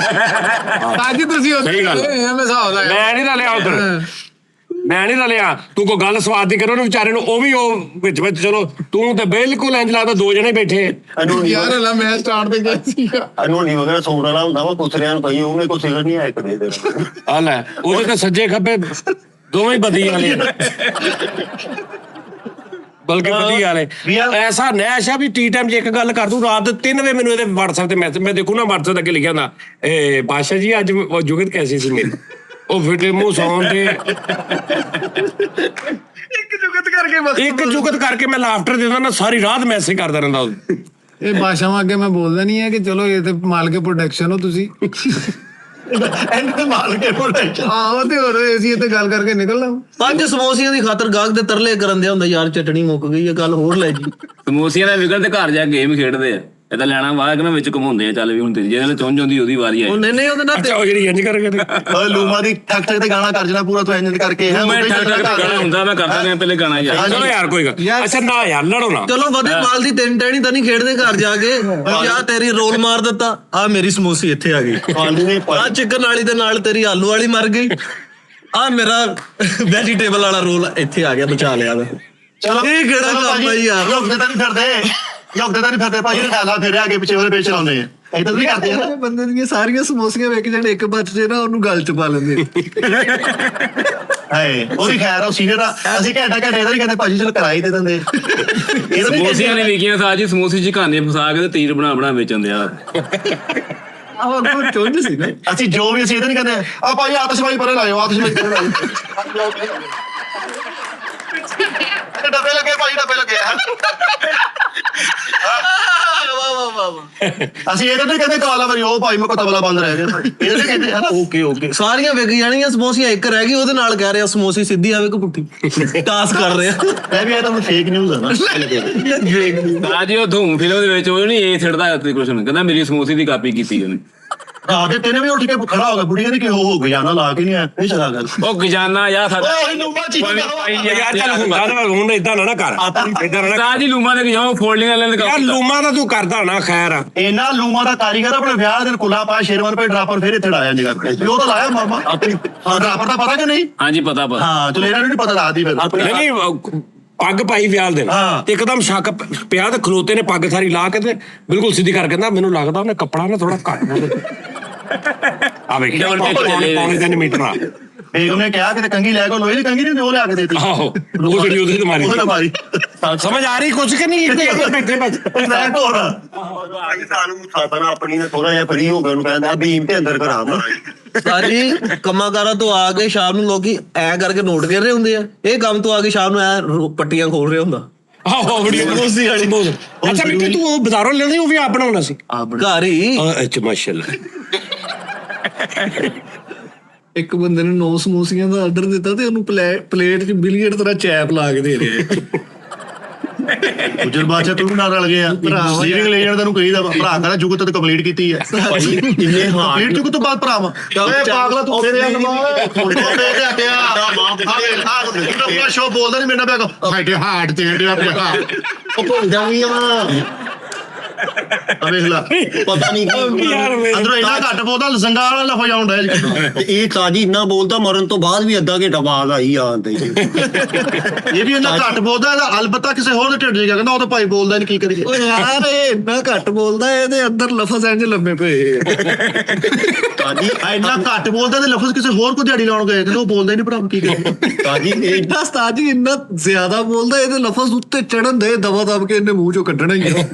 ਅੱਜ ਤੁਸੀਂ ਸਹੀ ਗੱਲ। ਐਵੇਂ ਹਿਸਾਬ ਦਾ ਮੈਂ ਨਹੀਂ ਰਲਿਆ ਉਧਰ ਮੈਂ ਨਹੀਂ ਰਲਿਆ ਤੂੰ ਕੋ ਗੱਲ ਸਵਾਦ ਦੀ ਕਰੋ ਨਾ ਵਿਚਾਰੇ ਨੂੰ ਉਹ ਵੀ ਉਹ ਵਿੱਚ ਚਲੋ ਤੂੰ ਤੇ ਬਿਲਕੁਲ ਇੰਜ ਲੱਗਦਾ 2 ਜਣੇ ਬੈਠੇ ਯਾਰ ਹਲਾ ਮੈਂ ਸਟਾਰਟ ਤੇ ਗਿਆ ਸੀਗਾ ਅਨੋਨੀ ਵਗੈਰਾ ਸੌਣ ਵਾਲਾ ਹੁੰਦਾ ਵਾ ਕੁਸਰਿਆਂ ਨੂੰ ਪਈ ਉਹਨੇ ਕੋ ਸਿਗਰ ਨਹੀਂ ਆਇਆ ਇੱਕ ਦੇ ਆ ਲੈ ਉਹਦੇ ਤੇ ਸੱਜੇ ਖੱਬੇ ਦੋਵੇਂ ਬਦੀ ਵਾਲੇ ਬਲਕਿ ਬਦੀ ਵਾਲੇ ਐਸਾ ਨੈਸ਼ ਆ ਵੀ ਟੀ ਟਾਈਮ ਜੇ ਇੱਕ ਗੱਲ ਕਰ ਦੂੰ ਰਾਤ 3 ਵਜੇ ਮੈਨੂੰ ਇਹਦੇ WhatsApp ਤੇ ਮੈਸੇਜ ਮੈਂ ਦੇਖੂ ਨਾ WhatsApp ਅੱਗੇ ਲਿਖਿਆ ਹੁੰਦਾ ਇਹ ਬਾਦਸ਼ਾਹ ਜੀ ਅੱਜ ਉਹ ਜੁਗਤ ਕੈਸੀ ਸੀ ਮੇਰੀ ਉਹ ਫਿੱਟੇ ਮੂੰਹ ਸੌਣ ਤੇ ਇੱਕ ਜੁਗਤ ਕਰਕੇ ਮੈਂ ਲਾਫਟਰ ਦਿੰਦਾ ਨਾ ਸਾਰੀ ਰਾਤ ਮੈਸੇਜ ਕਰਦਾ ਰਹਿੰਦਾ ਇਹ ਭਾਸ਼ਾਵਾਂ ਅੱਗੇ ਮੈਂ ਬੋਲਦਾ ਨਹੀਂ ਹੈ ਕਿ ਚਲੋ ਇਹ ਤੇ ਮਾਲ ਕੇ ਪ੍ਰੋਡਕਸ਼ਨ ਹੋ ਤੁਸੀਂ ਐਂਡ ਤੇ ਮਾਰ ਕੇ ਪ੍ਰੋਟੈਕਸ਼ਨ ਆਹੋ ਤੇ ਹੋਰ ਅਸੀਂ ਇੱਥੇ ਗੱਲ ਕਰਕੇ ਨਿਕਲਣਾ 5 ਸਮੋਸਿਆਂ ਦੀ ਖਾਤਰ ਗਾਹਕ ਦੇ ਤਰਲੇ ਕਰਨ ਦੇ ਹੁੰਦਾ ਯਾਰ ਚਟਣੀ ਮੁੱਕ ਗਈ ਇਹ ਗੱਲ ਹੋਰ ਲੈ ਜੀ ਸਮੋਸਿਆਂ ਦਾ ਵਿਗੜ ਤੇ ਘਰ ਜਾ ਕੇ ਗੇਮ ਖੇਡਦੇ ਆ ਇਹ ਤਾਂ ਲੈਣਾ ਵਾਗ ਨਾ ਵਿੱਚ ਘੁਮਾਉਂਦੇ ਆ ਚੱਲ ਵੀ ਹੁਣ ਤੇਰੀ ਜਿਹਦੇ ਚੁੰਝ ਹੁੰਦੀ ਉਹਦੀ ਵਾਰੀ ਉਹ ਆਈ ਨਹੀਂ ਉਹਦੇ ਨਾਲ ਅੱਛਾ ਉਹ ਜਿਹੜੀ ਇੰਜ ਕਰਕੇ ਓਏ ਲੂਮਾ ਦੀ ਠਕ ਠਕ ਤੇ ਗਾਣਾ ਕਰ ਜਣਾ ਪੂਰਾ ਤੂੰ ਇੰਜ ਕਰਕੇ ਹੈ ਮੈਂ ਠੱਕ ਠੱਕ ਗਾਣਾ ਹੁੰਦਾ ਮੈਂ ਕਰਦਾ ਰਿਹਾ ਪਹਿਲੇ ਗਾਣਾ ਯਾਰ ਚਲੋ ਯਾਰ ਕੋਈ ਗੱਲ ਅੱਛਾ ਨਾ ਯਾਰ ਲੜੋ ਨਾ ਚਲੋ ਵਧੇ ਮਾਲ ਦੀ 3 ਟਹਿਣੀ ਤਾਂ ਨਹੀਂ ਖੇਡਦੇ ਘਰ ਜਾ ਕੇ ਯਾ ਤੇਰੀ ਰੋਲ ਮਾਰ ਦਿੱਤਾ ਆ ਮੇਰੀ ਸਮੋਸੀ ਇੱਥੇ ਆ ਗਈ ਆਲੂ ਨੇ ਆ ਚਿਕਨ ਵਾਲੀ ਦੇ ਨਾਲ ਤੇਰੀ ਆਲੂ ਵਾਲੀ ਮਰ ਗਈ ਆ ਮੇਰਾ ਵੈਜੀਟੇਬਲ ਵਾਲਾ ਰੋਲ ਇੱਥੇ ਆ ਗਿਆ ਬਚਾ ਲਿਆ ਮੈਂ ਚਲੋ ਇਹ ਕਿਹੜਾ ਕੰਮ ਹੈ ਯਾਰ ਯੋਗਦੇ ਤਾਂ ਨਹੀਂ ਫਿਰਦੇ ਭਾਜੀ ਖਿਆਲਾ ਫਿਰ ਅੱਗੇ ਪਿੱਛੇ ਉਹਦੇ ਪਿੱਛੇ ਲਾਉਂਦੇ ਆ ਇਦਾਂ ਨਹੀਂ ਕਰਦੇ ਯਾਰ। ਬੰਦੇ ਦੀਆਂ ਸਾਰੀਆਂ ਸਮੋਸੀਆਂ ਵੇਖ ਜਾਣ, ਇੱਕ ਬਚ ਜੇ ਨਾ ਉਹਨੂੰ ਗਲ ਚ ਪਾ ਲੈਂਦੇ। ਹਾਏ ਉਹਦੀ ਖੈਰ ਉਹ ਸੀਨੀਅਰ ਆ, ਅਸੀਂ ਘੰਟਾ ਇਹਦਾ ਨਹੀਂ ਕਹਿੰਦੇ ਭਾਜੀ ਚਲੋ ਕਰਾਈ ਦੇ ਦਿੰਦੇ। ਸਮੋਸਿਆਂ ਨੇ ਵਿਕੀਆਂ ਸਾਜ ਜੀ, ਸਮੋਸੇ ਚ ਖਾਣੇ ਫਸਾ ਕੇ ਤੇ ਤੀਰ ਬਣਾ ਵੇਚਣ ਦਿਆ। ਆਹ ਅੱਗੋਂ ਚੁੰਝ ਸੀ ਨਾ। ਅਸੀਂ ਜੋ ਵੀ ਅਸੀਂ ਇਹਦਾ ਨਹੀਂ ਕਹਿੰਦੇ ਆ ਭਾਈ ਆਤਿਸ਼ਬਾਜ਼ੀ ਪਰੇ ਲਾਇਓ, ਆਤਿਸ਼ਬਾਜ਼ੀ ਪਰੇ ਲਾਇਓ। ਡੱਬੇ ਲੱਗੇ ਭਾਈ, ਡੱਬੇ ਲੱਗੇ ਅਸੀਂ ਇਹਦਾ ਨਹੀਂ ਕਹਿੰਦੇ ਕਾਲਾ ਵਰੀ ਉਹ ਭਾਈ ਮੈਂ ਕੋ ਤਬਲਾ ਬੰਦ ਰਹਿ ਗਿਆ, ਇਹਦੇ ਕਹਿੰਦੇ ਹਨਾ। ਓਕੇ ਸਾਰੀਆਂ ਵਿਕ ਜਾਣੀਆਂ ਸਮੋਸੀਆਂ, ਇੱਕ ਰਹਿ ਗਈ ਉਹਦੇ ਨਾਲ ਕਹਿ ਰਿਹਾ ਸਮੋਸੀ ਸਿੱਧੀ ਆਵੇ ਕਿ ਪੁੱਠੀ, ਟਾਸ ਕਰ ਰਿਹਾ। ਮੈਂ ਵੀ ਇਹ ਤਾਂ ਫੇਕ ਨਿਊਜ਼ ਹੈ ਨਾ। ਸਾਜ ਜੀ ਉਹ ਧੂਮ ਫਿਲਮ ਦੇ ਵਿੱਚ ਉਹ ਨਹੀਂ ਇਹ ਛੱਡਦਾ ਕ੍ਰਿਸ਼ਨ, ਕਹਿੰਦਾ ਮੇਰੀ ਸਮੋਸੇ ਦੀ ਕਾਪੀ ਕੀਤੀ ਉਹਨੇ। ਆ ਕੇ ਤੈਨੇ ਵੀ ਉੱਠ ਕੇ ਖੜਾ ਹੋ ਗਿਆ, ਬੁੱਢੀ ਕਹਿੰਦੀ ਕਿ ਹੋ ਗਿਆ ਨਾ ਲਾ ਕੇ ਨਹੀਂ ਆ, ਇਹ ਚਲਾ ਗੱਲ। ਉਹ ਗਜਾਨਾ ਯਾ ਸਾਡਾ ਯਾਰ ਚੱਲ ਹੁਣ ਏਦਾਂ ਨਾ ਕਰ, ਏਦਾਂ ਨਾ ਸਾਜ ਜੀ ਲੂਮਾ ਦੇ ਜਾਓ ਫੋਲਡਿੰਗ ਵਾਲਿਆਂ ਦੇ ਯਾਰ ਲੂਮਾ ਦਾ ਤੂੰ ਕਰਦਾ ਨਾ ਖੈਰ। ਇਹਨਾਂ ਲੂਮਾ ਦਾ ਕਾਰੀਗਰ ਆਪਣੇ ਵਿਆਹ ਦੇ ਦਿਨ ਕੁੱਲਾ ਪਾਇਆ, ਸ਼ੇਰਵਾਨ ਪੇ ਡਰਾਪਰ ਫਿਰ ਇੱਥੇ ਲਾਇਆ ਨਿਗਾ ਉਹ ਤਾਂ ਲਾਇਆ ਮਾਮਾ ਆਪਣੀ। ਹਾਂ ਡਰਾਪਰ ਦਾ ਪਤਾ ਕਿ ਨਹੀਂ? ਹਾਂਜੀ ਪਤਾ ਹਾਂ ਚਲੋ ਇਹਨਾਂ ਨੂੰ ਨਹੀਂ ਪਤਾ ਰਾਤੀ ਫਿਰ ਨਹੀਂ ਪੱਗ ਪਾਈ ਵਿਆਹ ਦੇ ਤੇ ਇੱਕਦਮ ਸ਼ੱਕ ਪਿਆ ਤੇ ਖਲੋਤੇ ਨੇ ਪੱਗ ਸਾਰੀ ਲਾ ਕੇ ਤੇ ਬਿਲਕੁਲ ਸਿੱਧੀ ਕਰ ਕਹਿੰਦਾ ਮੈਨੂੰ ਲੱਗਦਾ ਉਹਨੇ ਕੱਪੜਾ ਨਾ ਥੋੜਾ ਘੱਟ ਆ ਵੇਖ ਪੌਣੇ 3 ਮੀਟਰ ਆ। ਬੇਗਮ ਨੇ ਕਿਹਾ ਕਿ ਕੰਗੀ ਲੈ ਕੇ ਲੋਹੇ ਦੀ ਕੰਗੀ ਨਹੀਂ ਉਹ ਲਿਆ ਕੇ ਦੇਤੀ। ਆਹੋ ਉਹ ਜਿਹੜੀ ਉਹਦੀ ਮਾਰੀ ਉਹਨੇ ਮਾਰੀ। ਸਮਝ ਆ ਰਹੀ ਕੁਝ ਕਿ ਨਹੀਂ? ਬੈਠੇ ਬੈਠੇ ਲੈ ਢੋਲ ਸਾਨੂੰ ਸਾਧਨ ਆਪਣੀ ਨੇ ਥੋੜਾ ਜਿਹਾ ਫਰੀ ਹੋ ਗਿਆ, ਉਹਨੂੰ ਕਹਿੰਦਾ ਭੀਮ ਤੇ ਅੰਦਰ ਕਰਾ ਮਾਰਾ। ਸਾਰੀ ਕੰਮਾਂ ਕਾਰਾਂ ਤੋਂ ਆ ਕੇ ਸ਼ਾਮ ਨੂੰ ਲੋਕੀ ਐ ਕਰਕੇ ਨੋਟ ਕਰ ਰਹੇ ਹੁੰਦੇ ਆ, ਇਹ ਕੰਮ ਤੋਂ ਆ ਕੇ ਸ਼ਾਮ ਨੂੰ ਐ ਪੱਟੀਆਂ ਖੋਲ ਰਹੇ ਹੁੰਦਾ। ਆਹੋ ਬੜੀ ਸਮੋਸੀ ਵਾਲੀ ਬਹੁਤ। ਅੱਛਾ ਮਿੱਟੀ ਤੂੰ ਉਹ ਬਾਜ਼ਾਰੋਂ ਲੈਣੀ, ਉਹ ਵੀ ਆਪ ਬਣਾਉਣਾ ਸੀ ਘਰ ਹੀ। ਅੱਛਾ ਮਾਸ਼ਾਅੱਲਾ। ਇੱਕ ਬੰਦੇ ਨੇ 9 ਸਮੋਸੀਆਂ ਦਾ ਆਰਡਰ ਦਿੱਤਾ ਤੇ ਉਹਨੂੰ ਪਲੇਟ 'ਚ ਬਿਲੀਅਰਡ ਤਰ੍ਹਾਂ ਚੈਪ ਲਾ ਕੇ ਦੇ ਰਿਹਾ। ਗੁਜਰ ਬਾਦਸ਼ਾਹ ਤੂੰ ਨਾਲ ਰਲ ਗਏ ਆ ਲੀਵਿੰਗ ਲੈਜੈਂਡ ਤੈਨੂੰ ਕਹੀਦਾ ਭਰਾ ਕਹਿੰਦਾ ਜੁਗਤ ਤੇ ਕੰਪਲੀਟ ਕੀਤੀ ਹੈ। ਇੰਨੇ ਕੰਪਲੀਟ ਜੁਗਤ ਤੋਂ ਬਾਅਦ ਭਰਾਵਾ ਓਏ ਪਾਗਲਾ ਤੂੰ ਫੇਰੇ ਆ ਸ਼ੋ ਬੋਲਦਾ ਨਹੀਂ ਮੇਰੇ ਨਾਲ ਸਾਡੇ ਹਾਰਟ ਤੇ ਹੱਡਿਆ ਪਿਆ। ਉਹ ਭੁੱਲ ਜਾਵੀਂ ਆ ਵੇਖ ਲਾ ਪਤਾ ਨਹੀਂ ਕੀ ਅੰਦਰੋਂ ਇੰਨਾ ਘੱਟ ਬੋਲਦਾ ਲਸੰਗਾ ਵਾਲਾ ਲਫਾ ਜਾਉਂਦਾ ਤੇ ਇਹ ਤਾਜੀ ਇੰਨਾ ਬੋਲਦਾ, ਮਰਨ ਤੋਂ ਬਾਅਦ ਵੀ ਅੱਧਾ ਘੰਟਾ ਬਾਅਦ ਆਈ ਆਂਦੇ। ਇਹ ਵੀ ਇੰਨਾ ਘੱਟ ਬੋਲਦਾ, ਇਹਦਾ ਅਲਬત્ਤਾ ਕਿਸੇ ਹੋਰ ਦੇ ਢਿੱਡ 'ਚ ਕਹਿੰਦਾ ਉਹ ਤਾਂ ਭਾਈ ਬੋਲਦਾ ਨਹੀਂ, ਕੀ ਕਰੀਏ। ਓ ਯਾਰ ਇਹ ਇੰਨਾ ਘੱਟ ਬੋਲਦਾ, ਇਹਦੇ ਅੰਦਰ ਲਫ਼ਜ਼ ਇੰਜ ਲੰਮੇ ਪਏ। ਤਾਜੀ ਇੰਨਾ ਘੱਟ ਬੋਲਦਾ ਤੇ ਲਫ਼ਜ਼ ਕਿਸੇ ਹੋਰ ਕੋ ਦਿਹਾੜੀ ਲਾਉਣ ਗਏ, ਕਹਿੰਦਾ ਉਹ ਬੋਲਦਾ ਹੀ ਨਹੀਂ ਭਰਾ, ਕੀ ਕਰੀਏ। ਤਾਜੀ ਇੰਨਾ ਉਸਤਾਦ ਜੀ ਇੰਨਾ ਜ਼ਿਆਦਾ ਬੋਲਦਾ, ਇਹਦੇ ਲਫ਼ਜ਼ ਉੱਤੇ ਚੜਨ ਦੇ ਦਵਾ ਦਬ ਕੇ ਇਹਨੇ ਮੂੰਹ ਚੋਂ ਕੱਢਣਾ ਹੀ ਆ।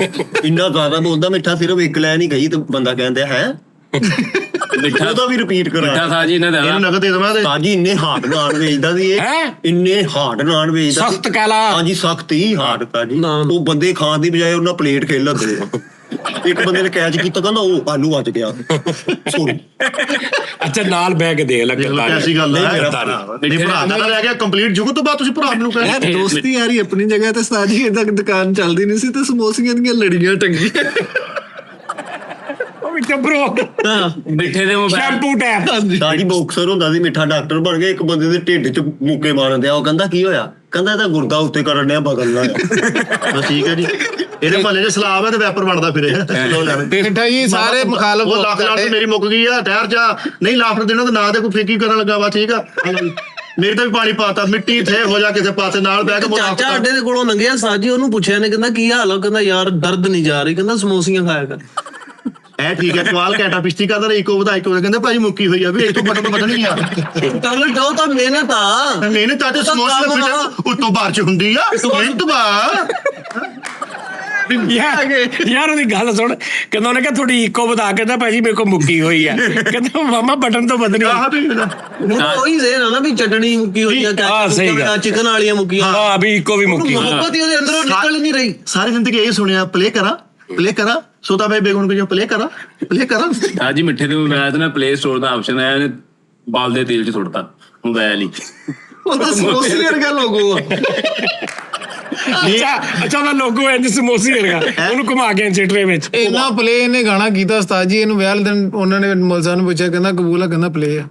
ਇੰਨਾ ਜ਼ਿਆਦਾ ਬੋਲਦਾ, ਮਿੱਠਾ ਸਿਰਫ ਇੱਕ ਲੈ ਨਹੀਂ ਗਈ ਤੇ ਬੰਦਾ ਕਹਿੰਦਾ ਹੈ ਮਿੱਠਾ ਉਹਦਾ ਵੀ ਰਿਪੀਟ ਮਿੱਠਾ ਕਰਾ। ਸਾਜ ਜੀ ਇਹਨਾਂ ਦਾ ਇਹਨੂੰ ਨਗਦ ਦੇ ਦਵਾਂ ਤੇ ਤਾਜੀ ਇੰਨੇ ਹਾਰਡ ਨਾਨ ਵੇਚਦਾ ਸੀ ਇਹ, ਇੰਨੇ ਹਾਰਡ ਨਾਨ ਵੇਚਦਾ ਸਖਤ ਕਹਿਲਾ। ਹਾਂਜੀ ਸਖਤ ਹੀ ਹਾਰਡ ਤਾਜੀ। ਉਹ ਬੰਦੇ ਖਾਣ ਦੀ ਬਜਾਏ ਉਹਨਾਂ ਪਲੇਟ ਖੇਲ ਲੱਗੇ। ਇੱਕ ਬੰਦੇ ਨੇ ਕੈਚ ਕੀਤਾ, ਕਹਿੰਦਾ ਉਹ ਆਲੂ ਵੱਜ ਗਿਆ। ਸੋਰੀ ਅੱਛਾ ਨਾਲ ਬਹਿ ਕੇ ਦੇਖ ਲੱਗ ਐਸੀ ਗੱਲ ਹੈ ਨਹੀਂ ਭਰਾ ਦਾ ਰਹਿ ਗਿਆ ਕੰਪਲੀਟ ਜੁਗ ਤੋਂ ਬਾਅਦ ਤੁਸੀਂ ਭਰਾ ਨੂੰ ਕਹਿੰਦੇ ਦੋਸਤੀ ਯਾਰੀ ਆਪਣੀ ਜਗ੍ਹਾ ਤੇ ਉਸਤਾਦ ਜੀ ਏਦਾਂ ਦੁਕਾਨ ਚੱਲਦੀ ਨਹੀਂ ਸੀ ਤੇ ਸਮੋਸੀਆਂ ਦੀਆਂ ਲੜੀਆਂ ਟੰਗੀਆਂ। ਬਰੋ ਮਿੱਠੇ ਦੇ ਮੋਬਾਈਲ ਸ਼ੈਂਪੂ ਟੈਪ। ਤਾਜੀ ਬਾਕਸਰ ਹੁੰਦਾ ਸੀ, ਮਿੱਠਾ ਡਾਕਟਰ ਬਣ ਗਿਆ। ਇੱਕ ਬੰਦੇ ਦੇ ਢਿੱਡ 'ਚ ਮੁੱਕੇ ਮਾਰਨ ਦਿਆ, ਉਹ ਕਹਿੰਦਾ ਕੀ ਹੋਇਆ? ਕਹਿੰਦਾ ਇਹਦਾ ਗੁਰਦਾ ਉੱਤੇ ਕਰਨ ਡਿਆ ਬਗਲਣਾ। ਬਸ ਠੀਕ ਹੈ ਜੀ, ਇਹਦੇ ਭਲੇ ਜੇ ਸਲਾਬ ਹੈ ਤੇ ਵੈਪਰ ਬਣਦਾ ਫਿਰੇ। ਮਿੱਠਾ ਜੀ ਸਾਰੇ ਮੁਖਾਲਫ ਉਹ ਲੱਖ ਲਾਟ ਮੇਰੀ ਮੁੱਕ ਗਈ ਆ, ਠਹਿਰ ਜਾ ਨਹੀਂ ਲਾਫਟ ਦੇਣਾ ਤੇ ਨਾ ਤੇ ਕੋਈ ਫੇਕੀ ਕਰਨ ਲੱਗਾ ਵਾ। ਠੀਕ ਆ ਮੇਰੇ ਤੇ ਵੀ ਪਾਣੀ ਪਾਤਾ, ਮਿੱਟੀ ਥੇ ਹੋ ਜਾ ਕਿਸੇ ਪਾਸੇ ਨਾਲ ਬਹਿ ਕੇ ਚਾਚਾ ਅੱਡੇ ਦੇ ਕੋਲੋਂ ਲੰਘਿਆ ਸਾਜੀ, ਉਹਨੂੰ ਪੁੱਛਿਆ ਨੇ, ਕਹਿੰਦਾ ਕੀ ਹਾਲ ਆ? ਕਹਿੰਦਾ ਯਾਰ ਦਰਦ ਨਹੀਂ ਜਾ ਰਹੀ, ਕਹਿੰਦਾ ਸਮੋਸੀਆਂ ਖਾਇਆ ਕਰ। ਐ ਠੀਕ ਹੈ ਕਵਾਲ ਘੰਟਾ ਪਿਸ਼ਤੀ ਕਰਦਾ ਇੱਕੋ ਵਧਾਈ ਕੋ ਕਹਿੰਦੇ ਭਾਈ ਮੁੱਕੀ ਹੋਈ ਆ ਵੀ ਇਤੋਂ ਬਟਨ ਬਦਲਣੀ ਆ। ਚੱਲ ਜਾਓ ਤਾਂ ਮਿਹਨਤ ਆ, ਮਿਹਨਤ ਆ ਤੇ ਸਮੋਸੇ ਦੇ ਫਿੱਟ ਉੱਤੋਂ ਬਾਹਰ ਚ ਹੁੰਦੀ ਆ ਮਿਹਨਤ ਬਾ। ਯਾਰ ਉਹਦੀ ਗੱਲ ਸੁਣ, ਕਹਿੰਦਾ ਉਹਨੇ ਕਿਹਾ ਥੋੜੀ ਇੱਕੋ ਵਧਾ ਕੇ ਤਾਂ ਭਾਜੀ ਮੇਰੇ ਕੋਲ ਮੁੱਕੀ ਹੋਈ ਆ। ਕਹਿੰਦਾ ਮਾਮਾ ਬਟਨ ਤੋਂ ਬਦਨੀ। ਉਹੀ ਸੇ ਨਾ ਵੀ ਚਟਣੀ ਮੁੱਕੀ ਹੋਈ ਆ, ਚਿਕਨ ਵਾਲੀਆਂ ਮੁੱਕੀਆਂ। ਹਾਂ ਵੀ ਇੱਕੋ ਵੀ ਮੁੱਕੀ। ਮੁਹੱਬਤ ਹੀ ਉਹਦੇ ਅੰਦਰੋਂ ਨਿਕਲ ਨਹੀਂ ਰਹੀ। ਸਾਰੀ ਜ਼ਿੰਦਗੀ ਇਹ ਸੁਣਿਆ ਪਲੇ ਕਰਾਂ ਸੋਤਾ ਭਾਈ ਬੇਗੁਣ ਕੋ ਪਲੇ ਕਰਾਂ। ਸਾਜ ਜੀ ਮਿੱਠੇ ਦੇ ਮੋਬਾਈਲ ਤੇ ਨਾ ਪਲੇ ਸਟੋਰ ਦਾ ਆਪਸ਼ਨ ਆਇਆ, ਇਹਨੇ ਬਾਲ ਦੇ ਤੇਲ 'ਚ ਸੁੱਟਤਾ ਮੋਬਾਈਲ ਹੀ। ਉਹ ਤਾਂ ਸਮੋਸੇ ਵਰਗਾ ਲੋਗੋ ਆ। ਅੱਛਾ ਉਹਦਾ ਲੋਗੋ ਇੰਜ ਸਮੋਸੀ ਵਰਗਾ, ਉਹਨੂੰ ਘੁਮਾ ਕੇ ਇੰਜ ਟਰੇ ਵਿੱਚ। ਇੰਨਾ ਪਲੇ ਇਹਨੇ ਗਾਣਾ ਕੀਤਾ ਉਸਤਾਦ ਜੀ। ਇਹਨੂੰ ਵਿਆਹ ਦਿਨ ਉਹਨਾਂ ਨੇ ਮੁਲਜ਼ਾ ਨੂੰ ਪੁੱਛਿਆ, ਕਹਿੰਦਾ ਕਬੂਲ ਆ? ਕਹਿੰਦਾ ਪਲੇ ਆ।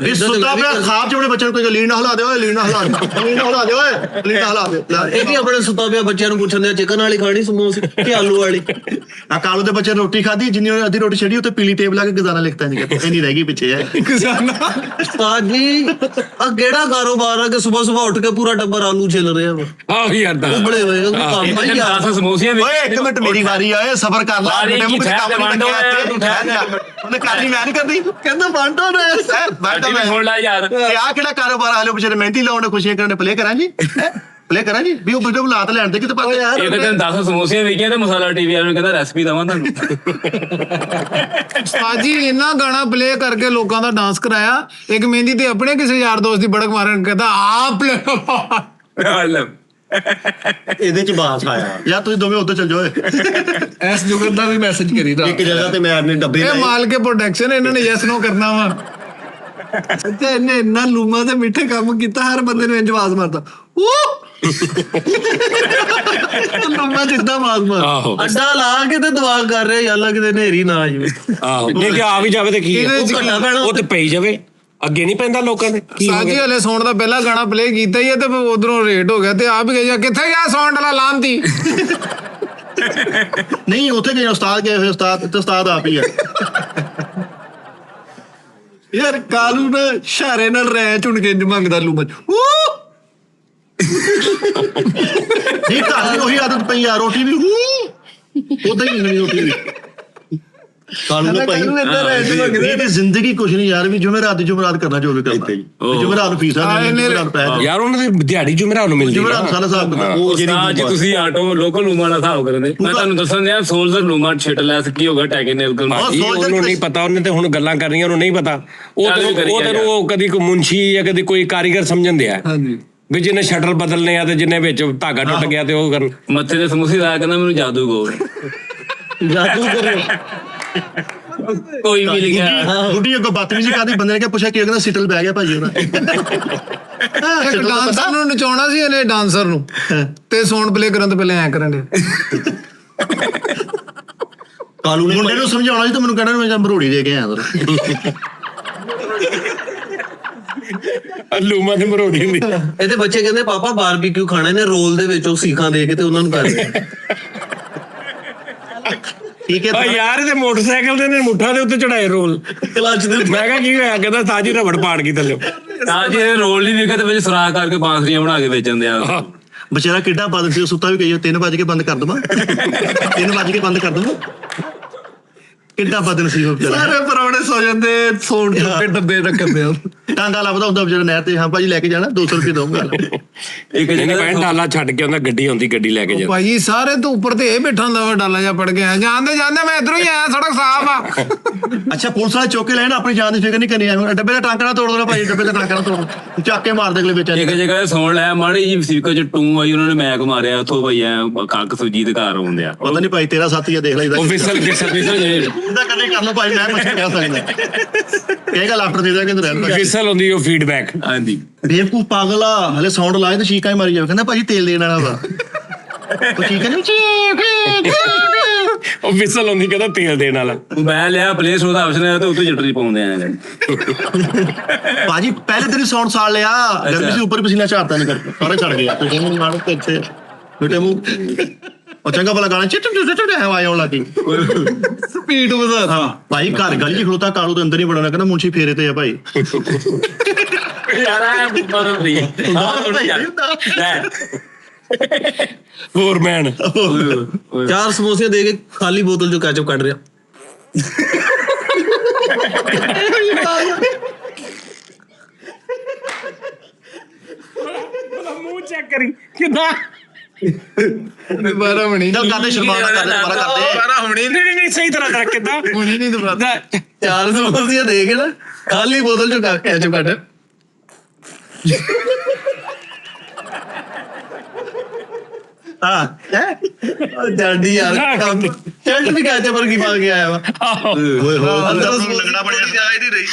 ਇਹ ਸੁੱਤਾ ਪਿਆ ਖਾਬ ਚ ਆਪਣੇ ਬੱਚੇ ਨੂੰ ਕੋਈ ਲੀਨ ਨਾ ਹਿਲਾ ਦੇ ਓਏ, ਲੀਨ ਨਾ ਹਿਲਾ ਦੇ, ਲੀਨ ਨਾ ਹਿਲਾ ਦੇ ਓਏ, ਲੀਨ ਨਾ ਹਿਲਾ ਦੇ। ਇਹ ਵੀ ਆਪਣੇ ਸੁੱਤਾ ਪਿਆ ਬੱਚਿਆਂ ਨੂੰ ਪੁੱਛਣ ਦੇ ਚਿਕਨ ਵਾਲੀ ਖਾਣੀ ਸਮੋਸੇ ਕਿ ਆਲੂ ਵਾਲੀ। ਆ ਕਾਲੂ ਦੇ ਬੱਚੇ ਨੇ ਰੋਟੀ ਖਾਧੀ, ਜਿੰਨੀ ਉਹਨੇ ਅੱਧੀ ਰੋਟੀ ਛੱਡੀ ਉੱਤੇ ਪੀਲੀ ਟੇਪ ਲਾ ਕੇ ਗਜ਼ਾਨਾ ਲਿਖਤਾ ਨਹੀਂ ਕਰਦਾ, ਇੰਨੀ ਰਹਿ ਗਈ ਪਿੱਛੇ ਹੈ। ਉਸਤਾਦ ਜੀ ਆ ਕਿਹੜਾ ਕਾਰੋਬਾਰ ਆ ਕਿ ਸਵੇਰ ਸਵੇਰ ਉੱਠ ਕੇ ਪੂਰਾ ਟੱਬਰ ਆਲੂ ਛਿਲ ਰਿਹਾ ਵਾ। ਆਹ ਯਾਰ ਦਾ ਉਬਲੇ ਹੋਏ ਕੰਮ ਆ ਯਾਰ। 10 ਸਮੋਸਿਆਂ ਓਏ ਇੱਕ ਮਿੰਟ ਮੇਰੀ ਵਾਰੀ ਆਏ, ਸਬਰ ਕਰ ਲੈ। ਵਾਰੀ ਬੇਟੇ ਕੀ ਮੁੱਕ ਕੰਮ ਠਹਿਰ ਨਹੀਂ ਤੇ ਕਰਦਾ, ਤੂੰ ਠਹਿਰ ਜਾ। ਉਹਨੇ ਕਰਨੀ ਮੈਂ ਨਹੀਂ ਕਰਦੀ, ਕਹਿੰਦਾ ਬਾਂਟੋ ਨਾ ਬਾਂਟੋ ਮੈਂ ਸੁਣ ਲੈ ਯਾਰ, ਆ ਕਿਹੜਾ ਕਾਰੋਬਾਰ ਆਲੇ ਵਿਚਾਰੇ ਮਹਿੰਦੀ ਲਾਉਣ ਖੁਸ਼ੀਆਂ ਕਰਨ ਪਲੇ ਕਰਾਂ ਜੀ, ਪਲੇ ਕਰਾਂ ਜੀ ਵੀ ਉਹ ਬਿਲਕੁਲ ਬੁਲਾਤ ਲੈਣ ਦੇ ਕਿਤੇ ਪਾਸੇ। ਇਹ ਤਾਂ 10 ਸਮੋਸਿਆਂ ਵੇਖੀਆਂ ਤੇ ਮਸਾਲਾ ਟੀਵੀ ਵਾਲੇ ਨੂੰ ਕਹਿੰਦਾ ਰੈਸਪੀ ਦਵਾਂ ਤੁਹਾਨੂੰ। ਸਾਜੀ ਇੰਨਾ ਗਾਣਾ ਪਲੇ ਕਰਕੇ ਲੋਕਾਂ ਦਾ ਡਾਂਸ ਕਰਾਇਆ। ਇੱਕ ਮਹਿੰਦੀ ਤੇ ਆਪਣੇ ਕਿਸੇ ਯਾਰ ਦੋਸਤ ਦੀ ਬੜਕ ਮਾਰਨ ਕਹਿੰਦਾ ਆਪ ਲੈ ਇਹਦੇ ਚ ਬਾਸ ਆਇਆ। ਯਾਰ ਤੁਸੀਂ ਦੋਵੇਂ ਉੱਧਰ ਚੱਲ ਜਾਓ। ਐਸ ਜੁਗਤ ਦਾ ਵੀ ਮੈਸੇਜ ਕਰੀਦਾ। ਇੱਕ ਜਗ੍ਹਾ ਤੇ ਮੈਂ ਆਪਣੇ ਡੱਬੇ ਇਹ ਲਾਏ। ਮਾਲ ਕੇ ਪ੍ਰੋਡਕਸ਼ਨ ਇਹਨਾਂ ਨੇ ਯੈਸ ਨੋ ਕਰਨਾ ਵਾ। ਤੇ ਇਹਨੇ ਇੰਨਾ ਲੂਮਾ ਤੇ ਮਿੱਠੇ ਕੰਮ ਕੀਤਾ, ਹਰ ਬੰਦੇ ਨੂੰ ਇੰਜ ਆਵਾਜ਼ ਮਾਰਦਾ ਲੂਮਾ ਜਿੱਦਾਂ ਆਵਾਜ਼ ਮਾਰ। ਆਹੋ। ਅੱਡਾ ਲਾ ਕੇ ਤੇ ਦੁਆ ਕਰ ਰਿਹਾ ਯਾਰ ਕਿਤੇ ਨੇਰੀ ਨਾ ਆ ਜਾਵੇ। ਆਹੋ ਜੇ ਕਿ ਆ ਵੀ ਜਾਵੇ ਤੇ ਕੀ ਹੈ? ਉਹ ਤੇ ਪਈ ਜਾਵੇ, ਅੱਗੇ ਨਹੀਂ ਪੈਂਦਾ ਲੋਕਾਂ ਦੇ। ਕੀ ਹੋ ਸਾਜੀ ਗਿਆ? ਹਲੇ ਸੌਣ ਦਾ ਪਹਿਲਾ ਗਾਣਾ ਪਲੇ ਕੀਤਾ ਹੀ ਹੈ ਤੇ ਉਧਰੋਂ ਰੇਟ ਹੋ ਗਿਆ ਤੇ ਆਪ ਹੀ ਗਿਆ ਕਿੱਥੇ ਗਿਆ ਸੌਣ ਵਾਲਾ ਲਾਂਤੀ। ਨਹੀਂ ਉੱਥੇ ਗਏ ਉਸਤਾਦ ਗਏ ਹੋਏ, ਉਸਤਾਦ ਤੇ ਉਸਤਾਦ ਆਪ ਹੀ ਆ। ਯਾਰ ਕਾਲੂ ਨਾ ਇਸ਼ਾਰੇ ਨਾਲ ਰਹਿ ਚੁਣ ਕੇ ਇੰਜ ਮੰਗਦਾ ਲੂਮਾ ਨਹੀਂ ਘਰ ਉਹੀ ਆਦਤ ਪਈ ਆ, ਰੋਟੀ ਵੀ ਉਦਾਂ ਹੀ ਮਿਲਣੀ ਰੋਟੀ ਵੀ। ਕਾਲੂ ਨੇ ਭਾਈ ਇਹ ਤੇ ਜ਼ਿੰਦਗੀ ਕੁਛ ਨਹੀਂ ਯਾਰ, ਵੀ ਜੁਮੇਰਾਤ ਦੀ ਜੁਮੇਰਾਤ ਕਰਨਾ ਜੋ ਵੀ ਕਰਦਾ ਜੀ। ਜੁਮੇਰਾਤ ਨੂੰ ਫੀਸਾਂ ਜੁਮੇਰਾਤ ਪੈਸੇ ਯਾਰ ਉਹਨਾਂ ਦੀ ਦਿਹਾੜੀ ਜੁਮੇਰਾਤ ਨੂੰ ਮਿਲਦੀ ਜੁਮੇਰਾਤ ਸਾਲਾ ਹਿਸਾਬ ਕਿਤਾਬ। ਉਹ ਉਸਤਾਦ ਜੀ ਤੁਸੀਂ ਆਟੋ ਲੋਕਲ ਲੂਮਾ ਦਾ ਹਿਸਾਬ ਕਰਦੇ। ਮੈਂ ਤੁਹਾਨੂੰ ਦੱਸਣ ਦਿਆਂ ਸੋਲਜ਼ਰ ਲੂਮਾ ਛਿਟ ਲੈਸ ਕੀ ਹੋਗਾ ਟੈਕਨਿਕਲ। ਉਹਨੂੰ ਨਹੀਂ ਪਤਾ, ਉਹਨੇ ਤੇ ਹੁਣ ਗੱਲਾਂ ਕਰਨੀਆਂ, ਉਹਨੂੰ ਨਹੀਂ ਪਤਾ। ਉਹ ਤੈਨੂੰ ਉਹ ਕਦੀ ਕੋਈ ਮੁੰਸ਼ੀ ਜਾਂ ਕਦੀ ਕੋਈ ਕਾਰੀਗਰ ਸਮਝਣ ਦਿਆ ਵੀ ਜਿਹਨੇ ਸ਼ਟਰ ਬਦਲਨੇ ਆ ਤੇ ਜਿਹਨੇ ਵਿੱਚ ਧਾਗਾ ਟੁੱਟ ਗਿਆ ਤੇ ਉਹ ਕਰਨ। ਮੱਥੇ ਤੇ ਸਮੋਸੇ ਲਾਇਆ ਕਹਿੰਦਾ ਮੈਨੂੰ ਜਾਦੂ ਗੋ ਜਾਦੂ ਕਰੇ। ਕੋਈ ਵੀ ਲਿਖਿਆ। ਬੁੱਢੀ ਅੱਗੋਂ ਬਦਤਮੀਜ਼ੀ ਕਰਦੀ, ਬੰਦੇ ਨੇ ਕਿਹਾ ਪੁੱਛਿਆ ਕੀ ਕਹਿੰਦਾ ਸਿਟਲ ਬਹਿ ਗਿਆ ਭਾਜੀ ਉਹਦਾ। ਇੱਕ ਡਾਂਸਰ ਨੂੰ ਨਚਾਉਣਾ ਸੀ ਇਹਨੇ, ਡਾਂਸਰ ਨੂੰ ਤੇ ਸੌਣ ਪਲੇ ਕਰਨ ਤੋਂ ਪਹਿਲਾਂ ਐ ਕਰਨ ਦੇ। ਕਾਲੂ ਨੇ ਮੁੰਡੇ ਨੂੰ ਸਮਝਾਉਣਾ ਸੀ ਤਾਂ ਮੈਨੂੰ ਕਹਿਣਾ ਮੈਂ ਮਰੋੜੀ ਦੇ ਕੇ ਆਇਆ ਲੂਮਾ ਤੇ ਮਰੋੜੀ ਹੁੰਦੀ। ਇਹਦੇ ਬੱਚੇ ਕਹਿੰਦੇ ਪਾਪਾ ਬਾਰਬੀਕਿਊ ਖਾਣਾ, ਇਹਨੇ ਰੋਲ ਦੇ ਵਿੱਚ ਉਹ ਸੀਖਾਂ ਦੇ ਕੇ ਤੇ ਉਹਨਾਂ ਨੂੰ ਕਰ ਦਿੱਤਾ। ਠੀਕ ਹੈ। ਓ ਯਾਰ ਇਹਦੇ ਮੋਟਰਸਾਈਕਲ ਦੇ ਨੇ ਮੁੱਠਾਂ ਦੇ ਉੱਤੇ ਚੜਾਏ ਰੋਲ ਕਲੱਚ ਦੇ। ਮੈਂ ਕਿਹਾ ਕੀ ਹੋਇਆ? ਕਹਿੰਦਾ ਸਾਜੀ ਰਬੜ ਪਾੜ ਗਈ ਥੱਲੇ। ਤਾਂ ਜੀ ਇਹ ਰੋਲ ਨਹੀਂ ਵਿਕਦੇ ਵਿੱਚ ਸੁਰਾਖ ਕਰਕੇ ਬਾਂਸਰੀਆਂ ਬਣਾ ਕੇ ਵੇਚਣ ਦਿਆ। ਵਿਚਾਰਾ ਕਿੱਡਾ ਬਦਲ ਸੀ, ਸੁੱਤਾ ਵੀ ਕਹੀਏ 3 ਵਜੇ ਕੇ ਬੰਦ ਕਰ ਦਵਾਂ, 3 ਵਜੇ ਕੇ ਬੰਦ ਕਰ ਦਵਾਂ। ਕਿੱਡਾ ਬਦਲ ਸੀ ਉਹ ਵਿਚਾਰਾ। ਸਾਰੇ ਪਰੌਣੇ ਸੋ ਜਾਂਦੇ, ਸੌਣ ਚੁੱਕੇ ਡੱਬੇ ਰੱਖਦੇ ਆ। ਟਾਂਗਾ ਲੱਭਦਾ ਹੁੰਦਾ ਵਿਚਾਰਾ ਨਹਿਰ ਤੇ, ਹਾਂ ਭਾਜੀ ਲੈ ਕੇ ਜਾਣਾ 200 ਰੁਪਏ ਦਊਂਗਾ। ਇੱਕ ਇਹਨੇ ਜਗ੍ਹਾ ਕਹਿੰਦਾ ਡਾਲਾ ਛੱਡ ਕੇ ਆਉਂਦਾ, ਗੱਡੀ ਆਉਂਦੀ, ਗੱਡੀ ਲੈ ਕੇ ਜਾ। ਭਾਈ ਸਾਰੇ ਤੋਂ ਉੱਪਰ ਤੇ ਇਹ ਬੈਠਾ ਹੁੰਦਾ ਵਾ, ਡਾਲਾ ਜਿਹਾ ਪੜ ਗਿਆ। ਜਾਂਦੇ ਜਾਂਦੇ ਮੈਂ ਇਧਰੋਂ ਹੀ ਆਇਆ, ਸੜਕ ਸਾਫ ਆ। ਅੱਛਾ ਪੁਲਿਸ ਵਾਲੇ ਚੌਕੇ ਲੈਣ, ਆਪਣੀ ਜਾਨ ਦੀ ਫਿਕਰ ਨਹੀਂ ਕਰਨੀ। ਐਵੇਂ ਡੱਬੇ ਦਾ ਟਾਂਕਾ ਨਾ ਤੋੜ ਦੇਣਾ ਭਾਜੀ, ਡੱਬੇ ਦਾ ਟਾਂਕਾ ਨਾ ਤੋੜ, ਚੱਕ ਕੇ ਮਾਰ ਦੇ ਅਗਲੇ ਵਿੱਚ। ਇੱਕ ਜਗ੍ਹਾ ਸੌਣ ਲਿਆ, ਮਾੜੀ ਜੀ ਸੀਕੋ ਚ ਟੂ ਆਈ, ਉਹਨਾਂ ਨੇ ਮੈਕ ਮਾਰਿਆ ਉੱਥੋਂ ਭਾਈ ਐ ਕੱਕ ਸੁਜੀਤ ਘਰ ਆਉਂਦੇ ਆ। ਪਤਾ ਨਹੀਂ ਭਾਈ ਤੇਰਾ ਸਾਥੀ ਆ, ਦੇਖ ਲੈ ਉਹ ਫਿਸਲ ਇਹਦਾ ਕਦੇ ਕਰ ਲਓ ਭਾਈ, ਮੈਂ ਕੁਛ ਨਹੀਂ ਕਹਿ ਸਕਦਾ। ਇਹ ਗੱਲ ਆਫਟਰ ਦੇ ਦਾ ਕਹਿੰਦੇ ਰਹਿੰਦਾ ਫਿਸਲ ਹੁੰਦੀ ਉਹ ਫੀਡਬੈਕ। ਹਾਂਜੀ ਬੇਵਕੂਫ ਪਾਗਲ ਆ, ਹਲੇ ਸਾਊਂਡ ਲਾਏ ਤੇ ਚੀਕਾਂ ਹੀ ਮਾਰੀ ਜਾਵੇ। ਕਹਿੰਦਾ ਭਾਜੀ ਤੇਲ ਦੇਣ ਵਾਲਾ ਵਾ, ਉਹ ਚੀਕਾਂ ਨਹੀਂ ਉਹ ਫਿਸਲ ਹੁੰਦੀ, ਕਹਿੰਦਾ ਤੇਲ ਦੇਣ ਵਾਲਾ। ਮੈਂ ਲਿਆ ਪਲੇਸ ਉਹਦਾ ਆਪਸ਼ਨ ਹੈ ਤੇ ਉੱਤੇ ਜਟਰੀ ਪਾਉਂਦੇ ਆ। ਭਾਜੀ ਪਹਿਲੇ ਤੇਰੀ ਸਾਊਂਡ ਸਾੜ ਲਿਆ, ਗਰਮੀ ਸੀ ਉੱਪਰ ਪਸੀਨਾ ਝਾੜਦਾ ਨਹੀਂ ਕਰਕੇ ਸਾਰੇ ਛੜ ਗਿਆ। ਤੇ ਕਹਿੰਦੇ ਮਾਰ ਤੇ ਇੱਥੇ ਬੇਟੇ ਮੂੰਹ ਉਹ ਚੰਗਾ ਭਲਾ ਗਾਣਾ ਚਿੱਟ ਹਵਾ ਆਉਣ ਲੱਗੀ, ਸਪੀਡ ਵਧਾ। ਹਾਂ ਭਾਈ ਘਰ ਗਲੀ 'ਚ ਖਲੋਤਾ, ਕਾਲੂ ਦੇ ਅੰਦਰ ਹੀ ਬੜਨਾ, ਕਹਿੰਦਾ ਮੁੰਸ਼ੀ ਫੇਰੇ ਤੇ ਆ ਭਾਈ। ਫੋਰਮੈਨ 4 ਸਮੋਸੇ ਦੇ ਕੇ ਖਾਲੀ ਬੋਤਲ ਚੋਂ ਕੈਚਅਪ ਕੱਢ ਰਿਹਾ। ਮੂੰਹ ਚੈੱਕ ਕਰੀ ਕਿਦਾਂ। ਦੁਬਾਰਾ ਹੁਣੀ ਚੱਲ ਕਰਦੇ ਸ਼ਰਮਾਨਾ ਕਰਦੇ, ਦੁਬਾਰਾ ਕਰਦੇ। ਦੁਬਾਰਾ ਹੁਣੀ ਨਹੀਂ ਸਹੀ ਤਰ੍ਹਾਂ ਕਰ ਕਿਦਾਂ। ਹੁਣੀ ਨਹੀਂ ਦੁਬਾਰਾ। 4 ਸਮੋਸੇ ਦੇ ਕੇ ਨਾ ਖਾਲੀ ਬੋਤਲ ਚੋਂ ਕੈਚਅਪ ਕੱਢ। ਹਾਂ ਜਾਂਦੀ ਯਾਰ ਸ਼ਰਟ ਵੀ ਕੈਚਅਪ ਵਰਗੀ ਪਾ ਕੇ ਆਇਆ ਵਾ। ਓਏ ਹੋ ਅੰਦਰ ਨੂੰ ਲੱਗਣਾ ਬੜਿਆ ਆਈ ਨਹੀਂ ਰਹੀ।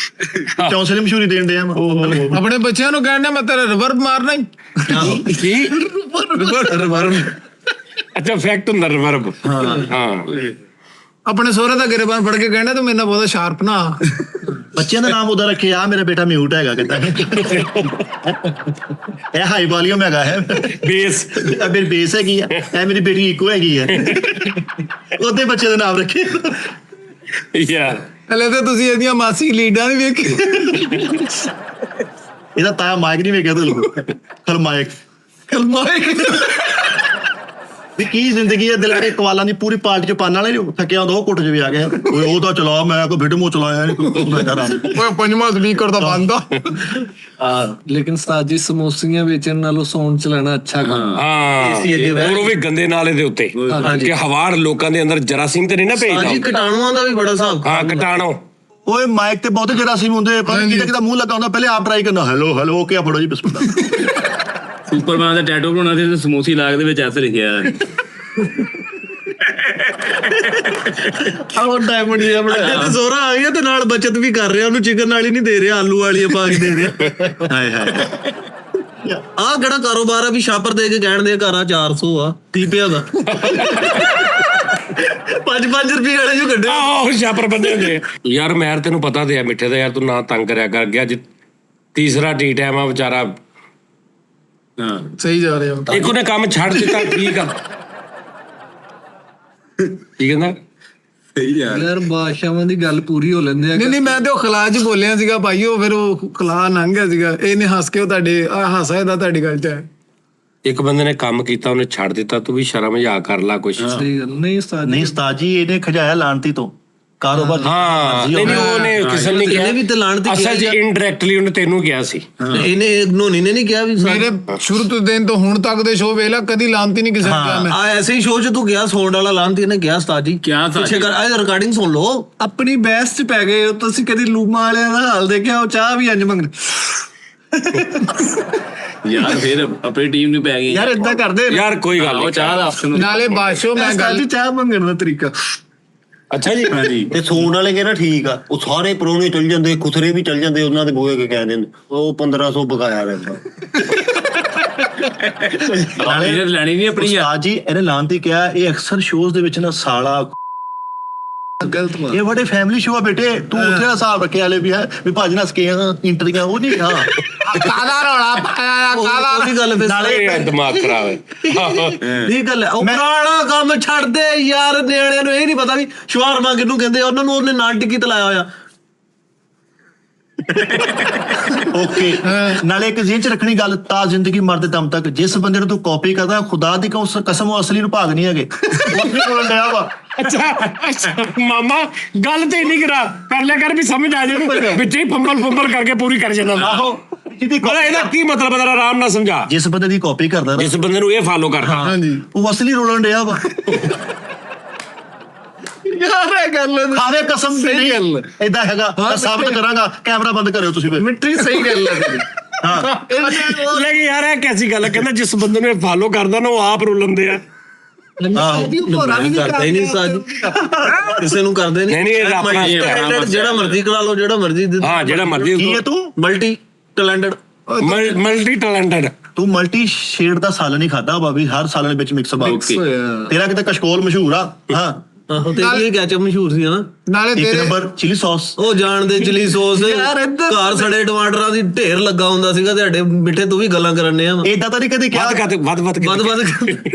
ਚੌਂਸੇ ਦੀ ਮਸ਼ਹੂਰੀ ਦੇਣ ਡਿਆ ਮੈਂ। ਆਪਣੇ ਬੱਚਿਆਂ ਨੂੰ ਕਹਿਣਾ ਮੈਂ ਤੇਰਾ ਰਿਵਰਬ ਮਾਰਨਾ ਹੀ। ਕੀ ਰਿਵਰਬ ਅੱਛਾ ਫੈਕਟ ਹੁੰਦਾ ਰਿਵਰਬ। ਹਾਂ ਆਪਣੇ ਸਹੁਰੇ ਦਾ ਗਿਰਬਾਨ ਫੜ ਕੇ ਕਹਿਣਾ ਤੂੰ ਮੇਰੇ ਨਾਲ ਬਹੁਤਾ ਸ਼ਾਰਪ ਨਾ। ਬੱਚਿਆਂ ਦਾ ਨਾਮ ਉਹਦਾ ਰੱਖੇ ਆ ਮੇਰਾ ਬੇਟਾ ਮਿਊਟ ਹੈਗਾ ਕਹਿੰਦਾ ਇਹ ਹਾਈ ਵੋਲੀਅਮ ਹੈਗਾ ਹੈ ਬੇਸ ਇਹ ਮੇਰੀ ਬੇਸ ਹੈਗੀ ਆ ਇਹ ਮੇਰੀ ਬੇਟੀ ਇਕੋ ਹੈਗੀ ਆ ਉਹਦੇ ਬੱਚੇ ਦਾ ਨਾਮ ਰੱਖੇ ਯਾਰ ਹਲੇ ਤੇ ਤੁਸੀਂ ਇਹਦੀਆਂ ਮਾਸੀ ਲੀਡਾਂ ਵੀ ਵੇਖੀ। ਇਹਦਾ ਤਾਇਆ ਮਾਈਕ ਨਹੀਂ ਵੇਖਿਆ ਤੂੰ ਖਲਮਾਇਕ ਵੀ ਕੀ ਜ਼ਿੰਦਗੀ ਹੈ ਦਿਲ ਕਰੇ ਕਵਾਲਾਂ ਦੀ ਪੂਰੀ ਪਾਰਟੀ ਚ ਪਾਣ ਵਾਲੇ ਥੱਕਿਆ ਹੁੰਦਾ ਉਹ ਕੁੱਟ ਚ ਵੀ ਆ ਗਿਆ ਉਹ ਤਾਂ ਚਲਾ ਮੈਂ ਕੋਈ ਵੀਡੀਓ ਚਲਾਇਆ ਨਹੀਂ ਓਏ ਪੰਜਵਾਂ ਸਪੀਕਰ ਦਾ ਬੰਦ ਆ। ਲੇਕਿਨ ਸਾਜੀ ਸਮੋਸੀਆਂ ਵੇਚਣ ਨਾਲੋਂ ਸੌਣ ਚਲਾਣਾ ਅੱਛਾ ਕੰਮ। ਹਾਂ ਉਹ ਵੀ ਗੰਦੇ ਨਾਲੇ ਦੇ ਉੱਤੇ ਕਿ ਹਵਾੜ ਲੋਕਾਂ ਦੇ ਅੰਦਰ ਜਰਾਸੀਮ ਤੇ ਨਹੀਂ ਨਾ ਭੇਜਦਾ। ਹਾਂਜੀ ਕਟਾਣੂਆਂ ਦਾ ਵੀ ਬੜਾ ਹਿਸਾਬ। ਹਾਂ ਕੀਟਾਣੂ ਓਏ ਮਾਈਕ ਤੇ ਬਹੁਤੇ ਜਰਾਸੀਮ ਹੁੰਦੇ ਪਰ ਕਿਹਦਾ ਮੂੰਹ ਲੱਗਾ ਹੁੰਦਾ ਪਹਿਲੇ ਆਪ ਟਰਾਈ ਕਰਨਾ ਹੈਲੋ ਹੈਲੋ ਓਕੇ ਆ ਫੜੋ ਜੀ ਬਿਸਕੁਟ ਸੁਪਰਮੈਨ ਦਾ ਟੈਟੂ ਬਣਾਉਣਾ ਸੀ ਤੇ ਸਮੋਸੀ ਲਾਗ ਦੇ ਵਿੱਚ ਐਸੇ ਲਿਖਿਆ ਹੈ ਆਹ ਡਾਇਮੰਡ ਜਿਹਾ ਬਣਾਇਆ ਤੇ ਜ਼ੋਰਾ ਆ ਗਿਆ ਤੇ ਨਾਲ ਬਚਤ ਵੀ ਕਰ ਰਿਹਾ ਉਹਨੂੰ ਚਿਕਨ ਵਾਲੀ ਨਹੀਂ ਦੇ ਰਿਹਾ ਆਲੂ ਵਾਲੀ ਪਾ ਕੇ ਦੇ ਰਿਹਾ। ਹਾਏ ਹਾਏ ਆਹ ਕਿਹੜਾ ਕਾਰੋਬਾਰ ਆ ਵੀ ਛਾਪਰ ਦੇ ਕੇ ਕਹਿਣ ਦੇ ਘਰਾਂ 400 ਆ 30 ਰੁਪਏ ਦਾ 5-5 ਰੁਪਏ ਵਾਲੇ ਜੋ ਕੱਢੇ ਆਹੋ ਛਾਪਰ ਬੰਦੇ ਹੁੰਦੇ ਯਾਰ ਮੈਂ ਤੈਨੂੰ ਪਤਾ ਤੇ ਆ ਮਿੱਠੇ ਦਾ ਯਾਰ ਤੂੰ ਨਾ ਤੰਗ ਕਰਿਆ ਕਰ ਗਿਆ ਅੱਜ ਤੀਸਰਾ ਟੀ ਟਾਈਮ ਆ ਵਿਚਾਰਾ। ਹਾਂ ਸਹੀ ਜਾ ਰਿਹਾ ਇੱਕ ਉਹਨੇ ਕੰਮ ਛੱਡ ਦਿੱਤਾ ਠੀਕ ਆ ਕੀ ਕਹਿੰਦਾ ਯਾਰ ਬਾਦਸ਼ਾਹਾਂ ਦੀ ਗੱਲ ਪੂਰੀ ਹੋ ਲੈਂਦੇ ਆ। ਨਹੀਂ ਮੈਂ ਤੇ ਉਹ ਖਲਾ ਚ ਬੋਲਿਆ ਸੀਗਾ ਭਾਈ ਉਹ ਫਿਰ ਉਹ ਖਲਾ ਲੰਘ ਗਿਆ ਸੀਗਾ ਇਹਨੇ ਹੱਸ ਕੇ ਉਹ ਤੁਹਾਡੇ ਹਾਸਾ ਇਹਦਾ ਤੁਹਾਡੀ ਗੱਲ ਚ ਹੈ। ਇੱਕ ਬੰਦੇ ਨੇ ਕੰਮ ਕੀਤਾ ਉਹਨੇ ਛੱਡ ਦਿੱਤਾ ਤੂੰ ਵੀ ਸ਼ਰਮ ਮਜ਼ਾਕ ਕਰ ਲਾ ਕੁਛ। ਸਹੀ ਗੱਲ ਨਹੀਂ ਉਸਤਾਦ ਨਹੀਂ ਉਸਤਾਦ ਜੀ ਇਹਨੇ ਖਜਾਇਆ ਲਾਂਤੀ ਤੋਂ ਕਾਰੋਬਾਰ ਹਾਂ ਨਹੀਂ ਉਹਨੇ ਕਿਸੇ ਨੇ ਕਿਹਾ ਵੀ ਤੇ ਲਾਣਤੀ ਅਸਲ 'ਚ ਇਨਡਾਇਰੈਕਟਲੀ ਉਹਨੇ ਤੈਨੂੰ ਕਿਹਾ ਸੀ। ਇਹਨੇ ਨੋਨੀ ਨੇ ਨਹੀਂ ਕਿਹਾ ਵੀ ਮੇਰੇ ਸ਼ੁਰੂ ਤੋਂ ਦਿਨ ਤੋਂ ਹੁਣ ਤੱਕ ਦੇ ਸ਼ੋਅ ਵੇਲਾ ਕਦੀ ਲਾਂਤੀ ਨਹੀਂ ਕਿਸੇ ਨੇ ਕਿਹਾ ਮੈਂ। ਆ ਐਸੇ ਹੀ ਸ਼ੋਅ 'ਚ ਤੂੰ ਗਿਆ ਸੌਂਡ ਵਾਲਾ ਲਾਣਤੀ ਨੇ ਕਿਹਾ ਉਸਤਾਦ ਜੀ ਕਿਆ ਉਸਤਾਦ ਪਿੱਛੇ ਕਰ ਇਹ ਰਿਕਾਰਡਿੰਗ ਸੁਣ ਲਓ। ਆਪਣੀ ਬਹਿਸ ਚ ਪੈ ਗਏ ਹੋ ਤੁਸੀਂ। ਕਦੀ ਲੂਮਾ ਵਾਲਿਆਂ ਦਾ ਹਾਲ ਦੇਖਿਆ ਉਹ ਚਾਹ ਵੀ ਇੰਜ ਮੰਗਦੇ ਯਾਰ ਫਿਰ ਆਪਣੀ ਟੀਮ ਨੂੰ ਪੈ ਗਈ ਯਾਰ ਏਦਾਂ ਕਰਦੇ ਨੇ। ਯਾਰ ਕੋਈ ਗੱਲ ਉਹ ਨਹੀਂ ਚਾਹ ਦਾ ਆਪਸ਼ਨ ਨਾਲੇ ਬਾਦਸ਼ਾਹ ਮੈਂ ਗੱਲ ਚਾਹ ਮੰਗਣ ਦਾ ਤਰੀਕਾ ਅੱਛਾ ਜੀ ਹਾਂਜੀ ਤੇ ਸੌਣ ਵਾਲੇ ਕਹਿੰਦਾ ਠੀਕ ਆ ਉਹ ਸਾਰੇ ਪਰੋਣੇ ਚਲ ਜਾਂਦੇ ਖੁਸਰੇ ਵੀ ਚਲ ਜਾਂਦੇ ਉਹਨਾਂ ਦੇ ਬੋਏ ਕੇ ਕਹਿ ਦਿੰਦੇ ਉਹ 1500 ਬਕਾਇਆ ਰਹਿੰਦਾ ਇਹਨੇ ਲੈਣੀ ਨਹੀਂ ਆਪਣੀ ਯਾਰ ਉਸਤਾਦ ਜੀ ਇਹਨੇ ਲਾਂਤੀ ਕਿਹਾ ਇਹ ਅਕਸਰ ਸ਼ੋਜ਼ ਦੇ ਵਿੱਚ ਨਾ ਸਾਲਾ ਗਲਤ ਬਾਤ। ਇਹ ਬੜੇ ਫੈਮਿਲੀ ਸ਼ੋਅ ਆ ਬੇਟੇ ਤੂੰ ਉੱਥੇ ਦਾ ਹਿਸਾਬ ਰੱਖਿਆ ਵਾਲੇ ਵੀ ਹੈ ਵੀ ਭੱਜ ਨਸ ਕੇ ਇੰਟਰੀਆਂ ਉਹ ਨਹੀਂ ਹਾਂ ਕਾਲਾ ਰੌਲਾ ਪਾਇਆ ਕਾਲਾ ਉਹਦੀ ਗੱਲ ਫਿਰ ਨਾਲੇ ਦਿਮਾਗ ਖਰਾਬ ਹੈ ਇਹ ਗੱਲ ਹੈ ਉਹ ਪੁਰਾਣਾ ਕੰਮ ਛੱਡ ਦੇ ਯਾਰ ਨਿਆਣਿਆਂ ਨੂੰ ਇਹ ਨਹੀਂ ਪਤਾ ਵੀ ਸ਼ਵਾਰਮਾ ਕਿਹਨੂੰ ਕਹਿੰਦੇ ਉਹਨਾਂ ਨੂੰ ਉਹਨੇ ਨਾਂ ਟਿੱਕੀ ਤਲਾਇਆ ਹੋਇਆ। ਓਕੇ ਨਾਲੇ ਇੱਕ ਜ਼ਿਹਨ ਚ ਰੱਖਣੀ ਗੱਲ ਤਾਂ ਜ਼ਿੰਦਗੀ ਮਰਦੇ ਦਮ ਤੱਕ ਜਿਸ ਬੰਦੇ ਨੂੰ ਤੂੰ ਕਾਪੀ ਕਰਦਾ ਖੁਦਾ ਦੀ ਕਸਮ ਉਹ ਅਸਲੀ ਨੂੰ ਭਾਗ ਨਹੀਂ ਹੈਗੇ ਉਹ ਆਪਣੀ ਕੋਲ ਡਿਆ ਵਾ ਅੱਛਾ ਮਾਮਾ ਗੱਲ ਤੇ ਨਹੀਂ ਕਰਾ ਕਰ ਲਿਆ ਕਰ ਵੀ ਸਮਝ ਆ ਜਾਏ ਵਿੱਚ ਹੀ ਫੰਬਲ ਕਰਕੇ ਪੂਰੀ ਕਰ ਜਾਂਦਾ ਆਹੋ ਜਿਹਦੀ ਮਤਲਬ ਇਹਦਾ ਕੀ ਮਤਲਬ ਹੈ ਆਰਾਮ ਨਾਲ ਸਮਝਾ। ਜਿਸ ਬੰਦੇ ਦੀ ਕਾਪੀ ਕਰਦਾ ਨਾ ਜਿਸ ਬੰਦੇ ਨੂੰ ਇਹ ਫਾਲੋ ਕਰ ਹਾਂਜੀ ਉਹ ਅਸਲੀ ਰੋਲਣ ਡਿਆ ਵਾ ਯਾਰ ਇਹ ਗੱਲ ਖਾਵੇ ਕਸਮ ਸਹੀ ਗੱਲ ਏਦਾਂ ਹੈਗਾ ਮੈਂ ਸਾਬਤ ਕਰਾਂਗਾ ਕੈਮਰਾ ਬੰਦ ਕਰਿਓ ਤੁਸੀਂ ਫਿਰ ਮਿੱਠੀ ਸਹੀ ਗੱਲ ਹੈ ਤੇਰੀ। ਹਾਂ ਲੇਕਿਨ ਯਾਰ ਇਹ ਕੈਸੀ ਗੱਲ ਹੈ ਕਹਿੰਦਾ ਜਿਸ ਬੰਦੇ ਨੂੰ ਫਾਲੋ ਕਰਦਾ ਨਾ ਉਹ ਆਪ ਰੁਲੰਦੇ ਆ। ਕਰਦੇ ਹੀ ਨਹੀਂ ਸਾਜ ਕਿਸੇ ਨੂੰ ਕਰਦੇ ਨਹੀਂ, ਨਹੀਂ, ਇਹ ਆਪਣਾ Talented ਜਿਹੜਾ ਮਰਜ਼ੀ ਕਰਾ ਲਓ ਜਿਹੜਾ ਮਰਜ਼ੀ ਹਾਂ ਜਿਹੜਾ ਮਰਜ਼ੀ ਕੀ ਹੈ ਤੂੰ ਮਲਟੀ ਟੈਲੈਂਟਡ ਮਲਟੀ ਟੈਲੈਂਟਡ ਤੂੰ ਮਲਟੀ ਸ਼ੇਡ ਦਾ ਸਾਲਨ ਨਹੀਂ ਖਾਦਾ ਬਾਬੀ ਹਰ ਸਾਲਨ ਵਿੱਚ ਮਿਕਸ ਬਾ ਤੇਰਾ ਕਿਤੇ ਕਸ਼ਕੋਲ ਮਸ਼ਹੂਰ ਆ ਹਾਂ ਆਹੋ ਤੇ ਇਹ ਕੈਚਅਪ ਮਸ਼ਹੂਰ ਸੀ ਹਨਾ। ਨਾਲੇ ਇੱਕ ਤੇਰੇ ਨੰਬਰ ਚਿਲੀ ਸੌਸ ਉਹ ਜਾਣਦੇ ਚਿਲੀ ਸੌਸ ਘਰ ਸੜੇ ਟਮਾਟਰਾਂ ਦੀ ਢੇਰ ਲੱਗਾ ਹੁੰਦਾ ਸੀਗਾ ਤੁਹਾਡੇ ਮਿੱਠੇ ਤੂੰ ਵੀ ਗੱਲਾਂ ਕਰਨੇ ਆ ਏਦਾਂ ਤਾਂ ਨਹੀਂ ਕਦੇ ਕਿਹਾ ਵੱਧ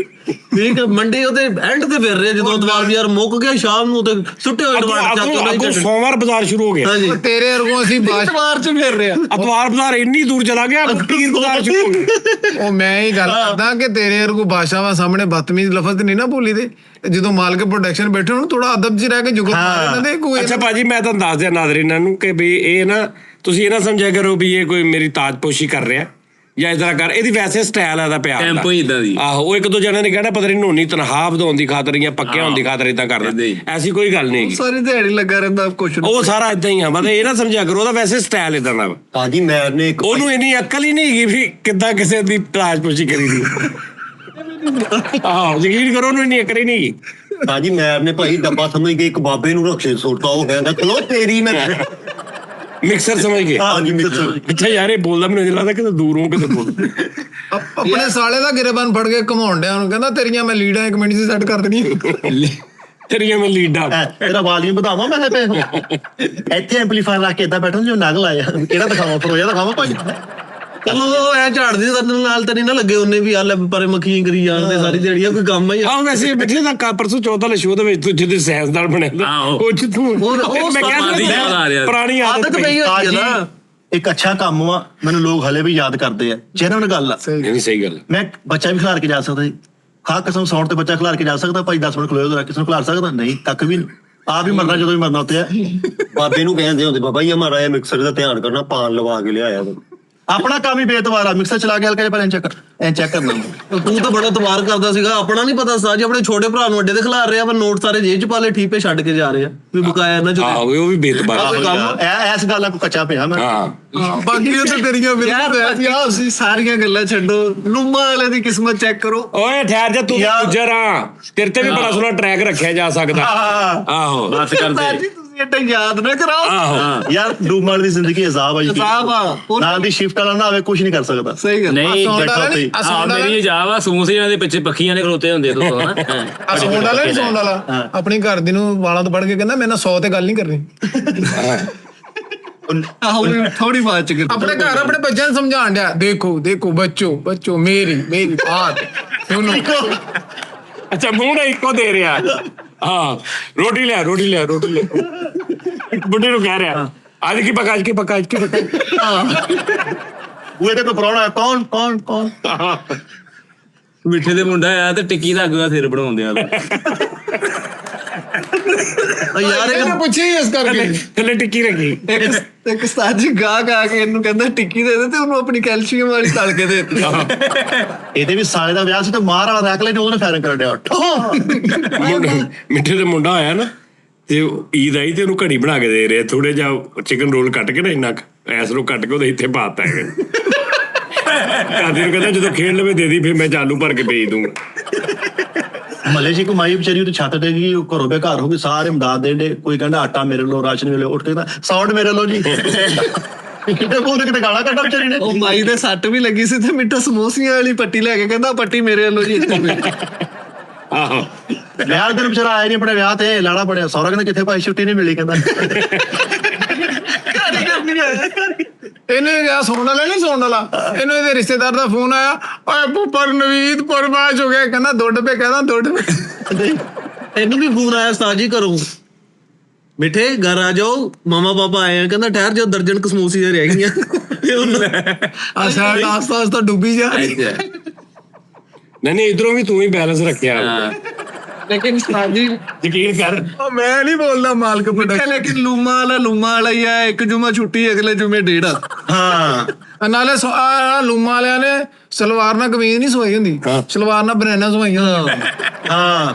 ਠੀਕ ਮੰਡੀ ਉਹਦੇ ਐਂਡ ਤੇ ਫਿਰ ਰਹੇ ਜਦੋਂ ਦਵਾਰ ਵੀ ਯਾਰ ਮੁੱਕ ਗਿਆ ਸ਼ਾਮ ਨੂੰ ਤੇ ਸੁੱਟੇ ਹੋਏ ਟਮਾਟਰ ਚੱਕ ਕੇ ਸੋਮਵਾਰ ਬਾਜ਼ਾਰ ਸ਼ੁਰੂ ਹੋ ਗਿਆ। ਹਾਂਜੀ ਤੇਰੇ ਵਰਗੋਂ ਅਸੀਂ ਬਾਦਸ਼ਾਹ ਚ ਫੇਰ ਰਿਹਾ ਅਤਵਾਰ ਬਾਜ਼ਾਰ ਇੰਨੀ ਦੂਰ ਚਲਾ ਗਿਆ ਪੀਰ ਬਾਜ਼ਾਰ ਸ਼ੁਰੂ ਹੋ ਗਿਆ। ਉਹ ਮੈਂ ਹੀ ਗੱਲ ਕਰਦਾ ਕਿ ਤੇਰੇ ਵਰਗੂ ਬਾਦਸ਼ਾਹਾਂ ਸਾਹਮਣੇ ਬਦਤਮੀਜ਼ ਲਫ਼ਜ਼ ਨਹੀਂ ਨਾ ਬੋਲੀ ਦੇ ਜਦੋਂ ਮਾਲਕ ਪ੍ਰੋਡਕਸ਼ਨ ਬੈਠੇ ਉਹਨੂੰ ਥੋੜਾ ਅਦਬ 'ਚ ਰਹਿ ਕੇ ਜੁਗਤ ਮਾਰੇ ਇਹਨਾਂ ਦੇ ਕੋਈ ਅੱਛਾ ਭਾਜੀ ਮੈਂ ਤੁਹਾਨੂੰ ਦੱਸ ਦਿਆਂ ਨਾਜ਼ਰੀਨਾਂ ਨੂੰ ਕਿ ਵੀ ਇਹ ਨਾ ਤੁਸੀਂ ਇਹ ਨਾ ਸਮਝਿਆ ਕਰੋ ਵੀ ਇਹ ਕੋਈ ਮੇਰੀ ਤਾਜਪੋਸ਼ੀ ਕਰ ਰਿਹਾ ਜਾਂ ਇਸ ਤਰ੍ਹਾਂ ਕਰ ਇਹਦੀ ਵੈਸੇ ਸਟਾਈਲ ਆਦਾ ਪਿਆ ਟੈਂਪੋ ਹੀ ਇਦਾਂ ਦੀ ਆਹੋ ਉਹ ਇੱਕ ਦੋ ਜਣਿਆਂ ਨੇ ਕਹਿਣਾ ਪਤਾ ਨਹੀਂ ਨੋਨੀ ਤਨਖਾਹ ਵਧਾਉਣ ਦੀ ਖਾਤਰ ਜਾਂ ਪੱਕੇ ਹੋਣ ਦੀ ਖਾਤਰ ਇਦਾਂ ਕਰਦਾ ਐਸੀ ਕੋਈ ਗੱਲ ਨਹੀਂ ਹੈਗੀ। ਸਾਰੀ ਦਿਹਾੜੀ ਲੱਗਾ ਰਹਿੰਦਾ ਕੁਛ ਉਹ ਸਾਰਾ ਇਦਾਂ ਹੀ ਆ ਮਤਲਬ ਇਹ ਨਾ ਸਮਝਿਆ ਕਰੋ ਉਹਦਾ ਵੈਸੇ ਸਟਾਈਲ ਇਦਾਂ ਦਾ ਭਾਜੀ ਮੈਂ ਨੇ ਇੱਕ ਉਹਨੂੰ ਇੰਨੀ ਅਕਲ ਹੀ ਨਹੀਂ ਹੈਗੀ ਵੀ ਕਿੱਦਾਂ ਕਿਸੇ ਦੀ ਤਾਜਪੋਸ਼ੀ ਕਰੀਦੀ ਆਹੋ ਯਕੀਨ ਕਰੋ ਉਹਨੂੰ ਇੰਨੀ ਅਕਲ ਹੀ ਨਹੀਂ ਹੈਗੀ। ਭਾਜੀ ਮੈਂ ਨੇ ਭਾਈ ਡੱਬਾ ਸਮਝ ਕੇ ਇੱਕ ਬਾਬੇ ਨੂੰ ਰਖਸ਼ੇ ਸੁੱਟਤਾ ਉਹ ਕਹਿੰਦਾ ਚਲੋ ਤੇਰੀ ਮੈਂ ਮਿਕਸਰ ਸਮਝ ਗਏ ਹਾਂਜੀ ਮਿੱਤਰ ਅੱਛਾ ਯਾਰ ਇਹ ਬੋਲਦਾ ਮੈਨੂੰ ਲੱਗਦਾ ਕਿ ਦੂਰੋਂ ਕਿਤੇ ਬੋਲ ਆਪਣੇ ਸਾਲੇ ਦਾ ਗਿਰਬਾਨ ਫੜ ਕੇ ਘਮਾਉਣ ਡਿਆ ਉਹਨੂੰ ਕਹਿੰਦਾ ਤੇਰੀਆਂ ਮੈਂ ਲੀਡਾਂ ਇੱਕ ਮਿੰਟ 'ਚ ਸੈੱਟ ਕਰ ਦੇਣੀ ਤੇਰੀਆਂ ਮੈਂ ਲੀਡਾਂ ਤੇਰਾ ਵਾਲੀਅਮ ਵਧਾਵਾਂ ਮੈਂ ਇੱਥੇ ਐਂਪਲੀਫਾਇਰ ਰੱਖ ਕੇ ਏਦਾਂ ਬੈਠਾ ਜੋ ਨਗ ਲਾਇਆ ਕਿਹੜਾ ਦਿਖਾਵਾਂ ਫਰੋਜਾ ਦਿਖਾਵਾਂ ਭਾਈ ਚਲੋ ਐ ਝਾੜਦੀ ਕਰਨ ਨਾਲ ਤਾਂ ਨਹੀਂ ਨਾ ਲੱਗੇ ਉਹਨੇ ਵੀ ਆ ਲੈ ਪਰੇ ਮੱਖੀਆਂ ਕਰੀ ਜਾਂਦੇ ਸਾਰੀ ਦਿਹਾੜੀਆਂ ਕੋਈ ਕੰਮ ਹੀ ਆਹ ਵੈਸੇ ਬੱਚੇ ਦਾ ਪਰਸੋਂ ਚੌਥ ਵਾਲੇ ਸ਼ੋਅ ਦੇ ਵਿੱਚ ਤੂੰ ਜਿਹਦੇ ਸਾਇੰਸਦਾਨ ਬਣਿਆ ਆਹੋ। ਉਹ ਚ ਤੂੰ ਮੈਂ ਆਦੀ ਯਾਦ ਆ ਰਿਹਾ। ਪੁਰਾਣੀ ਆਦਤ ਪਈ ਹੋਈ ਹੈ ਨਾ। ਇੱਕ ਅੱਛਾ ਕੰਮ ਆ ਮੈਨੂੰ ਲੋਕ ਹਲੇ ਵੀ ਯਾਦ ਕਰਦੇ ਆ ਜੈਨੂਨ ਗੱਲ ਆ ਨਹੀਂ ਸਹੀ ਗੱਲ ਮੈਂ ਬੱਚਾ ਵੀ ਖਿਲਾਰ ਕੇ ਜਾ ਸਕਦਾ ਜੀ ਖਾ ਕਸਮ ਸੌਣ ਤੇ ਬੱਚਾ ਖਿਲਾਰ ਕੇ ਜਾ ਸਕਦਾ ਭਾਈ 10 ਮਿੰਟ ਖਲੋਏ ਕਿਸੇ ਨੂੰ ਖਿਲਾਰ ਸਕਦਾ ਨਹੀਂ ਤੱਕ ਵੀ ਆਪ ਵੀ ਮਰਨਾ ਜਦੋਂ ਵੀ ਮਰਨਾ ਉੱਤੇ ਆ ਬਾਬੇ ਨੂੰ ਕਹਿੰਦੇ ਹੁੰਦੇ ਬਾਬਾ ਜੀ ਹਮਾਰਾ ਇਹ ਮਿਕਸਰ ਦਾ ਧਿਆਨ ਕਰਨਾ ਪਾਨ ਲਵਾ ਕੇ ਲਿਆਇਆ ਆਪਣਾ ਕੰਮ ਹੀ ਬੇਤਵਾਰਾ ਮਿਕਸਰ ਚਲਾ ਕੇ ਹਲਕਾ ਜਿਹਾ ਪਰ ਐਂ ਚੈੱਕ ਕਰਨਾ ਤੂੰ ਤਾਂ ਬੜਾ ਤਵਾਰ ਕਰਦਾ ਸੀਗਾ ਆਪਣਾ ਨਹੀਂ ਪਤਾ ਸਾਜੀ ਆਪਣੇ ਛੋਟੇ ਭਰਾ ਨੂੰ ਅੱਡੇ ਤੇ ਖਿਲਾਰ ਰਿਹਾ ਪਰ ਨੋਟ ਸਾਰੇ ਜੇਬ ਚ ਪਾ ਲਏ ਠੀਪੇ ਛੱਡ ਕੇ ਜਾ ਰਹੇ ਆ ਵੀ ਬਕਾਇਆ ਨਾ ਆਹੋ ਉਹ ਵੀ ਬੇਤਬਾਰ ਐਸ ਗੱਲ ਆ ਕੋ ਕੱਚਾ ਪਿਆ ਮੈਂ ਹਾਂ ਬਾਕੀ ਉਹ ਤਾਂ ਤੇਰੀਆਂ ਯਾਰ ਤੁਸੀਂ ਸਾਰੀਆਂ ਗੱਲਾਂ ਛੱਡੋ ਲੂਮਾ ਵਾਲੇ ਦੀ ਕਿਸਮਤ ਚੈੱਕ ਕਰੋ। ਓਏ ਠਹਿਰ ਜਾ ਤੂੰ ਗੁਜਰ ਆ ਤੇਰੇ ਤੇ ਵੀ ਬੜਾ ਸੋਹਣਾ ਟਰੈਕ ਰੱਖਿਆ ਜਾ ਸਕਦਾ ਆਹੋ ਬਸ ਕਰਦੇ ਜੀ ਤੁਸੀਂ ਏਦਾਂ ਯਾਦ ਨਾ ਕਰਾਓ। ਆਹੋ ਯਾਰ ਡੂਮਣ ਦੀ ਜ਼ਿੰਦਗੀ ਹਿਸਾਬ ਆ ਜੀ ਸਾਹਿਬ ਆ ਨਾਲ ਦੀ ਸ਼ਿਫਟ ਵਾਲਾ ਨਾ ਆਵੇ ਕੁਝ ਨਹੀਂ ਕਰ ਸਕਦਾ ਸਹੀ ਗੱਲ। ਨਹੀਂ ਬੈਠਾ ਉੱਥੇ ਹੀ। ਮੇਰੀ ਜਾਵਾ ਸਮੋਸਿਆਂ ਦੇ ਪਿੱਛੇ ਪੱਖੀਆਂ ਨੇ ਖਲੋਤੇ ਹੁੰਦੇ ਤੂੰ ਆ ਸੌਣ ਵਾਲਾ ਨਹੀਂ ਸੌਣ ਵਾਲਾ ਆਪਣੀ ਘਰ ਦੀ ਨੂੰ ਵਾਲਾਂ ਤੋਂ ਪੜ ਕੇ ਕਹਿੰਦਾ ਮੇਰੇ ਨਾਲ 100 ਤੇ ਗੱਲ ਨਹੀਂ ਕਰਨੀ ਆਹੋ ਥੋੜੀ ਬਾਤ ਚ ਕਰ ਆਪਣੇ ਘਰ ਆਪਣੇ ਬੱਚਿਆਂ ਨੂੰ ਸਮਝਾਣ ਡਿਆ ਦੇਖੋ ਦੇਖੋ ਬੱਚੋ ਮੇਰੀ ਬਾਤ ਸੁਣੋ ਅੱਛਾ ਮੂੰਹ ਨਾਲ ਇੱਕੋ ਦੇ ਰਿਹਾ ਹਾਂ ਰੋਟੀ ਲਿਆ ਬੁੱਢੀ ਨੂੰ ਕਹਿ ਰਿਹਾ ਅੱਜ ਕੀ ਪਕਾ ਉਹ ਇਹਦੇ ਕੋ ਪ੍ਰਾਹੁਣਾ ਕੌਣ ਮਿੱਠੇ ਦੇ ਮੁੰਡਾ ਆ ਤੇ ਟਿੱਕੀ ਦਾ ਅੱਗਾ ਸਿਰ ਬਣਾਉਂਦੇ ਆ ਯਾਰ ਇਹਨੇ ਪੁੱਛੀ ਇਸ ਕਰਕੇ ਥੱਲੇ ਟਿੱਕੀ ਰੱਖੀ ਇੱਕ ਉਸਤਾਦ ਜੀ ਗਾ ਕੇ ਇਹਨੂੰ ਕਹਿੰਦਾ ਟਿੱਕੀ ਦੇ ਦੇ ਤੇ ਉਹਨੂੰ ਆਪਣੀ ਕੈਲਸ਼ੀਅਮ ਵਾਲੀ ਤਲ ਕੇ ਦੇ ਦਿੱਤੀ। ਇਹਦੇ ਵੀ ਸਾਲੇ ਦਾ ਵਿਆਹ ਸੀ ਤੇ ਮਾਰ ਵਾਲਾ ਰੈਕ ਲੈ ਜੋ ਉਹਨੇ ਫਾਇਰਿੰਗ ਕਰਨ ਡਿਆ ਮਿੱਠੇ ਦੇ ਮੁੰਡਾ ਆਇਆ ਨਾ ਤੇ ਈਦ ਆਈ ਤੇ ਉਹਨੂੰ ਘੜੀ ਬਣਾ ਕੇ ਦੇ ਰਿਹਾ ਥੋੜੇ ਜਿਹਾ ਚਿਕਨ ਰੋਲ ਕੱਟ ਕੇ ਨਾ ਇੰਨਾ ਐਸ ਨੂੰ ਕੱਟ ਕੇ ਉਹਦੇ ਇੱਥੇ ਪਾਤਾ ਹੈ ਕਾਦੀ ਨੂੰ ਕਹਿੰਦਾ ਜਦੋਂ ਖੇਡ ਲਵੇ ਦੇ ਦੀ ਫਿਰ ਮੈਂ ਚਾਲੂ ਭਰ ਕੇ ਵੇਚ ਦੂੰਗਾ ਮਲੇ ਜੀ ਕਮਾਈ ਵਿਚਾਰੀ ਉਹ ਛੱਤ ਤੇ ਗਈ ਘਰੋਂ ਬੇਘਰ ਹੋ ਗਈ ਸਾਰੇ ਇਮਦਾਦ ਦੇ ਕੋਈ ਕਹਿੰਦਾ ਆਟਾ ਮੇਰੇ ਲੋ ਰਾਸ਼ਨ ਮੇਰੇ ਉੱਠ ਕੇ ਕਹਿੰਦਾ ਸਾਊਂਡ ਮੇਰੇ ਲੋ ਜੀ ਕਿਤੇ ਬੋਲ ਕਿਤੇ ਗਾਲਾਂ ਕੱਢਾ ਵਿਚਾਰੀ ਨੇ ਉਹ ਮਾਈ ਦੇ ਸੱਟ ਵੀ ਲੱਗੀ ਸੀ ਤੇ ਮਿੱਠਾ ਸਮੋਸਿਆਂ ਵਾਲੀ ਪੱਟੀ ਲੈ ਕੇ ਕਹਿੰਦਾ ਪੱਟੀ ਮੇਰੇ ਵੱਲੋਂ ਜੀ ਆਹੋ ਵਿਆਹ ਦਿਨ ਵਿਚਾਰਾ ਆਇਆ ਨਹੀਂ ਆਪਣੇ ਵਿਆਹ ਤੇ ਲਾੜਾ ਬੜਿਆ ਸਹੁਰਾ ਕਹਿੰਦਾ ਕਿੱਥੇ ਭਾਈ ਛੁੱਟੀ ਨਹੀਂ ਮਿਲੀ ਕਹਿੰਦਾ ਇਹਨੇ ਗਿਆ ਸੌਣ ਵਾਲਾ ਨਹੀਂ ਸੌਣ ਵਾਲਾ ਇਹਨੂੰ ਇਹਦੇ ਰਿਸ਼ਤੇਦਾਰ ਦਾ ਫੋਨ ਆਇਆ ਓਏ ਪੁੱਪਰ ਨਵੀਦ ਪਰਮਾਸ਼ ਹੋ ਗਿਆ ਕਹਿੰਦਾ ਦੁੱਧ ਪੇ ਇਹਨੂੰ ਵੀ ਫੋਨ ਆਇਆ ਉਸਤਾਦ ਜੀ ਘਰੋਂ ਮਿੱਠੇ ਘਰ ਆ ਜਾਓ ਮਾਮਾ ਪਾਪਾ ਆਏ ਆ ਕਹਿੰਦਾ ਠਹਿਰ ਜਾਓ ਦਰਜਨ ਸਮੋਸੇ ਦੇ ਰਹਿ ਗਈਆਂ ਆ ਸਾਡ ਆਸਤਾ ਡੁੱਬੀ ਜਾ ਨਹੀਂ ਇਧਰੋਂ ਵੀ ਤੂੰ ਹੀ ਬੈਲੈਂਸ ਰੱਖਿਆ ਲੇਕਿਨ ਉਸਤਾਦ ਜੀ ਯਕੀਨ ਕਰ ਉਹ ਮੈਂ ਨਹੀਂ ਬੋਲਦਾ ਮਾਲਕ ਪ੍ਰੋਡਕਟ ਲੇਕਿਨ ਲੂਮਾ ਵਾਲਾ ਹੀ ਆ ਇੱਕ ਜੁਮਾ ਛੁੱਟੀ ਅਗਲੇ ਜੁਮੇ ਡੇੜਾ ਹਾਂ ਨਾਲੇ ਲੂਮਾ ਵਾਲਿਆਂ ਨੇ ਸਲਵਾਰ ਨਾਲ ਕਮੀਜ਼ ਨਹੀਂ ਸਵਾਈ ਹੁੰਦੀ ਸਲਵਾਰ ਨਾਲ ਬਨਾਨਾ ਸਵਾਈਆਂ ਹਾਂ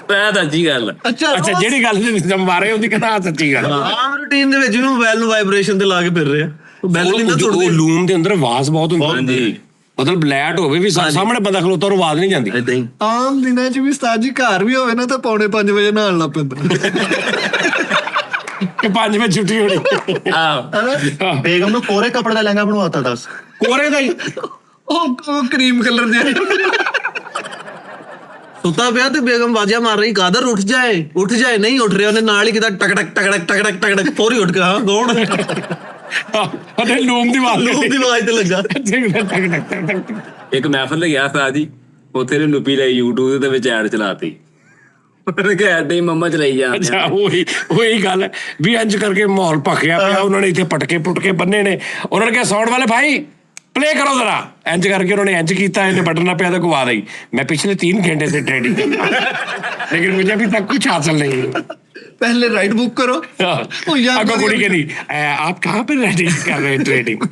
ਪੈ ਤਾਂ ਜੀ ਗੱਲ ਅੱਛਾ ਜਿਹੜੀ ਗੱਲ ਤੇ ਮਾਰੇ ਉਹਦੀ ਕਹਿੰਦਾ ਸੱਚੀ ਗੱਲ ਆਮ ਰੂਟੀਨ ਦੇ ਵਿੱਚ ਵੀ ਮੋਬਾਈਲ ਨੂੰ ਵਾਈਬ੍ਰੇਸ਼ਨ ਤੇ ਲਾ ਕੇ ਫਿਰ ਰਹੇ ਆ ਉਹ ਬੈਲ ਨਹੀਂ ਨਾ ਉਹ ਲੂਮ ਦੇ ਅੰਦਰ ਆਵਾਜ਼ ਬਹੁਤ ਹੁੰਦੀ ਹਾਂਜੀ ਮਤਲਬ ਬਲੈਟ ਹੋਵੇ ਵੀ ਸਾਹਮਣੇ ਬੰਦਾ ਖਲੋਤਾ ਉਹ ਆਵਾਜ਼ ਨਹੀਂ ਜਾਂਦੀ ਇਦਾਂ ਹੀ ਆਮ ਦਿਨਾਂ ਚ ਵੀ ਉਸਤਾਦ ਜੀ ਘਰ ਵੀ ਹੋਵੇ ਨਾ ਤਾਂ 4:45 ਵਜੇ ਨਹਾਉਣ ਲੱਗ ਪੈਂਦਾ ਕਿ 5 ਵਜੇ ਛੁੱਟੀ ਹੋਣੀ ਆਹ ਬੇਗਮ ਨੂੰ ਕੋਰੇ ਕੱਪੜੇ ਦਾ ਲਹਿੰਗਾ ਬਣਵਾਤਾ ਦੱਸ ਕੋਰੇ ਦਾ ਹੀ ਉਹ ਕਰੀਮ ਕਲਰ ਦੇ ਸੁੱਤਾ ਪਿਆ ਤੇ ਬੇਗਮ ਬਾਜਾ ਮਾਰ ਰਹੀ ਕਾਦਰ ਉੱਠ ਜਾਏ ਨਹੀਂ ਉੱਠ ਰਿਹਾ ਉਹਨੇ ਨਾਲ ਹੀ ਕਿਦਾ ਟਕ ਫੋਰੀ ਉੱਠ ਕੇ ਹਾਂ ਕੌਣ ਅਰੇ ਲੂਮ ਦੀ ਆਵਾਜ਼ ਦੀ ਆਵਾਜ਼ ਤੇ ਲੱਗਾ ਇੱਕ ਮਹਿਫਲ ਗਿਆ ਸਾਹ ਜੀ ਉੱਥੇ ਨੇ ਨੁਪੀ ਲਈ YouTube ਦੇ ਵਿੱਚ ਐਡ ਚਲਾਤੀ ਉਹਨੇ ਕਿਹਾ ਐਡ ਹੀ ਮੰਮਾ ਚਲਾਈ ਜਾਂਦੇ ਅੱਛਾ ਉਹੀ ਗੱਲ ਵੀ ਇੰਜ ਕਰਕੇ ਮਾਹੌਲ ਭਖਿਆ ਪਿਆ ਉਹਨਾਂ ਨੇ ਇੱਥੇ ਪਟਕੇ ਬੰਨੇ ਨੇ ਉਹਨਾਂ ਨੇ ਕਿਹਾ ਸਾਊਂਡ ਵਾਲੇ ਭਾਈ प्ले करो जरा इंज करके उन्होंने इंज किया इन्हें बटन पे तो गवा रही मैं पिछले 3 घंटे से ट्रेडिंग लेकिन मुझे अभी तक कुछ हासिल नहीं है पहले राइड बुक करो आपको कुड़ी के नहीं आप कहाँ पे राइडिंग कर रहे हैं ट्रेडिंग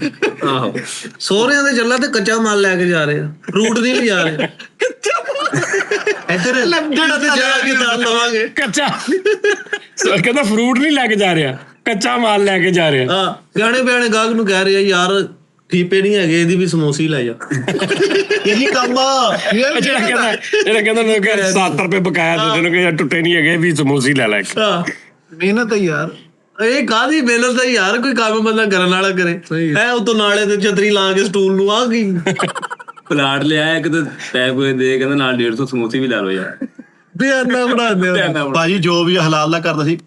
ਸੋਹਰਿਆਂ ਦੇ ਚੱਲਾ ਤੇ ਕੱਚਾ ਮਾਲ ਲੈ ਕੇ ਜਾ ਰਹੇ ਆ ਫਰੂਟ ਨਹੀਂ ਲਿਜਾ ਰਹੇ ਇੱਧਰ ਲੱਭੜਾ ਤੇ ਜਾ ਕੇ ਤਾਂ ਲਵਾਂਗੇ ਕੱਚਾ ਕਹਿੰਦਾ ਫਰੂਟ ਨਹੀਂ ਲੈ ਕੇ ਜਾ ਰਿਹਾ ਕੱਚਾ ਮਾਲ ਲੈ ਕੇ ਜਾ ਰਿਹਾ ਹਾਂ ਗਾਣੇ ਬਿਆਣੇ ਗਾਹਕ ਨੂੰ ਕਹਿ ਰਿਹਾ ਯਾਰ ਠੀਪੇ ਨਹੀਂ ਹੈਗੇ ਇਹਦੀ ਵੀ ਸਮੋਸੀ ਲੈ ਜਾ ਇਹੀ ਕੰਮ ਜਿਹੜਾ ਕਹਿੰਦਾ ਲੋਕ 70 ਰੁਪਏ ਬਕਾਇਆ ਤੇ ਤੈਨੂੰ ਕਿ ਟੁੱਟੇ ਨਹੀਂ ਹੈਗੇ ਵੀ ਸਮੋਸੀ ਲੈ ਲੈ ਮਿਹਨਤ ਹੈ ਯਾਰ ਇਹ ਕਾਹਦੀ ਮਿਹਨਤ ਹੈ ਯਾਰ ਕੋਈ ਕੰਮ ਬੰਦਾ ਕਰਨ ਵਾਲਾ ਕਰੇ ਐ ਉਤੋਂ ਨਾਲੇ ਤੇ ਛਤਰੀ ਲਾ ਕੇ ਸਟੂਲ ਨੂੰ ਆ ਗਈ ਪਲਾਟ ਲਿਆ ਇੱਕ ਤੇ ਪੈਪ ਦੇ ਕਹਿੰਦਾ ਨਾਲ 150 ਸਮੋਸੇ ਵੀ ਲਾ ਲਓ ਯਾਰ ਬਿਆਨਾ ਬਣਾਉਂਦੇ ਹੋ। ਭਾਜੀ ਜੋ ਵੀ ਹਲਾਲ ਦਾ ਕਰਦਾ ਸੀ,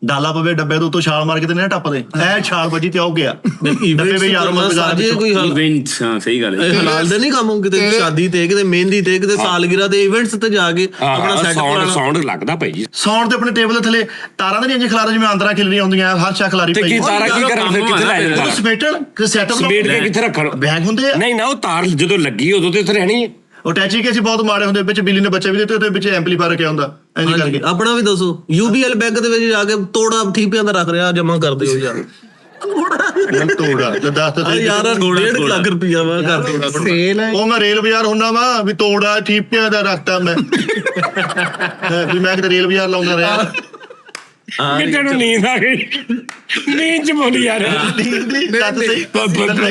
ਡਾਲਾ ਪਵੇ ਡੱਬੇ ਤੋਂ ਉੱਤੋਂ ਛਾਲ ਮਾਰ ਕੇ ਤੇ ਨਹੀਂ ਟੱਪਦੇ, ਐ ਛਾਲ ਵੱਜੀ ਤੇ ਆਉ ਗਿਆ ਡੱਬੇ ਵੀ ਯਾਰੋ ਮਦਦਗਾਰ ਸਾਜੀ ਕੋਈ ਇਵੈਂਟ, ਹਾਂ ਸਹੀ ਗੱਲ ਹੈ। ਇਹ ਹਲਾਲ ਦੇ ਨਹੀਂ ਕੰਮ, ਕਿਤੇ ਸ਼ਾਦੀ ਤੇ, ਕਿਤੇ ਮਹਿੰਦੀ ਤੇ, ਕਿਤੇ ਸਾਲਗਿਰਾ ਦੇ ਇਵੈਂਟਸ ਤੇ ਜਾ ਕੇ ਆਪਣਾ ਸੈੱਟ ਸਾਊਂਡ ਸਾਊਂਡ ਲੱਗਦਾ ਭਾਈ ਜੀ। ਸੌਣ ਤੇ ਆਪਣੇ ਟੇਬਲ ਥੱਲੇ ਤਾਰਾਂ ਦੇ ਨਹੀਂ ਇੰਜ ਖਿਲਾਰੇ ਜਿਵੇਂ ਅੰਦਰਾਂ ਖਿਲਰੀਆਂ ਹੁੰਦੀਆਂ, ਹਰ ਸ਼ਾ ਖਿਲਾਰੀ ਤੇ ਪਈ ਕੀ ਤਾਰਾ ਕੀ ਕਰਨ ਫਿਰ ਕਿੱਥੇ ਲੈ ਜਾਂਦਾ? ਸਮੇਟਣ ਸੈਟਅਪ ਸਮੇਟ ਕੇ ਕਿੱਥੇ ਰੱਖਣ? ਬੈਗ ਹੁੰਦੇ ਆ ਨਹੀਂ ਨਾ, ਉਹ ਤਾਰ ਜਦੋਂ ਲੱਗੀ ਉਦੋਂ ਤੇ ਉੱਥੇ ਰਹਿਣੀ ਹੈ। ਉਹ ਟੈਚੀ ਕੇ ਸੀ ਬਹੁਤ ਮਾੜੇ ਹੁੰਦੇ, ਵਿੱਚ ਬਿੱਲੀ ਨੇ ਬੱਚੇ ਵੀ ਦਿੱਤੇ, ਉਹਦੇ ਵਿੱਚ ਐਂਪਲੀਫਾਇਰ ਰੱਖਿਆ ਹੁੰਦਾ ਇੰਜ ਕਰਕੇ। ਆਪਣਾ ਵੀ ਦੱਸੋ, UBL ਬੈਂਕ ਦੇ ਵਿੱਚ ਜਾ ਕੇ ਤੋੜਾ ਠੀਪਿਆਂ ਦਾ ਰੱਖ ਰਿਹਾ, ਜਮਾ ਕਰਦੇ ਹੋ ਯਾਰ। ਤੋੜਾ ਤੇ ਦੱਸ ਆ ਯਾਰ 1.5 ਲੱਖ ਰੁਪਇਆ ਵਾ ਕਰ ਤੋੜਾ। ਸੇਲ ਹੈ। ਉਹ ਮੈਂ ਰੇਲ ਬਾਜ਼ਾਰ ਹੁੰਦਾ ਵਾ ਵੀ ਤੋੜਾ ਠੀਪਿਆਂ ਦਾ ਰੱਖਤਾ ਮੈਂ ਵੀ ਮੈਂ ਕਿਤੇ ਰੇਲ ਬਾਜ਼ਾਰ ਲਾਉਂਦਾ ਰਿਹਾ। ਕਿਤੇ ਨੂੰ ਨੀਂਦ ਆ ਗਈ, ਨੀਂਦ ਚ ਬੋਲੀ ਯਾਰ।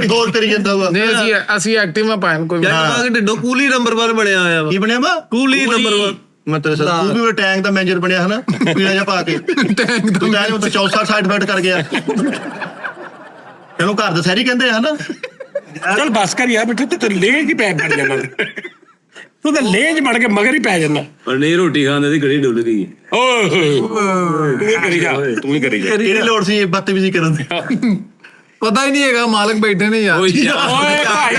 ਗੋਲ ਕਰੀ ਜਾਂਦਾ ਵਾ। ਨਹੀਂ ਅਸੀਂ ਐਕਟਿਵ ਮੈਂ ਪਾਇਆ ਕੋਈ ਯਾਰ ਕਿ ਢਿੱਡੋ ਕੂਲੀ ਨੰਬਰ 1 ਬਣਿਆ ਹੋਇਆ ਵਾ। ਕੀ ਬਣਿਆ ਵਾ? ਕੂਲੀ ਨੰਬਰ 1। ਮਤਲਬ ਤੂੰ ਵੀ ਉਹ ਟੈਂਕ ਦਾ ਮੈਨੇਜਰ ਬਣਿਆ ਹਨਾ, ਪੀਲਾ ਜਿਹਾ ਪਾ ਕੇ ਤੂੰ ਤਾਂ ਉਹ 64 ਸਾਈਡ ਬੈਟ ਕਰ ਗਿਆ। ਇਹਨੂੰ ਘਰ ਦੇ ਸਹਿਰੀ ਕਹਿੰਦੇ ਆ ਹਨਾ। ਚੱਲ ਬਸ ਕਰ ਯਾਰ ਬੇਟੇ, ਤੂੰ ਤਾਂ ਲੇਜ ਹੀ ਪੈ ਜਾਂਦਾ, ਤੂੰ ਤਾਂ ਲੇਜ ਮੜ ਕੇ ਮਗਰ ਹੀ ਪੈ ਜਾਂਦਾ। ਪਰ ਨਹੀਂ, ਰੋਟੀ ਖਾਂਦੇ ਦੀ ਘੜੀ ਡੁੱਲ ਗਈ। ਓਏ ਤੂੰ ਹੀ ਕਰੀ ਜਾ, ਤੂੰ ਹੀ ਕਰੀ ਜਾ। ਕਿਹੜੀ ਲੋੜ ਸੀ ਬਦਤਮੀਜ਼ੀ ਕਰਨ ਦੀ? ਪਤਾ ਹੀ ਨਹੀਂ ਹੈਗਾ, ਮਾਲਕ ਬੈਠੇ ਨੇ ਯਾਰ। ਓਏ ਭਾਈ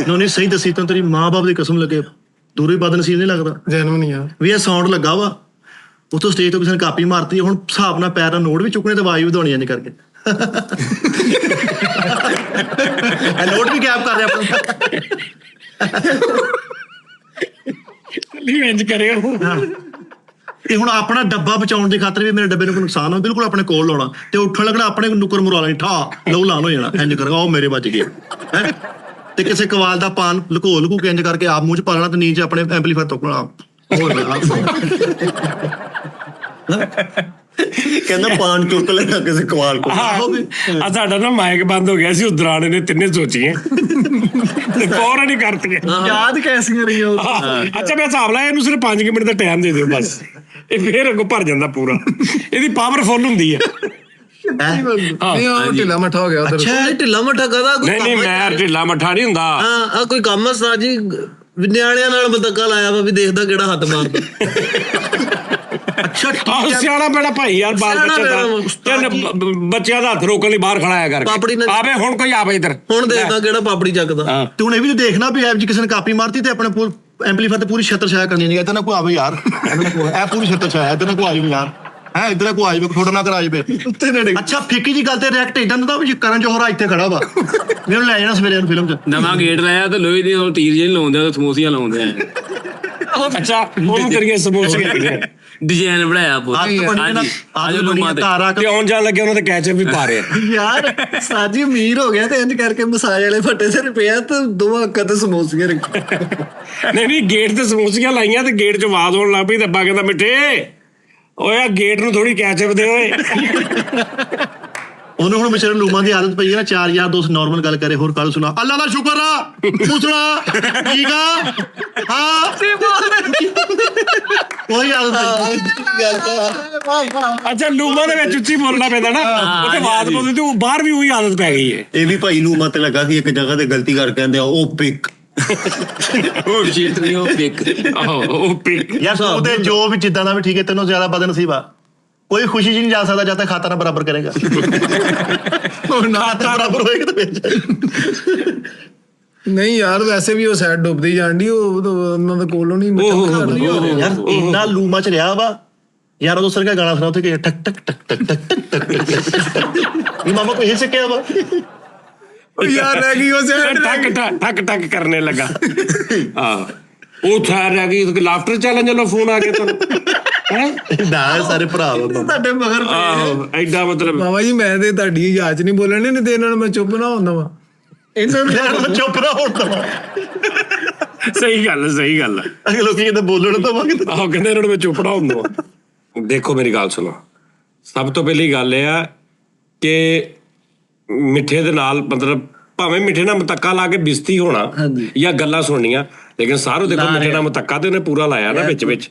ਨਹੀਂ ਸਹੀ ਦੱਸੀ ਤਾਂ ਤੇਰੀ ਮਾਂ ਬਾਪ ਦੀ ਕਸਮ ਲੱਗੇ, ਦੂਰੇ ਬਦਨਸੀਬ ਨਹੀਂ ਲੱਗਦਾ ਜਨਮ ਨਹੀਂ ਯਾਰ। ਵੀ ਇਹ ਸਾਊਂਡ ਲੱਗਾ ਵਾ, ਉਤੋਂ ਸਟੇਜ ਤੋਂ ਕਿਸੇ ਨੇ ਕਾਪੀ ਮਾਰਤੀ, ਹੁਣ ਹਿਸਾਬ ਨਾਲ ਪੈਰ ਨਾਲ ਨੋਟ ਵੀ ਚੁੱਕਣੇ ਤੇ ਆਵਾਜ਼ ਵੀ ਵਧਾਉਣੀ ਇੰਜ ਕਰਕੇ। ਇਹ ਨੋਟ ਵੀ ਗੈਪ ਕਰ ਰਿਹਾ ਆਪਣਾ। ਇੰਜ ਕਰਿਓ। ਇਹ ਹੁਣ ਆਪਣਾ ਡੱਬਾ ਬਚਾਉਣ ਦੀ ਖਾਤਰ ਵੀ ਮੇਰੇ ਡੱਬੇ ਨੂੰ ਕੋਈ ਨੁਕਸਾਨ ਹੋ, ਬਿਲਕੁਲ ਆਪਣੇ ਕੋਲ ਲਾਉਣਾ ਤੇ ਉੱਠਣ ਲੱਗਣਾ, ਆਪਣੇ ਨੁਕਰ ਮੁਰਾ ਲੈਣੀ, ਠਾ ਲਹੂ ਲਾਣ ਹੋ ਜਾਣਾ ਇੰਜ ਕਰੇਗਾ, ਉਹ ਮੇਰੇ ਬਚ ਗਏ ਹੈ। ਤੇ ਕਿਸੇ ਕਵਾਲ ਦਾ ਪਾਨ ਲੁਕੋ ਲੁਕੋ ਕੇ ਇੰਜ ਕਰਕੇ ਆਪ ਮੂੰਹ ਚ ਪਾ ਲੈਣਾ ਤੇ ਨੀਚੇ ਆਪਣੇ ਐਂਪਲੀਫਾਇਰ ਤੋਕਣਾ। ਕਹਿੰਦਾ ਪਾਨ ਚੁੱਕ ਲੈਣਾ ਕਿਸੇ ਕਵਾਲ ਕੋ। ਆ ਸਾਡਾ ਨਾ ਮਾਈਕ ਬੰਦ ਹੋ ਗਿਆ ਸੀ, ਉਧਰਾਣੇ ਨੇ ਤਿੰਨੇ ਸੋਚੀਆਂ ਤੇ ਫੌਰਨ ਹੀ ਕਰਤੀਆਂ। ਯਾਦ ਕੈਸੀਆਂ ਰਹੀਆਂ ਉਹ। ਅੱਛਾ ਮੈਂ ਹਿਸਾਬ ਲਾਇਆ, ਇਹਨੂੰ ਸਿਰਫ 5 ਮਿੰਟ ਦਾ ਟਾਈਮ ਦੇ ਦਿਓ ਬਸ, ਇਹ ਫੇਰ ਅੱਗੋਂ ਭਰ ਜਾਂਦਾ ਪੂਰਾ। ਇਹਦੀ ਪਾਵਰ ਫੁੱਲ ਹੁੰਦੀ ਹੈ। ਨਹੀਂ ਉਹ ਢਿੱਲਾ ਮੱਠਾ ਹੋ ਗਿਆ ਉਧਰ। ਅੱਛਾ ਇਹ ਢਿੱਲਾ ਮੱਠਾ ਕਦਾ ਕੋਈ ਨਹੀਂ ਮੈਂ ਢਿੱਲਾ ਮੱਠਾ ਨਹੀਂ ਹੁੰਦਾ। ਹਾਂ ਆ ਕੋਈ ਕੰਮ ਸਾਜੀ ਨਿਆਣਿਆਂ ਨਾਲ ਬੰਦਕਾ ਲਾਇਆ ਵਾ ਵੀ ਦੇਖਦਾ ਕਿਹੜਾ ਹੱਥ ਮਾਰਦਾ। ਅੱਛਾ ਆਹ ਸਿਆਣਾ ਬੜਾ ਭਾਈ ਯਾਰ, ਬਾਲ ਬੱਚੇ ਦਾ ਬੱਚਿਆਂ ਦਾ ਹੱਥ ਰੋਕਣ ਲਈ ਬਾਹਰ ਖੜਾਇਆ ਪਾਪੜੀ ਕਰਕੇ। ਨਾਲ- ਆਵੇ ਹੁਣ ਕੋਈ ਆਵੇ ਇੱਧਰ, ਹੁਣ ਦੇਖਦਾ ਕਿਹੜਾ ਪਾਪੜੀ ਚੱਕਦਾ। ਤੇ ਹੁਣ ਇਹ ਵੀ ਦੇਖਣਾ ਵੀ ਐਪ ਜੀ ਕਿਸੇ ਨੇ ਕਾਪੀ ਮਾਰਤੀ ਤੇ ਆਪਣੇ ਐਂਪਲੀਫਾਇਰ ਤੇ ਪੂਰੀ ਛੱਤਰ ਛਾਇਆ ਕਰਨੀ ਨਹੀਂ, ਇੱਧਰ ਨਾ ਕੋਈ ਆਵੇ ਯਾਰ, ਇਹ ਪੂਰੀ ਛੱਤਰ ਛਾਇਆ, ਇੱਧਰ ਨਾ ਕੋਈ ਆਵੇ ਯਾਰ, ਹੈ ਇੱਧਰ ਨਾ ਕੋਈ ਆ ਜਾਵੇ, ਥੋੜਾ ਨਾ ਕਰਾ ਜਾਵੇ। ਅੱਛਾ ਫਿੱਕੀ ਜੀ ਗੱਲ ਤੇ ਰਿਐਕਟ ਇਦਾਂ ਦਾ ਵੀ ਕਰਨ ਜੋਹਰਾ ਇੱਥੇ ਖੜਾ ਵਾ, ਮੈਨੂੰ ਲੈ ਜਾਣਾ ਸਵੇਰੇ ਨੂੰ ਫਿਲਮ ਚ। ਨਵਾਂ ਗੇਟ ਲਾਇਆ ਤੇ ਲੋਹੇ ਦੀ ਉਹ ਟੀਰ ਜਿਹੀ ਲਾਉਂਦੇ ਆ, ਸਮੋਸੀਆਂ ਲਾਉਂਦੇ ਆ। ਅੱਛਾ ਉਹਨੂੰ ਕਰੀਏ ਸਮੋਸੇ ਡਿਜ਼ਾਈਨ ਬਣਾਇਆ ਪੂਰਾ। ਆਜੋ ਲੂਮਾ ਤਾਰਾ ਤੇ ਆਉਣ ਜਾਣ ਲੱਗੇ ਉਹਨਾਂ ਦੇ ਕੈਚਅਪ ਵੀ ਪਾ ਰਹੇ ਆ। ਯਾਰ ਸਾਜੀ ਅਮੀਰ ਹੋ ਗਿਆ ਤੇ ਇੰਜ ਕਰਕੇ ਮਸਾਜ ਵਾਲੇ ਫੱਟੇ ਤੇ ਰੁਪਿਆ ਤੇ 2 ਅੱਖਾਂ ਤੇ ਸਮੋਸੀਆਂ ਰੱਖੀ। ਨਹੀਂ ਗੇਟ ਤੇ ਸਮੋਸੀਆਂ ਲਾਈਆਂ ਤੇ ਗੇਟ ਚ ਆਵਾਜ਼ ਆਉਣ ਲੱਗ ਪਈ ਤੇ ਅੱਬਾ ਕਹਿੰਦਾ ਮਿੱਠੇ ਓਏ ਆ ਗੇਟ ਨੂੰ ਥੋੜੀ ਕੈਚਅਪ ਦੇ ਓਏ। ਉਹਨੂੰ ਹੁਣ ਵਿਚਾਰੇ ਲੂਮਾ ਦੀ ਆਦਤ ਪਈ ਹੈ ਨਾ, 4 ਯਾਰ ਦੋਸਤ ਨਾਰਮਲ ਗੱਲ ਕਰੇ, ਹੋਰ ਕੱਲ ਸੁਣਾ ਅੱਲਾ ਦਾ ਸ਼ੁਕਰ ਆ, ਪੁੱਛਣਾ ਠੀਕ ਆ, ਹਾਂ ਉਹੀ ਆਦਤ। ਅੱਛਾ ਲੂਮਾ ਦੇ ਵਿੱਚ ਉੱਚੀ ਬੋਲਣਾ ਪੈਂਦਾ ਨਾ, ਉੱਥੇ ਆਵਾਜ਼ ਬੋਲਦੀ ਤੇ ਉਹ ਬਾਹਰ ਵੀ ਉਹੀ ਆਦਤ ਪੈ ਗਈ ਹੈ। ਇਹ ਵੀ ਭਾਈ ਨੂੰ ਮਤ ਲੱਗਾ ਕਿ ਇੱਕ ਜਗ੍ਹਾ ਤੇ ਗਲਤੀ ਕਰ ਕਹਿੰਦੇ ਆ ਉਹ ਪਿਕ। ਉਹ ਸ਼ੀਟ ਨਹੀਂ, ਉਹ ਪਿਕ। ਉਹ ਪਿਕ ਯਾਰ ਤੂੰ ਤੇ ਜੋ ਵੀ ਜਿੱਦਾਂ ਦਾ ਵੀ ਠੀਕ ਹੈ, ਤੈਨੂੰ ਜ਼ਿਆਦਾ ਬਦਨਸੀਬ ਆ, ਕੋਈ ਖੁਸ਼ੀ ਜੀ ਨਹੀਂ ਜਾ ਸਕਦਾ ਜਦ ਤੱਕ ਖਾਤਾ ਨਾ ਬਰਾਬਰ ਕਰੇਗਾ। ਖਾਤਾ ਬਰਾਬਰ ਹੋਏਗਾ ਤੇ ਨਹੀਂ ਯਾਰ ਵੈਸੇ ਵੀ ਉਹ ਸਾਈਡ ਡੁੱਬਦੀ ਜਾਂਦੀ, ਉਹ ਉਹਨਾਂ ਦੇ ਕੋਲੋਂ ਨਹੀਂ। ਯਾਰ ਇੰਨਾ ਲੂਮਾ ਚ ਰਿਹਾ ਵਾ ਯਾਰ, ਉਦੋਂ ਸਰਕਾ ਗਾਣਾ ਸੁਣਾ ਉੱਥੇ ਕਿ ਟਕ ਟਕ ਟਕ ਟਕ ਟਕ ਟਕ ਟਕ ਇਹ ਮਾਮਾ ਕੋਈ ਹਿੱਲ ਸਕਿਆ ਵਾ ਯਾਰ ਰਹਿ ਗਈ ਉਹ ਸਾਈਡ ਟਕ ਟਕ ਟਕ ਟਕ ਕਰਨੇ ਲੱਗਾ। ਹਾਂ ਉਹ ਥਾਰ ਰਹਿ ਗਈ, ਲਾਫਟਰ ਚੈਲੰਜ ਵੱਲੋਂ ਫੋਨ ਆ ਗਿਆ ਤੁਹਾਨੂੰ। ਨਾ ਸਾਰੇ ਭਰਾ ਵਾ ਤੁਹਾਡੇ ਮਗਰ ਆਹੋ ਐਡਾ ਮਤਲਬ। ਬਾਬਾ ਜੀ ਮੈਂ ਤੇ ਤੁਹਾਡੀ ਇਜਾਜ਼ਤ ਨਹੀਂ ਬੋਲਣ ਨਹੀਂ ਤੇ ਇਹਨਾਂ ਨੂੰ ਮੈਂ ਚੁੱਪ ਨਾ ਹੁੰਦਾ ਵਾ। ਇਹਨਾਂ ਨੂੰ ਚੁੱਪ ਨਾ ਹੋਣ ਦਵਾ। ਸਹੀ ਗੱਲ ਸਹੀ ਗੱਲ। ਅਗੇ ਲੋਕੀ ਕਹਿੰਦੇ ਬੋਲਣ ਦਵਾਂਗੇ, ਆਹੋ ਕਹਿੰਦੇ ਇਹਨਾਂ ਨੂੰ ਮੈਂ ਚੁੱਪ ਨਾ ਹੁੰਦਾ। ਦੇਖੋ ਮੇਰੀ ਗੱਲ ਸੁਣੋ, ਸਭ ਤੋਂ ਪਹਿਲੀ ਗੱਲ ਇਹ ਆ ਕਿ ਮਿੱਠੇ ਦੇ ਨਾਲ ਮਤਲਬ ਭਾਵੇਂ ਮਿੱਠੇ ਨਾਲ ਮਤੱਕਾ ਲਾ ਕੇ ਬਿਸਤੀ ਹੋਣਾ ਜਾਂ ਗੱਲਾਂ ਸੁਣਨੀਆਂ, ਲੇਕਿਨ ਸਾਰੋ ਦੇਖੋ ਮਿੱਠੇ ਨਾਲ ਮਤੱਕਾ ਤੇ ਉਹਨੇ ਪੂਰਾ ਲਾਇਆ ਨਾ ਵਿੱਚ ਵਿੱਚ।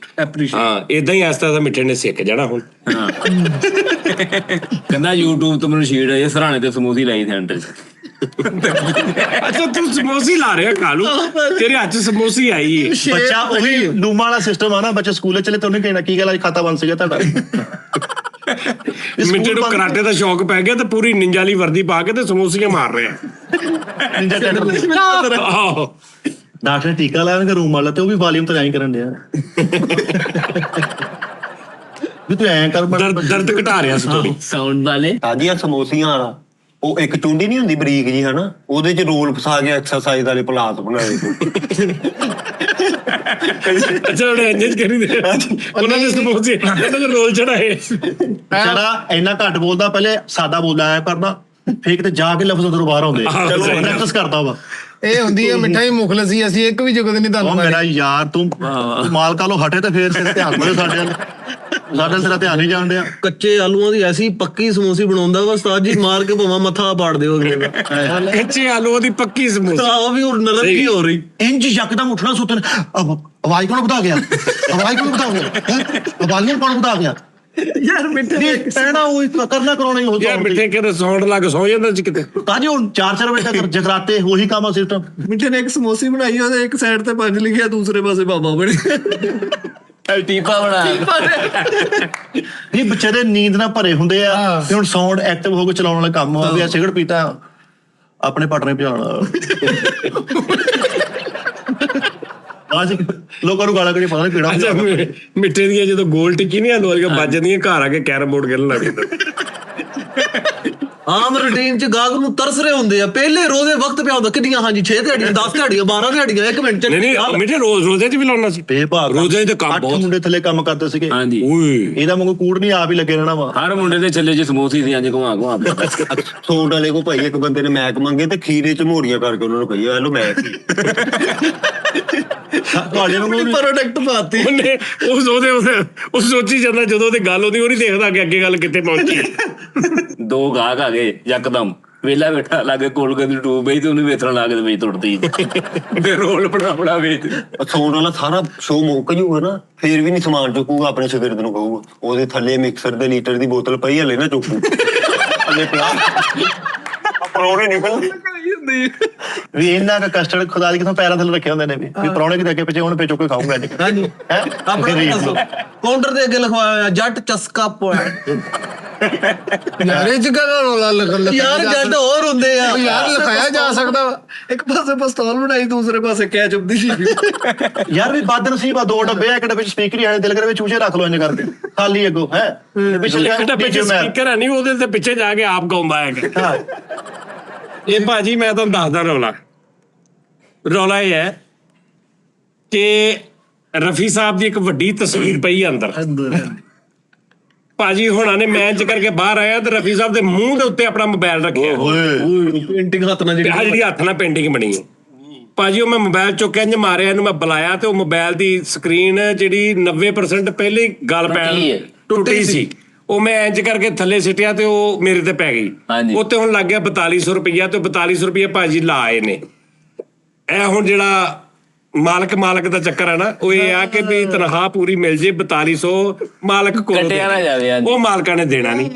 ਹਾਂ ਇਦਾਂ ਹੀ ਐਸਾ ਤਾਂ ਮਿੱਠੇ ਨੇ ਸਿੱਖ ਜਾਣਾ ਹੁਣ। ਕਹਿੰਦਾ YouTube ਤੋਂ ਮੈਨੂੰ ਸ਼ੀਟ ਆਈ, ਸਰਾਣੇ ਤੇ ਸਮੋਸੀ ਲਾਈ ਸੈਂਟਰ ਚ। ਅੱਛਾ ਤੂੰ ਸਮੋਸੀ ਲਾ ਰਿਹਾ ਕਾਲੂ, ਤੇਰੇ ਹੱਥ 'ਚ ਸਮੋਸੀ ਆਈ ਏ। ਬੱਚਾ ਉਹੀ ਡੂਮਾ ਵਾਲਾ ਸਿਸਟਮ ਆ ਨਾ, ਬੱਚਾ ਸਕੂਲੇ ਚਲੇ ਤਾਂ ਉਹਨੇ ਕਹਿਣਾ ਕੀ ਗੱਲ ਅੱਜ ਖਾਤਾ ਬੰਦ ਸੀਗਾ ਤੁਹਾਡਾ। ਮਿੱਟੇ ਨੂੰ ਕਰਾਟੇ ਦਾ ਸ਼ੌਕ ਪੈ ਗਿਆ ਤੇ ਪੂਰੀ ਨਿੰਜਾ ਵਾਲੀ ਵਰਦੀ ਪਾ ਕੇ ਤੇ ਸਮੋਸੀਆਂ ਮਾਰ ਰਿਹਾ। ਆਹੋ ਡਾਕਟਰ ਨੇ ਟੀਕਾ ਲਾਇਆ ਉਹਨੇ ਰੂਮ ਵਾਲਾ ਤੇ ਉਹ ਵੀ ਵਾਲੀਅਮ ਤੇ ਐਂ ਕਰਨ ਡਿਆ ਵੀ ਤੂੰ ਐਂ ਕਰ ਦਰਦ ਘਟਾ ਰਿਹਾ ਸੀ ਥੋੜੀ। ਸਾਊਂਡ ਵਾਲੇ ਤਾਜ਼ੀਆਂ ਸਮੋਸੀਆਂ ਵਾਲਾ ਉਹ ਇੱਕ ਚੁੰਡੀ ਨਹੀਂ ਹੁੰਦੀ ਬਰੀਕ ਜੀ ਹਨਾ, ਉਹਦੇ ਚ ਰੋਲ ਫਸਾ ਕੇ ਐਕਸਰਸਾਈਜ਼ ਵਾਲੇ ਪਲਾਸ ਬਣਾਏ। ਅੱਛਾ ਉਹਨੇ ਇੰਜ ਕਰੀ ਦੇ ਉਹਨਾਂ ਦੇ ਸਮੋਸੇ ਉਹਨਾਂ ਦੇ ਰੋਲ ਚੜਾਏ। ਵਿਚਾਰਾ ਇੰਨਾ ਘੱਟ ਬੋਲਦਾ, ਪਹਿਲੇ ਸਾਦਾ ਬੋਲਦਾ ਐ ਕਰਦਾ, ਫੇਰ ਕਿਤੇ ਜਾ ਕੇ ਲਫ਼ਜ਼ ਉਧਰੋਂ ਬਾਹਰ ਆਉਂਦੇ। ਚਲੋ ਪ੍ਰੈਕਟਿਸ ਕਰਦਾ ਵਾ। ਇਹ ਹੁੰਦੀ ਹੈ ਮਿਠਾਈ ਮੁਖਲਸੀ, ਅਸੀਂ ਇੱਕ ਵੀ ਜਗਤ ਨਹੀਂ ਉਹ ਤੁਹਾਨੂੰ ਮੇਰਾ ਯਾਰ ਤੂੰ ਮਾਲਕਾ ਲੋ ਹਟੇ ਤੇ ਫੇਰ ਤੇਰਾ ਧਿਆਨ ਬੜੇ ਸਾਡੇ ਵੱਲ ਤੇਰਾ ਧਿਆਨ ਨਹੀਂ ਜਾਣ ਡਿਆ। ਕੱਚੇ ਆਲੂਆਂ ਦੀ ਐਸੀ ਪੱਕੀ ਸਮੋਸੀ ਬਣਾਉਂਦਾ ਵਾ ਉਸਤਾਦ ਜੀ, ਮਾਰ ਕੇ ਭਾਵੇਂ ਮੱਥਾ ਪਾੜ ਦਿਓ ਅਗਲੇ ਦਾ। ਕੱਚੇ ਆਲੂ ਦੀ ਪੱਕੀ ਸਮੋਸੀ ਉਹ ਵੀ ਹੁਣ ਨਰਮ ਕੀ ਹੋ ਰਹੀ। ਇੰਜ ਯਕਦਮ ਉੱਠਣਾ ਸੁੱਤਣ, ਆਵਾਜ਼ ਕੌਣ ਵਧਾ ਗਿਆ, ਆਵਾਜ਼ ਕੌਣ ਵਧਾ ਗਿਆ, ਆਵਾਜ਼ ਕੌਣ ਵਧਾ ਗਿਆ ਯਾਰ ਮਿੱਠੇ ਪੈਣਾ ਉਹ ਕਰਨਾ ਕਰਾਉਣਾ ਹੀ ਹੋ ਯਾਰ ਮਿੱਠੇ ਕਿਤੇ ਸੌਂਡ ਲੱਗ ਸੌ ਜਾਂਦਾ ਸੀ ਕਿਤੇ। ਤਾਂ ਜੀ ਹੁਣ 4-4 ਵਜੇ ਤੱਕ ਜਗਰਾਤੇ ਉਹੀ ਕੰਮ ਆ ਸਿਸਟਮ। ਮਿੱਠੇ ਨੇ ਇੱਕ ਸਮੋਸੀ ਬਣਾਈ, ਉਹਦੇ ਇੱਕ ਸਾਈਡ ਤੇ 5 ਲਿਖਿਆ, ਦੂਸਰੇ ਪਾਸੇ ਬਾਬਾ ਬਣੇ। ਟੀਪਾ ਬਣਾ ਇਹ ਬੱਚੇ ਦੇ ਨੀਂਦ ਨਾਲ ਭਰੇ ਹੁੰਦੇ ਆ ਤੇ ਹੁਣ ਸਾਊਂਡ ਐਕਟਿਵ ਹੋ ਕੇ ਚਲਾਉਣ ਵਾਲਾ ਕੰਮ ਆ ਵੀ ਆ ਸਿਗਰਟ ਪੀਤਾ ਆਪਣੇ ਪਟਨੇ ਭਜਾਉਣਾ। ਅੱਜ ਲੋਕਾਂ ਨੂੰ ਗਾਲਾਂ ਕੱਢੀ ਪਤਾ ਨਹੀਂ ਕਿਹੜਾ। ਅੱਛਾ ਮਿੱਠੇ ਦੀਆਂ ਜਦੋਂ ਗੋਲ ਟਿੱਕੀ ਨਹੀਂ ਆਲੂ ਵਾਲੀਆਂ ਵੱਜਦੀਆਂ, ਘਰ ਆ ਕੇ ਕੈਰਮ ਬੋਰਡ ਖੇਲਣ ਲੱਗ ਜਾਂਦਾ। ਆਮ ਰੂਟੀਨ ਚ ਗਾਹਕ ਨੂੰ ਤਰਸ ਰਹੇ ਹੁੰਦੇ ਆ, ਪਹਿਲੇ ਰੋਜ਼ੇ ਵਕਤ ਪਿਆ ਹੁੰਦਾ ਕਿੰਨੀਆਂ, ਹਾਂਜੀ 6 ਦਿਹਾੜੀਆਂ 10 ਦਿਹਾੜੀਆਂ 12 ਦਿਹਾੜੀਆਂ 1 ਮਿੰਟ ਚ। ਨਹੀਂ ਮਿੱਠੇ ਰੋਜ਼ੇ 'ਚ ਵੀ ਲਾਉਣਾ ਸੀ। ਬੇਭਾਗ ਰੋਜ਼ੇ ਦੇ ਕੰਮ 8 ਬਹੁਤ ਮੁੰਡੇ ਥੱਲੇ ਕੰਮ ਕਰਦੇ ਸੀਗੇ। ਹਾਂਜੀ ਓਏ ਇਹਦਾ ਵਾਂਗੂ ਕੂੜ ਨਹੀਂ ਆਪ ਹੀ ਲੱਗੇ ਰਹਿਣਾ ਵਾ। ਹਰ ਮੁੰਡੇ ਦੇ ਛੱਲੇ 'ਚ ਸਮੋਸੀ ਸੀ ਇੰਜ ਘੁਮਾ ਘੁਮਾ ਸੌਂਡ ਵਾਲੇ ਕੋ ਭਾਈ ਇੱਕ ਬੰਦੇ ਨੇ ਮੈਕ ਮੰਗੇ ਤੇ ਖੀਰੇ ਚ ਮੋਰੀਆਂ ਕਰਕੇ ਉਹਨਾਂ ਨੂੰ ਕਹੀ ਆ ਲੋ ਮੈਕ ਹੀ। ਤੁਹਾਡੇ ਵਾਂਗੂ ਵੀ ਪ੍ਰੋਡਕਟ ਪਾਤੀ। ਉਹਨੇ ਉਹ ਸੋਚੀ ਜਾਂਦਾ ਜਦੋਂ ਉਹਦੀ ਗੱਲ ਉਹਦੀ, ਉਹ ਨਹੀਂ ਦੇਖਦਾ ਕਿ ਅੱਗੇ ਗੱਲ ਕਿੱਥੇ ਪਹੁੰਚੀ। ਦੋ ਗਾਹਕ ਆ ਗਏ ਯਕਦਮ, ਵੇਲਾ ਬੈਠਾ ਲਾਗੇ ਕੋਲਗੇਟ ਦੀ ਟੂਬ ਪਈ ਤੇ ਉਹਨੂੰ ਵੇਚਣ ਲੱਗ ਗਏ ਵੇਚ ਤੁਰਦੀ ਤੇ ਰੋਲ ਬਣਾ ਵੇਚ। ਸੌਂਡ ਵਾਲਾ ਸਾਰਾ ਸ਼ੋਅ ਮੁੱਕ ਜੂਗਾ ਨਾ, ਫੇਰ ਵੀ ਨਹੀਂ ਸਮਾਨ ਚੁੱਕੂਗਾ, ਆਪਣੇ ਸ਼ਾਗਿਰਦ ਨੂੰ ਕਹੂਗਾ ਉਹਦੇ ਥੱਲੇ ਮਿਕਸਰ ਦੇ ਲੀਟਰ ਦੀ ਬੋਤਲ ਪਈ ਹਲੇ ਨਾ ਚੁੱਕੂ। ਅੱਲੇ ਪਿਆ ਪਰੌਣੇ ਨਿਕਲ ਵੀ ਇੰਨਾ ਕੁ ਕਸਟਰਡ ਖੁਦਾ ਦੀ ਕਿਥੋਂ ਪੈਰਾਂ ਥੱਲੇ ਰੱਖੇ ਹੁੰਦੇ ਨੇ ਵੀ ਪ੍ਰਾਹੁਣੇ ਕਿਤੇ ਅੱਗੇ ਪਿੱਛੇ ਹੁਣ ਪੇ ਚੁੱਕ ਕੇ ਖਾਊਂਗਾ ਅੱਜ। ਹਾਂਜੀ ਹੈ ਆਪਣੇ ਕਾਊਂਟਰ ਦੇ ਅੱਗੇ ਲਿਖਵਾਇਆ ਹੋਇਆ ਜੱਟ ਚਸਕਾ ਪੁਆਇੰਟ। ਯਾਰ ਇਹ ਚ ਕਦੋਂ ਰੋਲਾ ਲੱਗਣ ਯਾਰ ਜੱਟ ਹੋਰ ਹੁੰਦੇ ਆ ਯਾਰ ਲਿਖਾਇਆ ਜਾ ਸਕਦਾ ਵਾ। ਇੱਕ ਪਾਸੇ ਪਿਸਤੌਲ ਬਣਾਈ, ਦੂਸਰੇ ਪਾਸੇ ਕੈਚਅਪ ਦੀ ਸ਼ੀਸ਼ੀ। ਯਾਰ ਵੀ ਬਦ ਨਸੀਬ ਆ, 2 ਡੱਬੇ ਆ, ਇੱਕ ਡੱਬੇ ਚ ਸਪੀਕਰ ਹੀ ਆਣੇ, ਦਿਲ ਕਰੇ ਵਿੱਚ ਚੂਚੇ ਰੱਖ ਲੋ ਇੰਜ ਕਰਕੇ ਖਾਲੀ ਅੱਗੋਂ ਹੈ ਪਿੱਛੇ ਸਪੀਕਰ ਹੈ ਨਹੀਂ, ਉਹਦੇ ਤੇ ਪਿੱਛੇ ਜਾ ਕੇ ਆਪ ਗਾਉਂਦਾ ਹੈ। ਇਹ ਭਾਜੀ ਮੈਂ ਤੁਹਾਨੂੰ ਦੱਸਦਾ ਰੌਲਾ ਇਹ ਹੈ ਕਿ ਰਫੀ ਸਾਹਿਬ ਦੀ ਇੱਕ ਵੱਡੀ ਤਸਵੀਰ ਪਈ ਅੰਦਰ। ਭਾਜੀ ਹੁਣਾਂ ਨੇ ਮੈਚ ਕਰਕੇ ਬਾਹਰ ਆਇਆ ਤੇ ਰਫੀ ਸਾਹਿਬ ਦੇ ਮੂੰਹ ਦੇ ਉੱਤੇ ਆਪਣਾ ਮੋਬਾਈਲ ਰੱਖਿਆ। ਪੇਂਟਿੰਗ ਹੱਥ ਨਾਲ ਜਿਹੜੀ ਹੱਥ ਨਾਲ ਪੇਂਟਿੰਗ ਬਣੀ ਹੈ ਭਾਜੀ, ਉਹ ਮੈਂ ਮੋਬਾਈਲ ਚੁੱਕਿਆ ਇੰਜ ਮਾਰਿਆ, ਇਹਨੂੰ ਮੈਂ ਬੁਲਾਇਆ ਤੇ ਉਹ ਮੋਬਾਈਲ ਦੀ ਸਕਰੀਨ ਜਿਹੜੀ 90% ਪਹਿਲੇ ਹੀ ਗੱਲ ਪੈਣ ਟੁੱਟੀ ਸੀ, ਉਹ ਮੈਂ ਇੰਜ ਕਰਕੇ ਥੱਲੇ ਸਿੱਟਿਆ ਤੇ ਉਹ ਮੇਰੇ ਤੇ ਪੈ ਗਈ। ਉੱਤੇ ਹੁਣ ਲੱਗ ਗਿਆ 4200 ਰੁਪਈਆ, ਤੇ 4200 ਰੁਪਈਆ ਭਾਜੀ ਲਾ ਆਏ ਨੇ। ਇਹ ਹੁਣ ਜਿਹੜਾ ਮਾਲਕ ਦਾ ਚੱਕਰ ਹੈ ਨਾ, ਉਹ ਇਹ ਆ ਕਿ ਵੀ ਤਨਖਾਹ ਪੂਰੀ ਮਿਲ ਜੇ, 4200 ਮਾਲਕ ਕੋਲ ਕੱਟਿਆ ਨਾ ਜਾਵੇ। ਉਹ ਮਾਲਕਾਂ ਨੇ ਦੇਣਾ ਨਹੀਂ,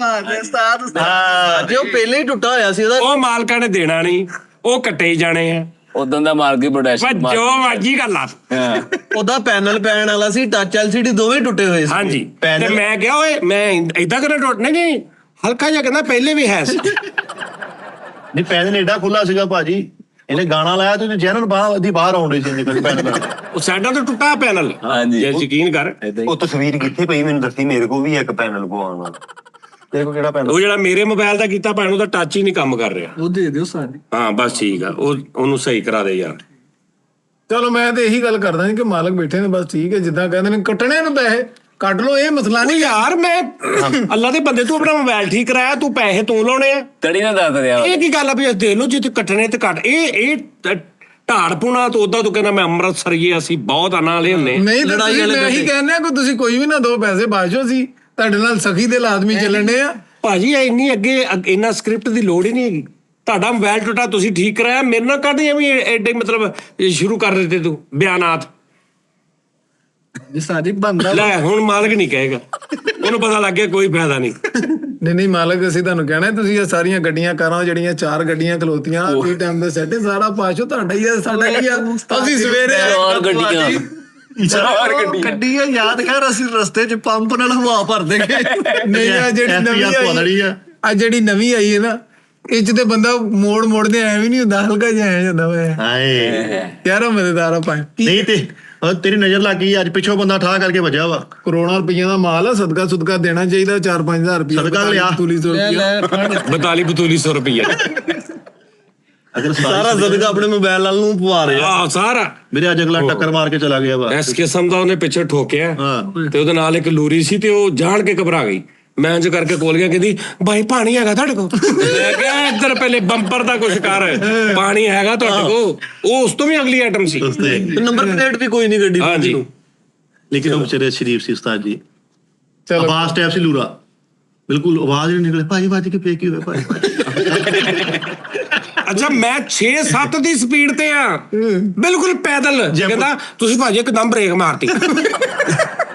ਜੇ ਉਹ ਪਹਿਲੇ ਹੀ ਟੁੱਟਾ ਹੋਇਆ ਸੀ ਉਹਦਾ, ਉਹ ਮਾਲਕਾਂ ਨੇ ਦੇਣਾ ਨਹੀਂ, ਉਹ ਕੱਟੇ ਹੀ ਜਾਣੇ ਆ। ਉਦੋਂ ਦਾ ਮਾਰਕੀਟ ਪ੍ਰੋਡਕਸ਼ਨ ਜੋ ਮਰਜੀ ਕਰ ਲਾ। ਉਹਦਾ ਪੈਨਲ ਪੈਣ ਵਾਲਾ ਸੀ, ਟੱਚ ਐਲਸੀਡੀ ਦੋਵੇਂ ਟੁੱਟੇ ਹੋਏ ਸੀ। ਹਾਂਜੀ ਤੇ ਮੈਂ ਕਿਹਾ ਓਏ ਮੈਂ ਏਦਾਂ ਕਰਾਂ ਟੁੱਟ ਨਹੀਂ ਹਲਕਾ ਜਿਹਾ, ਕਹਿੰਦਾ ਪਹਿਲੇ ਵੀ ਹੈ ਸੀ। ਨਹੀਂ ਪੈਨਲ ਏਡਾ ਖੁੱਲਾ ਸੀਗਾ ਭਾਜੀ, ਇਹਨੇ ਗਾਣਾ ਲਾਇਆ ਤੇ ਜੈਨਨ ਬਾਹਰ ਆਉਣ ਰਹੀ ਸੀ ਪੈਨਲ। ਉਹ ਸਾਡਾ ਤਾਂ ਟੁੱਟਾ ਪੈਨਲ। ਹਾਂਜੀ ਜੇ ਯਕੀਨ ਕਰ, ਉਹ ਤਸਵੀਰ ਕਿੱਥੇ ਪਈ ਮੈਨੂੰ ਦੱਸੀ, ਮੇਰੇ ਕੋਲ ਵੀ ਇੱਕ ਪੈਨਲ ਪਵਾਉਣਾ। ਤੇਰੇ ਕੋਲ ਕਿਹੜਾ ਪੈਨਲ? ਉਹ ਜਿਹੜਾ ਮੇਰੇ ਮੋਬਾਈਲ ਦਾ ਕੀਤਾ ਭੈਣ, ਉਹਦਾ ਟੱਚ ਹੀ ਨਹੀਂ ਕੰਮ ਕਰ ਰਿਹਾ। ਉਹ ਦੇ ਦਿਓ ਸਾਡੀ। ਹਾਂ ਬਸ ਠੀਕ ਆ, ਉਹਨੂੰ ਸਹੀ ਕਰਾ ਦੇ ਯਾਰ। ਚਲੋ ਮੈਂ ਤੇ ਇਹੀ ਗੱਲ ਕਰਦਾ ਕਿ ਮਾਲਕ ਬੈਠੇ ਨੇ, ਬਸ ਠੀਕ ਹੈ, ਜਿੱਦਾਂ ਕਹਿੰਦੇ ਨੇ ਕੱਟਣੇ ਨੂੰ ਪੈਸੇ ਕੱਢ ਲੋ, ਇਹ ਮਸਲਾ ਨਹੀਂ ਯਾਰ। ਮੈਂ ਅੱਲਾ ਦੇ ਬੰਦੇ, ਤੂੰ ਆਪਣਾ ਮੋਬਾਈਲ ਠੀਕ ਕਰਾਇਆ, ਤੂੰ ਪੈਸੇ ਤੂੰ ਲਾਉਣੇ ਆ। ਤੜੀ ਨਾ ਦੱਸ ਰਿਹਾ ਇਹ ਕੀ ਗੱਲ ਆ ਵੀ ਦੇਖ ਲਓ, ਜੇ ਤੂੰ ਕੱਟਣੇ ਤੇ ਕੱਟ। ਇਹ ਢਾੜ ਪੁਣਾ ਤੋਂ ਉਦਾਂ ਤੂੰ ਕਹਿੰਦਾ ਮੈਂ ਅੰਮ੍ਰਿਤਸਰੀਏ, ਅਸੀਂ ਬਹੁਤ ਆਨਾਂ ਵਾਲੇ ਹੁੰਨੇ ਨਹੀਂ। ਲੜਾਈ ਵਾਲੇ ਮੈਂ ਇਹੀ ਕਹਿੰਦਾ ਕਿ ਤੁਸੀਂ ਕੋਈ ਵੀ ਨਾ ਦੋ ਪੈਸੇ ਬਾਜੋ, ਸੀ ਤੁਹਾਡੇ ਨਾਲ ਸਖੀ ਦੇ ਲਾਜ਼ਮੀ ਚੱਲਣ ਦੇ ਆ ਭਾਜੀ। ਇੰਨੀ ਅੱਗੇ ਇੰਨਾ ਸਕ੍ਰਿਪਟ ਦੀ ਲੋੜ ਹੀ ਨਹੀਂ ਹੈਗੀ। ਤੁਹਾਡਾ ਮੋਬਾਈਲ ਟੁੱਟਾ, ਤੁਸੀਂ ਠੀਕ ਕਰਾਇਆ, ਮੇਰੇ ਨਾਲ ਕੱਢ ਵੀ ਐਡੇ ਮਤਲਬ ਸ਼ੁਰੂ ਕਰ ਦਿੱਤੇ ਤੂੰ ਬਿਆਨਾਤ। ਜੀ ਸਾਡੀ ਬੰਦਾ ਲੈ ਹੁਣ ਮਾਲਕ ਨਹੀਂ ਕਹੇਗਾ, ਉਹਨੂੰ ਪਤਾ ਲੱਗ ਗਿਆ ਕੋਈ ਫਾਇਦਾ ਨਹੀਂ। ਨਹੀਂ ਮਾਲਕ, ਅਸੀਂ ਤੁਹਾਨੂੰ ਕਹਿਣਾ ਤੁਸੀਂ ਇਹ ਸਾਰੀਆਂ ਗੱਡੀਆਂ ਕਾਰਾਂ ਜਿਹੜੀਆਂ 4 ਗੱਡੀਆਂ ਖਲੋਤੀਆਂ ਕੀ ਟਾਈਮ ਦਾ ਸੈੱਟ ਸਾਰਾ ਪਾਸ਼ੋ ਤੁਹਾਡਾ ਹੀ ਆ, ਸਾਡਾ ਕੀ ਆ। ਅਸੀਂ ਸਵੇਰੇ ਚਾਰ ਗੱਡੀਆਂ ਗੱਡੀ ਆ, ਯਾਦ ਕਰ ਅਸੀਂ ਰਸਤੇ 'ਚ ਪੰਪ ਨਾਲ ਹਵਾ ਭਰ ਦੇਗੇ। ਨਹੀਂ ਆ ਜਿਹੜੀ ਨਵੀਂ ਆਈ ਆ, ਜਿਹੜੀ ਨਵੀਂ ਆਈ ਹੈ ਨਾ, ਇਹ 'ਚ ਤੇ ਬੰਦਾ ਮੋੜਦੇ ਐ ਵੀ ਨਹੀਂ ਹੁੰਦਾ, ਹਲਕਾ ਜਿਹਾ ਐ ਜਾਂਦਾ ਵਾ ਹਾਏ ਯਾਰ। ਮਜ਼ੇਦਾਰ ਆਪਾਂ ਨਹੀਂ ਤੇ ਤੇਰੀ ਨਜ਼ਰ ਲੱਗ ਗਈ ਅੱਜ, ਪਿੱਛੋਂ ਬੰਦਾ ਠਾ ਕਰਕੇ ਵੱਜਿਆ ਵਾ। ਕਰੋੜਾਂ ਰੁਪਈਆ ਦਾ ਮਾਲ ਆ, ਸਦਕਾ ਸੁਦਕਾ ਦੇਣਾ ਚਾਹੀਦਾ। 4-5 ਹਜ਼ਾਰ ਰੁਪਈਆ ਸਦਕਾ ਲਿਆ। 42 ਰੁਪਈਆ ਅਗਰ ਸਾਰਾ ਜ਼ਦਗਾ ਆਪਣੇ ਮੋਬਾਈਲ ਨਾਲ ਨੂੰ ਪਵਾ ਰਿਹਾ। ਆਹ ਸਾਰਾ ਮੇਰੇ ਅੱਜ ਅਗਲਾ ਟੱਕਰ ਮਾਰ ਕੇ ਚਲਾ ਗਿਆ ਵਾ। ਇਸ ਕਿਸਮ ਦਾ ਉਹਨੇ ਪਿੱਛੇ ਠੋਕਿਆ ਤੇ ਉਹਦੇ ਨਾਲ ਇੱਕ ਲੂਰੀ ਸੀ ਤੇ ਉਹ ਜਾਣ ਕੇ ਘਬਰਾ ਗਈ। ਮੈਂ ਇੰਜ ਕਰਕੇ ਕੋਲ ਗਿਆ, ਕਹਿੰਦੀ ਬਾਈ ਪਾਣੀ ਹੈਗਾ ਤੁਹਾਡੇ ਕੋਲ? ਮੈਂ ਕਿਹਾ ਇੱਧਰ ਪਹਿਲੇ ਬੰਪਰ ਦਾ ਕੁਛ ਕਰ, ਪਾਣੀ ਹੈਗਾ ਤੁਹਾਡੇ ਕੋਲ? ਉਹ ਉਸ ਤੋਂ ਵੀ ਅਗਲੀ ਆਈਟਮ ਸੀ, ਨੰਬਰ ਪਲੇਟ ਵੀ ਕੋਈ ਨਹੀਂ ਗੱਡੀ ਦੀ। ਹਾਂਜੀ ਲੇਕਿਨ ਉਹ ਵਿਚਾਰੇ ਸ਼ਰੀਫ ਸੀ ਉਸਤਾਦ ਜੀ। ਚਲੋ ਆਵਾਜ਼ ਟੈਪ ਸੀ ਲੂਰਾ, ਬਿਲਕੁਲ ਆਵਾਜ਼ ਨਹੀਂ ਨਿਕਲੇ। ਭਾਜੀ ਵੱਜ ਕੇ ਫੇਕ ਹੀ ਹੋਇਆ ਭਾਜੀ। ਅੱਛਾ ਮੈਂ 6-7 ਦੀ ਸਪੀਡ ਤੇ ਆ, ਬਿਲਕੁਲ ਪੈਦਲ। ਕਹਿੰਦਾ ਤੁਸੀਂ ਭਾਜੀ ਇੱਕਦਮ ਬ੍ਰੇਕ ਮਾਰਤੀ।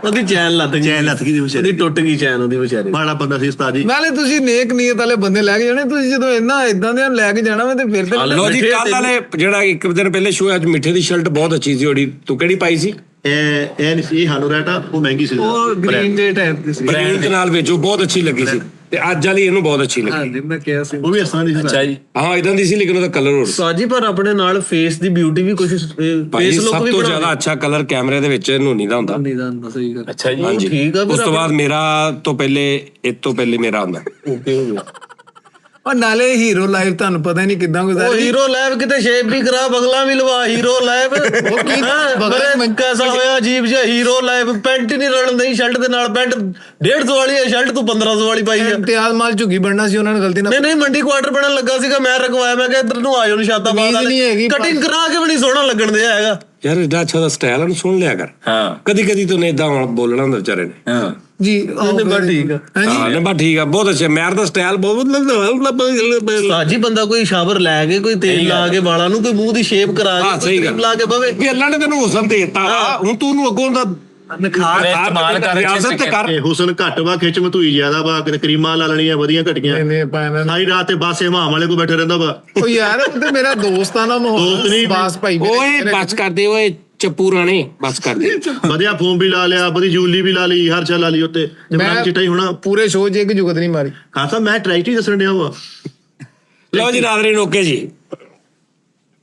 ਉਹਦੀ ਚੈਨ ਲੱਤ ਗਈ, ਉਹਦੀ ਟੁੱਟ ਗਈ ਚੈਨ ਉਹਦੀ ਵਿਚਾਰੀ। ਮਾੜਾ ਬੰਦਾ ਸੀ ਉਸਤਾਦ ਜੀ। ਨਾਲੇ ਤੁਸੀਂ ਨੇਕ ਨੀਅਤ ਵਾਲੇ ਬੰਦੇ ਲੈ ਕੇ ਜਾਣੇ, ਤੁਸੀਂ ਜਦੋਂ ਇਦਾਂ ਦੇ ਲੈ ਕੇ ਜਾਣਾ ਵਾ ਤੇ ਫਿਰ ਤੇ ਲੋ ਜੀ, ਕੱਲ ਵਾਲੇ ਜਿਹੜਾ ਇੱਕ ਦਿਨ ਪਹਿਲੇ ਸ਼ੋਅ, ਅੱਜ ਮਿੱਠੇ ਦੀ ਸ਼ਰਟ ਬਹੁਤ ਅੱਛੀ ਸੀ ਉਹਦੀ। ਤੂੰ ਕਿਹੜੀ ਪਾਈ ਸੀ? ਇਹ ਨਹੀਂ ਸੀ ਹਾਨੂ ਰੈਟਾ, ਉਹ ਮਹਿੰਗੀ ਸੀ। ਉਹ ਗ੍ਰੀਨ ਦੇ ਟਾਈਪ ਦੀ ਸੀ। ਬ੍ਰਾਂਡ ਦੇ ਨਾਲ ਵੇਚੋ, ਬਹੁਤ ਅੱਛੀ ਲੱਗੀ ਸੀ। ਤੇ ਅੱਜ ਵਾਲੀ ਇਹਨੂੰ ਬਹੁਤ ਅੱਛੀ ਲੱਗੀ। ਹਾਂਜੀ ਮੈਂ ਕਿਹਾ ਸੀ। ਉਹ ਵੀ ਇਸ ਤਰ੍ਹਾਂ ਦੀ ਸੀ। ਅੱਛਾ ਜੀ। ਹਾਂ ਇਦਾਂ ਦੀ ਸੀ, ਲੇਕਿਨ ਉਹਦਾ ਕਲਰ ਹੋਰ ਸਾਜੀ ਪਰ ਆਪਣੇ ਨਾਲ ਫੇਸ ਦੀ ਬਿਊਟੀ ਵੀ ਕੁਝ ਭਾਈ ਫੇਸ ਲੁੱਕ ਸਭ ਵੀ ਤੋਂ ਬਣਾ ਜ਼ਿਆਦਾ ਅੱਛਾ ਕਲਰ ਕੈਮਰੇ ਦੇ ਵਿੱਚ ਨੂਨੀ ਦਾ ਹੁੰਦਾ। ਨਹੀਂ ਦਾ ਸਹੀ ਗੱਲ। ਅੱਛਾ ਜੀ। ਹਾਂਜੀ ਠੀਕ ਆ ਫਿਰ ਉਸ ਤੋਂ ਬਾਅਦ ਮੇਰਾ ਤੋਂ ਪਹਿਲੇ ਇਹ ਤੋਂ ਪਹਿਲੇ ਮੇਰਾ ਹੁੰਦਾ। ਓਕੇ ਹੋ ਗਿਆ। ਔਰ ਨਾਲੇ ਹੀਰੋ ਲਾਈਫ ਤੁਹਾਨੂੰ ਪਤਾ ਨਹੀਂ ਕਿੱਦਾਂ ਉਹ ਗੁਜ਼ਾਰੀ। ਹੀਰੋ ਲੈਬ ਕਿਤੇ ਸ਼ੇਪ ਵੀ ਕਰਾ, ਬਗਲਾ ਵੀ ਲਵਾ। ਹੀਰੋ ਲੈਬ ਉਹ ਕੀ ਬਗਲੇ ਕੈਸਾ ਹੋਇਆ ਅਜੀਬ ਜਿਹਾ। ਹੀਰੋ ਲੈਬ ਪੈਂਟ ਹੀ ਨਹੀਂ ਰਲਣ ਨਹੀਂ, ਸ਼ਰਟ ਦੇ ਨਾਲ ਪੈਂਟ 150 ਵਾਲੀ ਹੈ, ਸ਼ਰਟ ਤੂੰ 1500 ਵਾਲੀ ਪਾਈ ਹੈ। ਇਮਤਿਆਜ਼ ਮਾਲ ਝੁੱਗੀ ਬਣਨਾ ਸੀ ਉਹਨਾਂ ਨੇ ਗਲਤੀ ਨਾਲ। ਨਹੀਂ ਮੰਡੀ ਕੁਆਟਰ ਬਣਨ ਲੱਗਾ ਸੀਗਾ, ਮੈਂ ਰਕਵਾਇਆ, ਮੈਂ ਕਿਹਾ ਇੱਧਰ ਨੂੰ ਆਇਓ ਨਿਸ਼ਾਤਾ ਤਮੀਜ਼ ਨਹੀਂ ਹੈਗੀ। ਕਟਿੰਗ ਕਰਾ ਕੇ ਵੀ ਨਹੀਂ ਸੋਹਣਾ ਲੱਗਣ ਦਿਆ ਹੈਗਾ। ਯਾਰ ਏਡਾ ਅੱਛਾ ਦਾ ਸਟਾਈਲ ਨੂੰ ਸੁਣ ਲਿਆ ਕਰ। ਹਾਂ ਕਦੀ ਕਦੀ ਤੂੰ ਏਦਾਂ ਬੋਲਣਾ ਹੁੰਦਾ ਵਿਚਾਰੇ ਨੇ। ਹਾਂ ਜੀ ਬਸ ਠੀਕ ਆ। ਹਾਂ ਨਹੀਂ ਬਸ ਠੀਕ ਆ, ਬਹੁਤ ਅੱਛਾ। ਮੈਰ ਦਾ ਸਟਾਈਲ ਬਹੁਤ ਸਾਜੀ ਬੰਦਾ ਕੋਈ ਸ਼ਾਵਰ ਲੈ ਕੇ, ਕੋਈ ਤੇਲ ਲਾ ਕੇ ਵਾਲਾਂ ਨੂੰ, ਕੋਈ ਮੂੰਹ ਦੀ ਸ਼ੇਪ ਕਰਾ ਹਾਂ ਕੇ, ਸਹੀ ਕੋਈ ਗੱਲ ਲਾ ਕੇ ਬਵੇ। ਵੀ ਅੱਲਾ ਨੇ ਤੈਨੂੰ ਹੁਸਨ ਦੇ ਦਿੱਤਾ। ਹੁਣ ਤੂੰ ਉਹਨੂੰ ਅੱਗੋਂ ਦਾ ਇਸਤੇਮਾਲ ਕਰ ਰਿਆਸਤ ਤੇ ਕਰ। ਇਹ ਹੁਸਨ ਘੱਟ ਵਾ, ਖਿੱਚ ਮਤੂਈ ਜ਼ਿਆਦਾ ਵਾ। ਕਿਤੇ ਕਰੀਮਾਂ ਲਾ ਲੈਣੀਆਂ ਵਧੀਆ ਘਟੀਆਂ। ਨਹੀਂ ਪਾਣਾ। ਸਾਰੀ ਰਾਤ ਤੇ ਬਸ ਇਮਾਮ ਵਾਲੇ ਕੋ ਬੈਠੇ ਰਹਿੰਦਾ ਵਾ। ਉਹ ਯਾਰ ਉਹ ਤੇ ਮੇਰਾ ਦੋਸਤ ਆ ਨਾ, ਦੋਸਤ ਨਹੀਂ, ਬਾਸ ਭਾਈ। ਓਏ ਬਸ ਕਰਦੇ ਓਏ ਚੱਪੂ ਰਾਣੇ, ਬਸ ਕਰਦੇ। ਵਧੀਆ ਫੋਨ ਵੀ ਲਾ ਲਿਆ, ਵਧੀਆ ਜੂਲੀ ਵੀ ਲਾ ਲਈ, ਹਰ ਚਾ ਲਾ ਲਈ ਉੱਤੇ। ਜਮਨਾਮ ਚਿੱਟਾ ਹੀ ਹੋਣਾ ਪੂਰੇ ਸ਼ੋਅ 'ਚ ਇੱਕ ਜੁਗਤ ਨਹੀਂ ਮਾਰੀ। ਖਾਸਾ ਮੈਂ ਟ੍ਰੈਜਡੀ ਦੱਸਣ ਡਿਆ ਵਾ। ਲਓ ਜੀ ਨਾਜ਼ਰੀਨ, ਓਕੇ ਜੀ।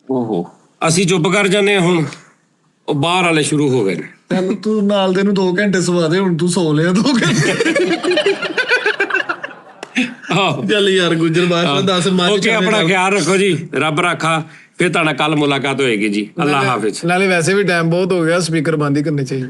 ਓਹੋ ਅਸੀਂ ਚੁੱਪ ਕਰ ਜਾਂਦੇ ਹਾਂ ਹੁਣ। ਉਹ ਬਾਹਰ ਵਾਲੇ ਸ਼ੁਰੂ ਹੋ ਗਏ ਨੇ। ਤੈਨੂੰ ਤੂੰ ਨਾਲ ਦੇ ਨੂੰ 2 ਘੰਟੇ ਸਵਾ ਦੇ, ਹੁਣ ਤੂੰ ਸੌ ਲਿਆ 2 ਘੰਟੇ। ਆਹੋ ਚੱਲ ਯਾਰ ਗੁੱਜਰ ਬਾਸ਼ਾ ਦੱਸ ਮਾਰ। ਓਕੇ, ਆਪਣਾ ਖਿਆਲ ਰੱਖੋ ਜੀ, ਰੱਬ ਰਾਖਾ। ਫਿਰ ਤੁਹਾਡਾ ਕੱਲ ਮੁਲਾਕਾਤ ਹੋਏਗੀ ਜੀ। ਅੱਲਾਹ ਹਾਫਿਜ਼। ਨਾਲੇ ਵੈਸੇ ਵੀ ਟਾਈਮ ਬਹੁਤ ਹੋ ਗਿਆ, ਸਪੀਕਰ ਬੰਦ ਹੀ ਕਰਨੇ ਚਾਹੀਦੇ।